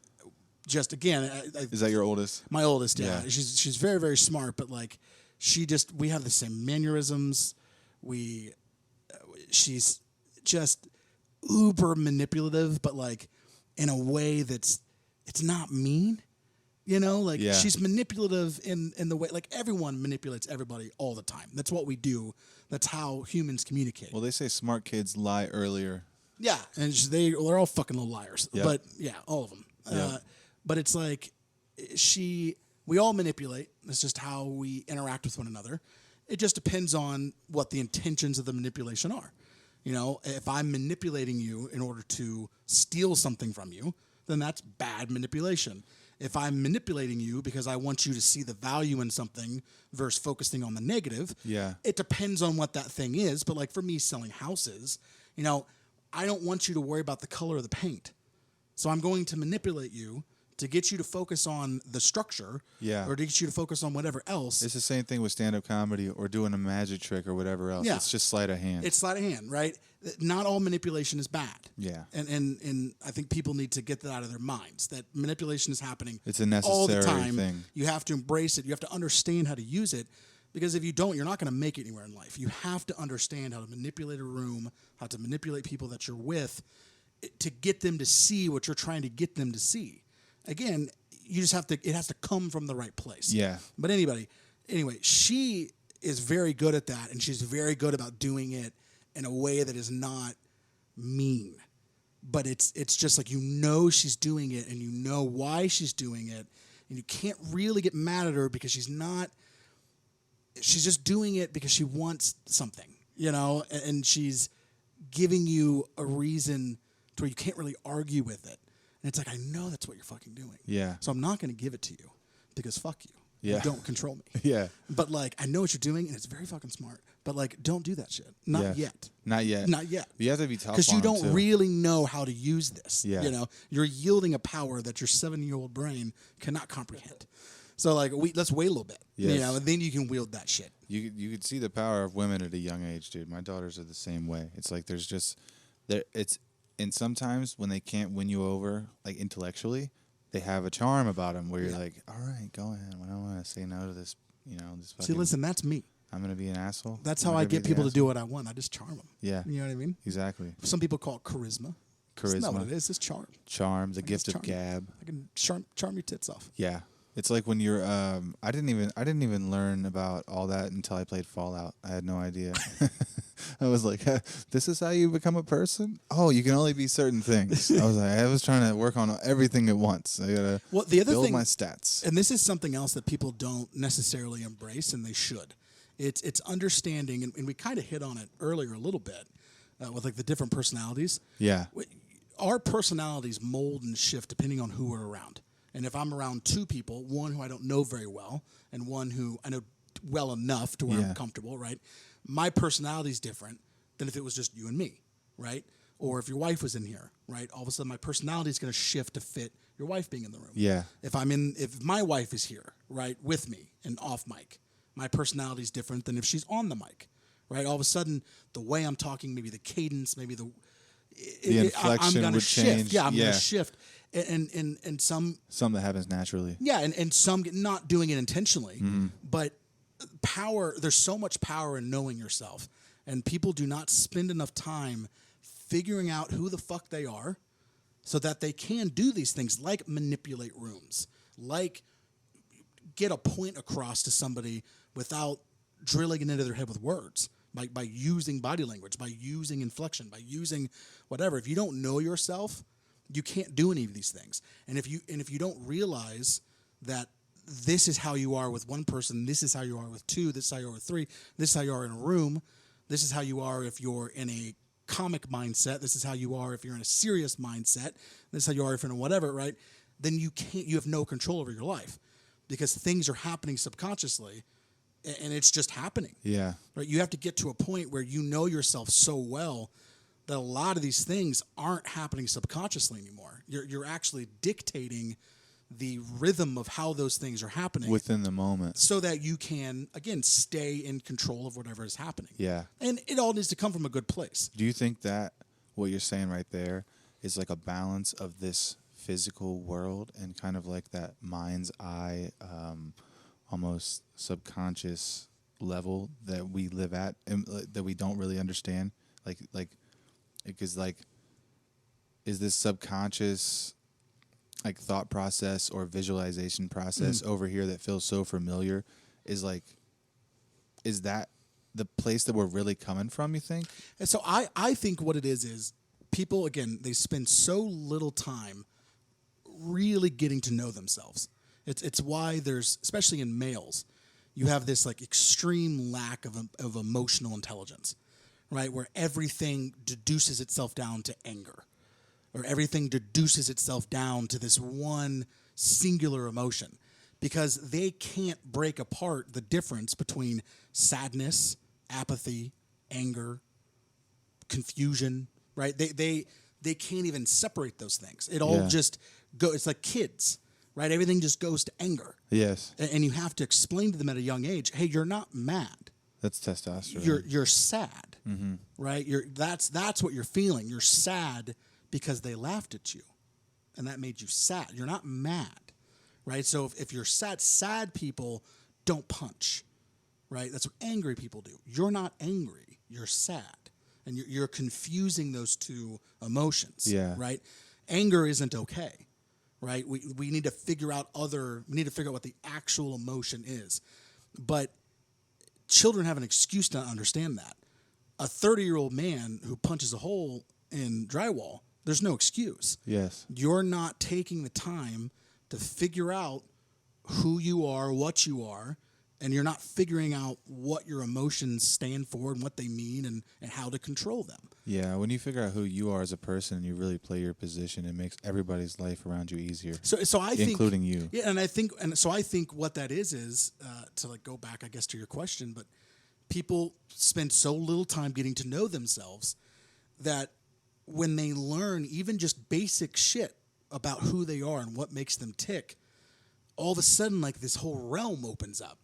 Speaker 1: Just again,
Speaker 3: is that your oldest?
Speaker 1: my oldest? Yeah,
Speaker 3: Yeah.
Speaker 1: she's very very smart, but like we have the same mannerisms. She's just uber manipulative, but like in a way it's not mean. You know, like
Speaker 3: Yeah.
Speaker 1: she's manipulative in the way like everyone manipulates everybody all the time. That's what we do. That's how humans communicate.
Speaker 3: Well, they say smart kids lie earlier.
Speaker 1: Yeah, and they're all fucking little liars.
Speaker 3: Yep.
Speaker 1: But yeah, all of them.
Speaker 3: Yep.
Speaker 1: But it's like we all manipulate. It's just how we interact with one another. It just depends on what the intentions of the manipulation are. You know, if I'm manipulating you in order to steal something from you, then that's bad manipulation. If I'm manipulating you because I want you to see the value in something versus focusing on the negative,
Speaker 3: Yeah.
Speaker 1: it depends on what that thing is. But like for me selling houses, you know, I don't want you to worry about the color of the paint. So I'm going to manipulate you to get you to focus on the structure,
Speaker 3: Yeah.
Speaker 1: or to get you to focus on whatever else.
Speaker 3: It's the same thing with stand-up comedy or doing a magic trick or whatever else.
Speaker 1: Yeah.
Speaker 3: It's just sleight of hand.
Speaker 1: It's sleight of hand, right? Not all manipulation is bad.
Speaker 3: Yeah.
Speaker 1: And I think people need to get that out of their minds, that manipulation is happening
Speaker 3: It's a
Speaker 1: all the
Speaker 3: necessary
Speaker 1: time.
Speaker 3: thing.
Speaker 1: You have to embrace it. You have to understand how to use it, because if you don't, you're not going to make it anywhere in life. You have to understand how to manipulate a room, how to manipulate people that you're with to get them to see what you're trying to get them to see. Again, you just have to, it has to come from the right place.
Speaker 3: Yeah.
Speaker 1: But anyway, she is very good at that, and she's very good about doing it in a way that is not mean. But it's just like, you know, she's doing it, and you know why she's doing it, and you can't really get mad at her because she's just doing it because she wants something, you know, and she's giving you a reason to where you can't really argue with it. And it's like, I know that's what you're fucking doing.
Speaker 3: Yeah.
Speaker 1: So I'm not going to give it to you because fuck you.
Speaker 3: Yeah.
Speaker 1: You don't control me.
Speaker 3: Yeah.
Speaker 1: But like, I know what you're doing, and it's very fucking smart. But like, don't do that shit. Not
Speaker 3: Yeah.
Speaker 1: yet.
Speaker 3: Not yet.
Speaker 1: Not yet.
Speaker 3: You have to be tough
Speaker 1: Because you
Speaker 3: on 'em,
Speaker 1: don't
Speaker 3: too.
Speaker 1: really know how to use this.
Speaker 3: Yeah.
Speaker 1: You know, you're yielding a power that your 7-year-old brain cannot comprehend. So like, let's wait a little bit. You
Speaker 3: Yes.
Speaker 1: know, and then you can wield that shit.
Speaker 3: You could see the power of women at a young age, dude. My daughters are the same way. It's like there's just and sometimes when they can't win you over, like intellectually, they have a charm about them where you're like, all right, go ahead. I don't want to say no to this. You know, this.
Speaker 1: See,
Speaker 3: Fucking,
Speaker 1: listen, that's me.
Speaker 3: I'm gonna be an asshole.
Speaker 1: That's
Speaker 3: I'm
Speaker 1: how I
Speaker 3: gonna be
Speaker 1: get
Speaker 3: the
Speaker 1: people to do
Speaker 3: asshole.
Speaker 1: what I want. I just charm them.
Speaker 3: Yeah.
Speaker 1: You know what I mean?
Speaker 3: Exactly.
Speaker 1: Some people call it charisma. It's not what it is. It's charm.
Speaker 3: Charm, the
Speaker 1: Like,
Speaker 3: gift
Speaker 1: it's
Speaker 3: of
Speaker 1: charm.
Speaker 3: gab.
Speaker 1: I can charm your tits off.
Speaker 3: Yeah. It's like when you're I didn't even learn about all that until I played Fallout. I had no idea. I was like, this is how you become a person? Oh, you can only be certain things. I was trying to work on everything at once. I gotta
Speaker 1: The other
Speaker 3: build
Speaker 1: thing,
Speaker 3: my stats.
Speaker 1: and this is something else that people don't necessarily embrace, and they should. It's understanding, and we kind of hit on it earlier a little bit with like the different personalities.
Speaker 3: Yeah.
Speaker 1: Our personalities mold and shift depending on who we're around. And if I'm around two people, one who I don't know very well, and one who I know well enough to where
Speaker 3: Yeah.
Speaker 1: I'm comfortable, right? My personality is different than if it was just you and me, right? Or if your wife was in here, right? All of a sudden, my personality is going to shift to fit your wife being in the room.
Speaker 3: Yeah.
Speaker 1: If my wife is here, right, with me and off mic, my personality is different than if she's on the mic, right? All of a sudden, the way I'm talking, maybe the cadence, maybe the
Speaker 3: inflection
Speaker 1: I'm gonna
Speaker 3: would
Speaker 1: shift.
Speaker 3: change.
Speaker 1: Yeah, I'm
Speaker 3: Yeah.
Speaker 1: going to shift. And some
Speaker 3: Something that happens naturally.
Speaker 1: yeah, and some not doing it intentionally,
Speaker 3: Mm-hmm.
Speaker 1: but there's so much power in knowing yourself, and people do not spend enough time figuring out who the fuck they are so that they can do these things like manipulate rooms, like get a point across to somebody without drilling it into their head with words, by using body language, by using inflection, by using whatever. If you don't know yourself, you can't do any of these things. And if you don't realize that this is how you are with one person, this is how you are with two, this is how you are with three, this is how you are in a room, this is how you are if you're in a comic mindset. This is how you are if you're in a serious mindset. This is how you are if you're in a whatever, right? Then you have no control over your life because things are happening subconsciously and it's just happening.
Speaker 3: Yeah.
Speaker 1: Right? You have to get to a point where you know yourself so well that a lot of these things aren't happening subconsciously anymore. You're actually dictating the rhythm of how those things are happening
Speaker 3: Within the moment.
Speaker 1: so that you can, again, stay in control of whatever is happening.
Speaker 3: Yeah.
Speaker 1: And it all needs to come from a good place.
Speaker 3: Do you think that what you're saying right there is like a balance of this physical world and kind of like that mind's eye, almost subconscious level that we live at and that we don't really understand? Because is this subconscious like thought process or visualization process over here that feels so familiar is that the place that we're really coming from, you think?
Speaker 1: And so I think what it is people, again, they spend so little time really getting to know themselves. It's why there's, especially in males, you have this like extreme lack of emotional intelligence, right? Where everything deduces itself down to anger, or everything deduces itself down to this one singular emotion, because they can't break apart the difference between sadness, apathy, anger, confusion, right? They can't even separate those things. It all just go. It's like kids, right? Everything just goes to anger.
Speaker 3: Yes.
Speaker 1: And you have to explain to them at a young age, hey, you're not mad.
Speaker 3: That's testosterone.
Speaker 1: You're sad, right? That's what you're feeling. You're sad because they laughed at you, and that made you sad. You're not mad, right? So if you're sad people don't punch, right? That's what angry people do. You're not angry. You're sad, and you're confusing those two emotions, right? Anger isn't okay, right? We need to figure out what the actual emotion is, but children have an excuse to not understand that. A 30-year-old man who punches a hole in drywall, there's no excuse.
Speaker 3: Yes.
Speaker 1: You're not taking the time to figure out who you are, what you are, and you're not figuring out what your emotions stand for and what they mean and how to control them.
Speaker 3: Yeah, when you figure out who you are as a person and you really play your position, it makes everybody's life around you easier.
Speaker 1: So I think,
Speaker 3: including you.
Speaker 1: Yeah, and I think what that is to like go back, I guess, to your question, but people spend so little time getting to know themselves that when they learn even just basic shit about who they are and what makes them tick, all of a sudden, like, this whole realm opens up.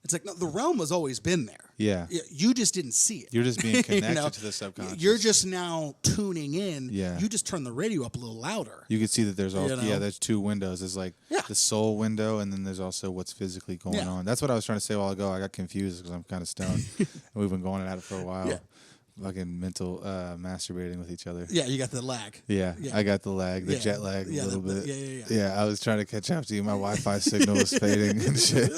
Speaker 1: It's like, no, the realm has always been there.
Speaker 3: Yeah.
Speaker 1: You just didn't see it.
Speaker 3: You're just being connected
Speaker 1: You know?
Speaker 3: to the subconscious.
Speaker 1: You're just now tuning in.
Speaker 3: Yeah.
Speaker 1: You just turn the radio up a little louder.
Speaker 3: You can see that there's also,
Speaker 1: You know?
Speaker 3: there's two windows. There's like the soul window, and then there's also what's physically going on. That's what I was trying to say a while ago. I got confused because I'm kind of stoned. And we've been going at it for a while.
Speaker 1: Yeah.
Speaker 3: Fucking mental masturbating with each other.
Speaker 1: Yeah, you got the lag.
Speaker 3: Yeah, I got the lag, the jet lag a little bit.
Speaker 1: Yeah.
Speaker 3: I was trying to catch up to you. My Wi-Fi signal was fading and shit.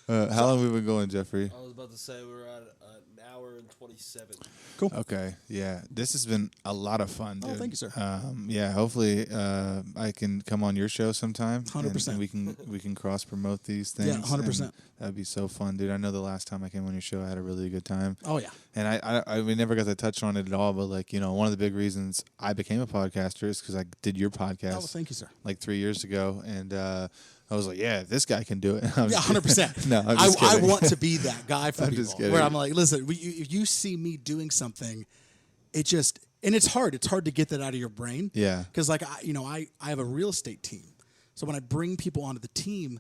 Speaker 3: How long have we been going, Jeffrey?
Speaker 4: I was about to say we're at an hour and 27.
Speaker 1: Cool.
Speaker 3: Okay, yeah. This has been a lot of fun, dude.
Speaker 1: Oh, thank you, sir.
Speaker 3: Yeah, hopefully I can come on your show sometime.
Speaker 1: 100%.
Speaker 3: And we can cross promote these things.
Speaker 1: Yeah, 100%.
Speaker 3: and that'd be so fun, dude. I know the last time I came on your show, I had a really good time.
Speaker 1: Oh, yeah.
Speaker 3: And we never got to touch on it at all, but like, you know, one of the big reasons I became a podcaster is because I did your podcast.
Speaker 1: Oh, thank you, sir.
Speaker 3: Like 3 years ago, and I was like, yeah, this guy can do it.
Speaker 1: Yeah, 100%.
Speaker 3: No, I'm just
Speaker 1: I
Speaker 3: kidding.
Speaker 1: want to be that guy for
Speaker 3: I'm
Speaker 1: people.
Speaker 3: just kidding.
Speaker 1: Where I'm like, listen, if you see me doing something, and it's hard. It's hard to get that out of your brain.
Speaker 3: Yeah.
Speaker 1: Because like I have a real estate team, so when I bring people onto the team,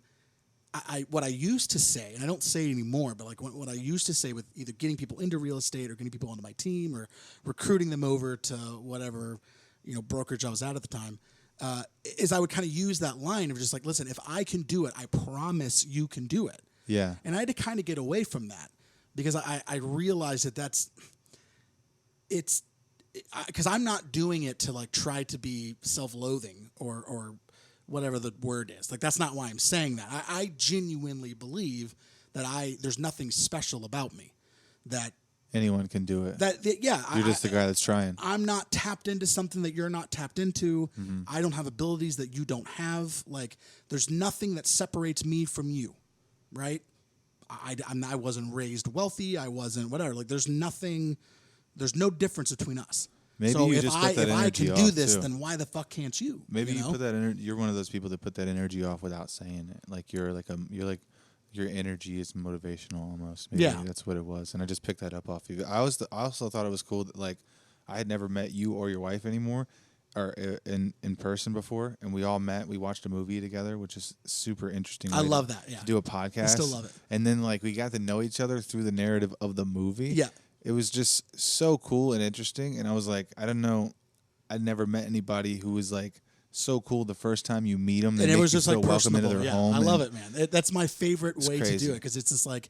Speaker 1: what I used to say, and I don't say it anymore, but like what I used to say with either getting people into real estate or getting people onto my team or recruiting them over to whatever brokerage I was at the time, is I would kind of use that line of just like, listen, if I can do it, I promise you can do it.
Speaker 3: Yeah.
Speaker 1: And I had to kind of get away from that because I realized it's because I'm not doing it to like try to be self-loathing or whatever the word is. Like, that's not why I'm saying that. I genuinely believe that there's nothing special about me, that
Speaker 3: anyone can do it.
Speaker 1: Yeah.
Speaker 3: You're just the guy that's trying.
Speaker 1: I'm not tapped into something that you're not tapped into.
Speaker 3: Mm-hmm.
Speaker 1: I don't have abilities that you don't have. Like, there's nothing that separates me from you, right? I wasn't raised wealthy. I wasn't whatever. Like, there's nothing There's no difference between us.
Speaker 3: Maybe
Speaker 1: so
Speaker 3: you
Speaker 1: if
Speaker 3: just
Speaker 1: I
Speaker 3: put that
Speaker 1: if I
Speaker 3: energy
Speaker 1: can do
Speaker 3: off,
Speaker 1: this,
Speaker 3: too.
Speaker 1: then why the fuck can't you?
Speaker 3: Maybe you
Speaker 1: know?
Speaker 3: put that energy. You're one of those people that put that energy off without saying it. Like you're like your energy is motivational almost. Maybe
Speaker 1: Yeah.
Speaker 3: that's what it was. And I just picked that up off you. I also thought it was cool that like I had never met you or your wife anymore, or in person before, and we all met. We watched a movie together, which is super interesting.
Speaker 1: I
Speaker 3: way
Speaker 1: love
Speaker 3: to-
Speaker 1: that. Yeah.
Speaker 3: To do a podcast.
Speaker 1: I still love it.
Speaker 3: And then like we got to know each other through the narrative of the movie.
Speaker 1: Yeah.
Speaker 3: It was just so cool and interesting. And I was like, I don't know. I'd never met anybody who was like so cool the first time you meet them.
Speaker 1: And it was just like
Speaker 3: welcome into
Speaker 1: personable.
Speaker 3: their
Speaker 1: Yeah,
Speaker 3: home.
Speaker 1: I love
Speaker 3: and-
Speaker 1: it, man. That's my favorite way to
Speaker 3: crazy.
Speaker 1: do it because it's just like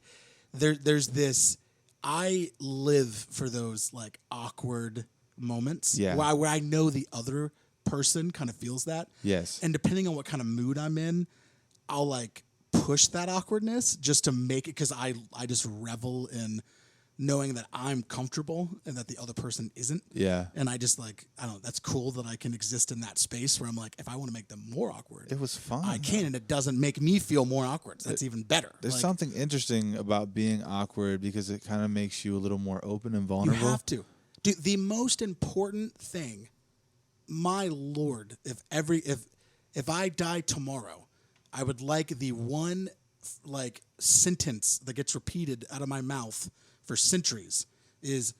Speaker 1: there's this. I live for those like awkward moments.
Speaker 3: Yeah.
Speaker 1: Where I know the other person kind of feels that.
Speaker 3: Yes.
Speaker 1: And depending on what kind of mood I'm in, I'll like push that awkwardness just to make it because I just revel in knowing that I'm comfortable and that the other person isn't.
Speaker 3: Yeah.
Speaker 1: And I just like, I don't know, that's cool that I can exist in that space where I'm like, if I want to make them more awkward,
Speaker 3: It was fun.
Speaker 1: I can, and it doesn't make me feel more awkward. That's even better.
Speaker 3: There's
Speaker 1: Like,
Speaker 3: something interesting about being awkward because it kind of makes you a little more open and
Speaker 1: you
Speaker 3: vulnerable.
Speaker 1: have to. Dude, the most important thing, my Lord, if I die tomorrow, I would like the one like sentence that gets repeated out of my mouth for centuries is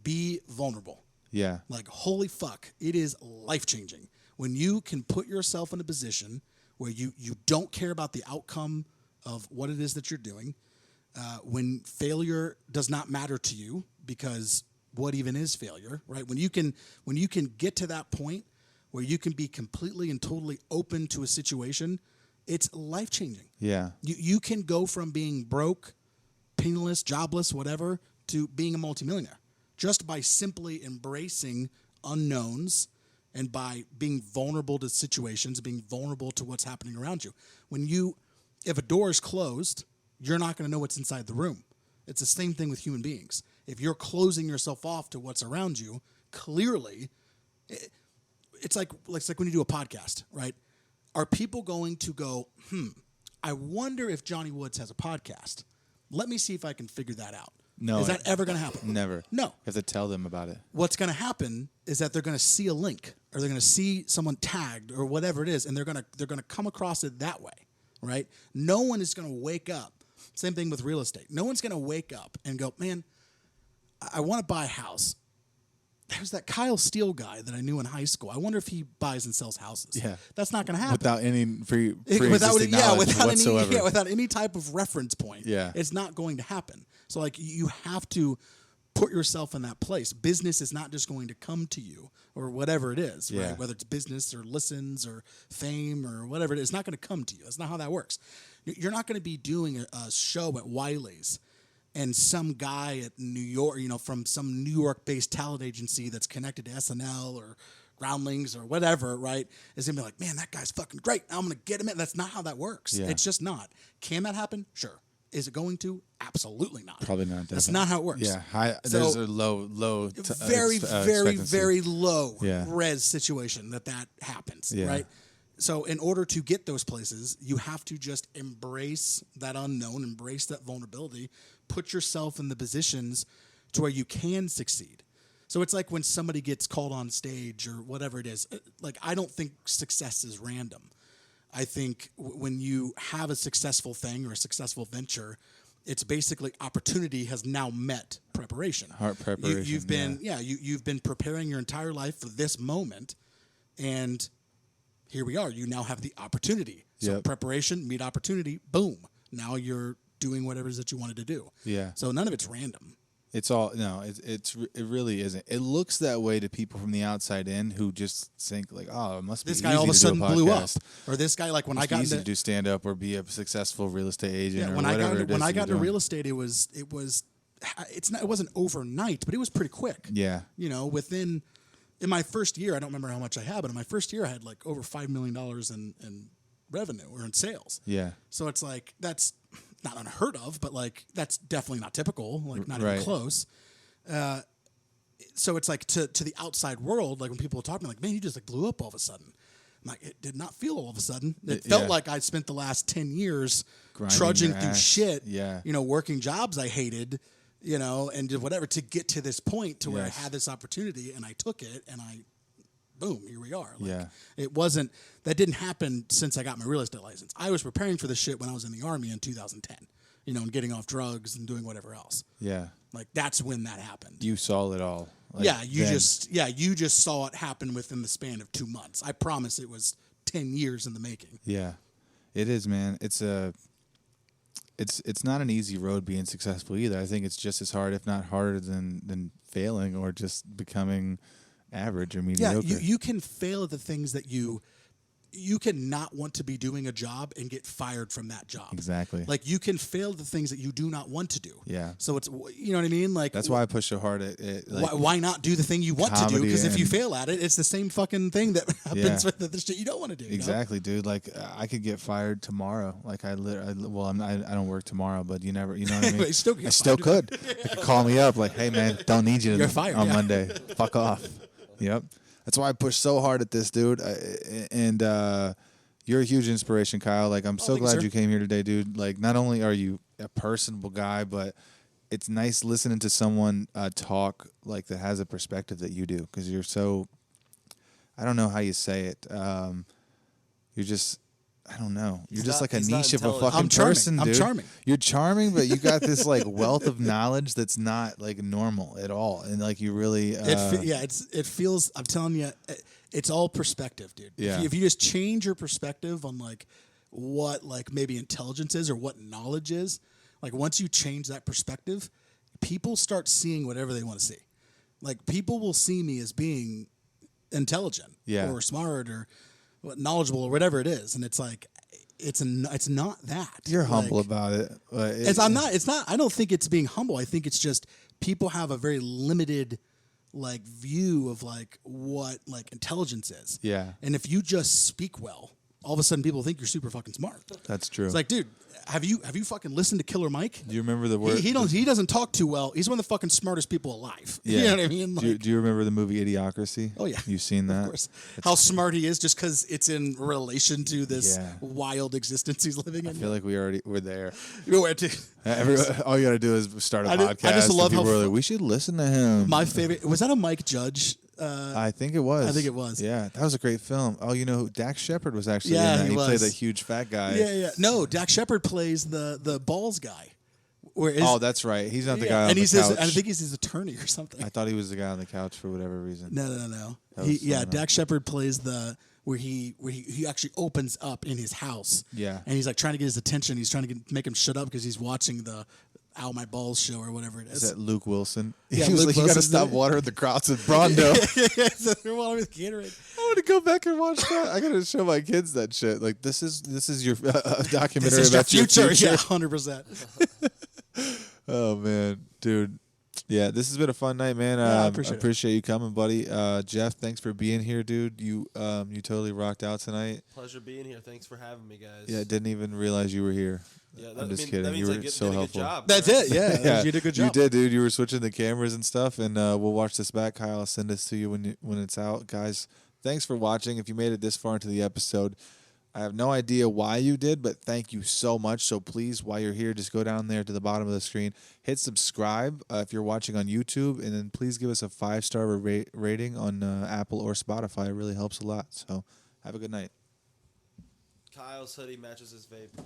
Speaker 1: be vulnerable.
Speaker 3: Yeah.
Speaker 1: Like, holy fuck, it is life-changing. When you can put yourself in a position where you don't care about the outcome of what it is that you're doing, when failure does not matter to you, because what even is failure, right? When you can get to that point where you can be completely and totally open to a situation, it's life-changing.
Speaker 3: Yeah.
Speaker 1: You can go from being broke, penniless, jobless, whatever, to being a multimillionaire just by simply embracing unknowns and by being vulnerable to situations, being vulnerable to what's happening around you. If a door is closed, you're not going to know what's inside the room. It's the same thing with human beings. If you're closing yourself off to what's around you, clearly, it's like when you do a podcast, right? Are people going to go, I wonder if Johnny Woods has a podcast? Let me see if I can figure that out.
Speaker 3: No.
Speaker 1: Is that ever going to happen?
Speaker 3: Never.
Speaker 1: No.
Speaker 3: You have to tell them about it.
Speaker 1: What's going to happen is that they're going to see a link or they're going to see someone tagged or whatever it is, and they're going to come across it that way, right? No one is going to wake up. Same thing with real estate. No one's going to wake up and go, man, I want to buy a house. There's that Kyle Steele guy that I knew in high school. I wonder if he buys and sells houses.
Speaker 3: Yeah.
Speaker 1: That's not going to happen.
Speaker 3: Without any pre-existing knowledge whatsoever.
Speaker 1: Without any type of reference point.
Speaker 3: Yeah.
Speaker 1: It's not going to happen. So like you have to put yourself in that place. Business is not just going to come to you or whatever it is,
Speaker 3: Yeah.
Speaker 1: right? Whether it's business or listens or fame or whatever it is, it's not going to come to you. That's not how that works. You're not going to be doing a show at Wiley's and some guy at New York, from some New York-based talent agency that's connected to SNL or Groundlings or whatever, right, is going to be like, man, that guy's fucking great. I'm going to get him in. That's not how that works.
Speaker 3: Yeah.
Speaker 1: It's just not. Can that happen? Sure. Is it going to? Absolutely not.
Speaker 3: Probably not.
Speaker 1: That's
Speaker 3: definitely.
Speaker 1: not how it works.
Speaker 3: Yeah.
Speaker 1: So-
Speaker 3: There's a low
Speaker 1: Very, very,
Speaker 3: expectancy.
Speaker 1: very low
Speaker 3: Yeah.
Speaker 1: res situation that happens,
Speaker 3: Yeah.
Speaker 1: right? So in order to get those places, you have to just embrace that unknown, embrace that vulnerability, put yourself in the positions to where you can succeed. So it's like when somebody gets called on stage or whatever it is. Like, I don't think success is random. I think when you have a successful thing or a successful venture, it's basically opportunity has now met preparation.
Speaker 3: Heart preparation,
Speaker 1: You've been preparing your entire life for this moment, and here we are. You now have the opportunity. So
Speaker 3: Yep.
Speaker 1: preparation, meet opportunity, boom. Now you're doing whatever it is that you wanted to do.
Speaker 3: Yeah.
Speaker 1: So none of it's random.
Speaker 3: It's all it really isn't. It looks that way to people from the outside in who just think like, oh, it must be
Speaker 1: This
Speaker 3: easy
Speaker 1: guy all of a
Speaker 3: to do
Speaker 1: sudden blew up,
Speaker 3: podcast.
Speaker 1: or this guy like when
Speaker 3: Must
Speaker 1: I
Speaker 3: be
Speaker 1: got
Speaker 3: easy
Speaker 1: into
Speaker 3: to do stand up or be a successful real estate agent or
Speaker 1: when I
Speaker 3: whatever.
Speaker 1: got into
Speaker 3: doing.
Speaker 1: real estate, it wasn't overnight, but it was pretty quick.
Speaker 3: Yeah.
Speaker 1: In my first year, I don't remember how much I had, but in my first year, I had like over $5 million in revenue or in sales.
Speaker 3: Yeah.
Speaker 1: So it's like, that's not unheard of, but like, that's definitely not typical, like not
Speaker 3: Right.
Speaker 1: even close. So it's like to the outside world, like when people talk to me like, man, you just like blew up all of a sudden. I'm like, it did not feel all of a sudden. It felt
Speaker 3: yeah.
Speaker 1: like I'd spent the last 10 years
Speaker 3: Grinding
Speaker 1: trudging
Speaker 3: your
Speaker 1: through
Speaker 3: ass.
Speaker 1: shit,
Speaker 3: Yeah.
Speaker 1: working jobs I hated you know, and did whatever to get to this point to where I
Speaker 3: Yes.
Speaker 1: had this opportunity and I took it and boom, here we are. Like,
Speaker 3: Yeah.
Speaker 1: that didn't happen since I got my real estate license. I was preparing for this shit when I was in the Army in 2010, you know, and getting off drugs and doing whatever else.
Speaker 3: Yeah.
Speaker 1: Like, that's when that happened.
Speaker 3: You saw it all. Like,
Speaker 1: you
Speaker 3: then.
Speaker 1: just saw it happen within the span of 2 months. I promise it was 10 years in the making.
Speaker 3: Yeah, it is, man. It's not an easy road being successful either. I think it's just as hard, if not harder, than failing or just becoming average or mediocre.
Speaker 1: Yeah, you can fail at the things that you can not want to be doing a job and get fired from that job.
Speaker 3: Exactly.
Speaker 1: Like, you can fail at the things that you do not want to do.
Speaker 3: Yeah.
Speaker 1: So it's, you know what I mean? Like,
Speaker 3: That's why I push so hard at like,
Speaker 1: why not do the thing you want to do?
Speaker 3: comedy
Speaker 1: Because if you
Speaker 3: and-
Speaker 1: fail at it, it's the same fucking thing that happens with the shit you don't want to do. you know?
Speaker 3: Exactly, dude. Like I could get fired tomorrow. Like I don't work tomorrow, but you know what I mean.
Speaker 1: But you still get
Speaker 3: I still
Speaker 1: fired.
Speaker 3: could. You could call me up, like, hey man, don't need you
Speaker 1: You're fired,
Speaker 3: on
Speaker 1: yeah.
Speaker 3: Monday. Fuck off. Yep. That's why I push so hard at this, dude. And you're a huge inspiration, Kyle. Like I'm so
Speaker 1: thanks,
Speaker 3: glad
Speaker 1: sir.
Speaker 3: you came here today, dude. Like not only are you a personable guy, but it's nice listening to someone talk like that has a perspective that you do, because you're so. I don't know how you say it. You're just, I don't know. You're just like a
Speaker 4: he's not
Speaker 3: niche of a
Speaker 4: intelligent.
Speaker 3: fucking
Speaker 1: I'm charming.
Speaker 3: person,
Speaker 1: I'm
Speaker 3: dude.
Speaker 1: charming.
Speaker 3: You're charming, but you got this like wealth of knowledge that's not like normal at all, and like you really.
Speaker 1: It feels. I'm telling you, it's all perspective, dude.
Speaker 3: Yeah.
Speaker 1: If you just change your perspective on like what like maybe intelligence is or what knowledge is, like once you change that perspective, people start seeing whatever they want to see. Like people will see me as being intelligent,
Speaker 3: Yeah.
Speaker 1: or smart, or knowledgeable, or whatever it is, and it's like it's not that.
Speaker 3: You're
Speaker 1: Like,
Speaker 3: humble about it. But
Speaker 1: I'm not. It's not. I don't think it's being humble. I think it's just people have a very limited like view of like what like intelligence is.
Speaker 3: Yeah.
Speaker 1: And if you just speak well, all of a sudden people think you're super fucking smart.
Speaker 3: That's true.
Speaker 1: It's like, dude, have you fucking listened to Killer Mike?
Speaker 3: Do you remember the word?
Speaker 1: He doesn't talk too well. He's one of the fucking smartest people alive.
Speaker 3: Yeah.
Speaker 1: You know what I mean? Like,
Speaker 3: Do you remember the movie Idiocracy?
Speaker 1: Oh yeah,
Speaker 3: You've seen that?
Speaker 1: Of course. How smart he is, just because it's in relation to this
Speaker 3: Yeah.
Speaker 1: wild existence he's living in.
Speaker 3: I feel like we're there.
Speaker 1: You know where to-
Speaker 3: All you got to do is start a
Speaker 1: I
Speaker 3: podcast.
Speaker 1: just love
Speaker 3: and people
Speaker 1: how
Speaker 3: are like, we should listen to him.
Speaker 1: My favorite was that a Mike Judge?
Speaker 3: I think it was.
Speaker 1: I think it was.
Speaker 3: Yeah, that was a great film. Oh, you know who Dax Shepard was actually
Speaker 1: Yeah,
Speaker 3: in that.
Speaker 1: he
Speaker 3: He played
Speaker 1: was.
Speaker 3: that huge fat guy.
Speaker 1: Yeah. No, Dax Shepard plays the balls guy.
Speaker 3: Oh, that's right. He's not the guy on
Speaker 1: and
Speaker 3: the
Speaker 1: he's
Speaker 3: couch.
Speaker 1: I think he's his attorney or something.
Speaker 3: I thought he was the guy on the couch for whatever reason.
Speaker 1: No.
Speaker 3: That was someone else.
Speaker 1: Dax Shepard plays where he actually opens up in his house.
Speaker 3: Yeah.
Speaker 1: And he's like trying to get his attention. He's trying to make him shut up because he's watching the Ow My Balls show or whatever it is.
Speaker 3: Is that Luke Wilson?
Speaker 1: Yeah,
Speaker 3: he was
Speaker 1: Luke
Speaker 3: like, you got to
Speaker 1: Wilson's
Speaker 3: stop
Speaker 1: the-
Speaker 3: watering the crops with Brondo.
Speaker 1: So they're while with Gatorade.
Speaker 3: I want to go back and watch that. I got to show my kids that shit. Like, this is your documentary
Speaker 1: This is your
Speaker 3: about your
Speaker 1: future.
Speaker 3: future.
Speaker 1: Yeah, 100%.
Speaker 3: Oh man, dude. Yeah, this has been a fun night, man.
Speaker 1: Yeah, I
Speaker 3: I
Speaker 1: appreciate it.
Speaker 3: appreciate you coming, buddy. Jeff, thanks for being here, dude. You totally rocked out tonight.
Speaker 4: Pleasure being here. Thanks for having me, guys.
Speaker 3: Yeah, didn't even realize you were here.
Speaker 4: Yeah,
Speaker 3: I'm just kidding.
Speaker 4: That means
Speaker 3: You
Speaker 4: I
Speaker 3: were
Speaker 4: did
Speaker 3: so
Speaker 4: a good
Speaker 3: helpful.
Speaker 4: job.
Speaker 1: That's
Speaker 4: right?
Speaker 1: it. Yeah, you did a good job.
Speaker 3: You did, dude. You were switching the cameras and stuff, and we'll watch this back. Kyle, I'll send this to you when it's out, guys. Thanks for watching. If you made it this far into the episode, I have no idea why you did, but thank you so much. So please, while you're here, just go down there to the bottom of the screen, hit subscribe if you're watching on YouTube, and then please give us a 5-star rating on Apple or Spotify. It really helps a lot. So have a good night.
Speaker 4: Kyle's hoodie matches his vape.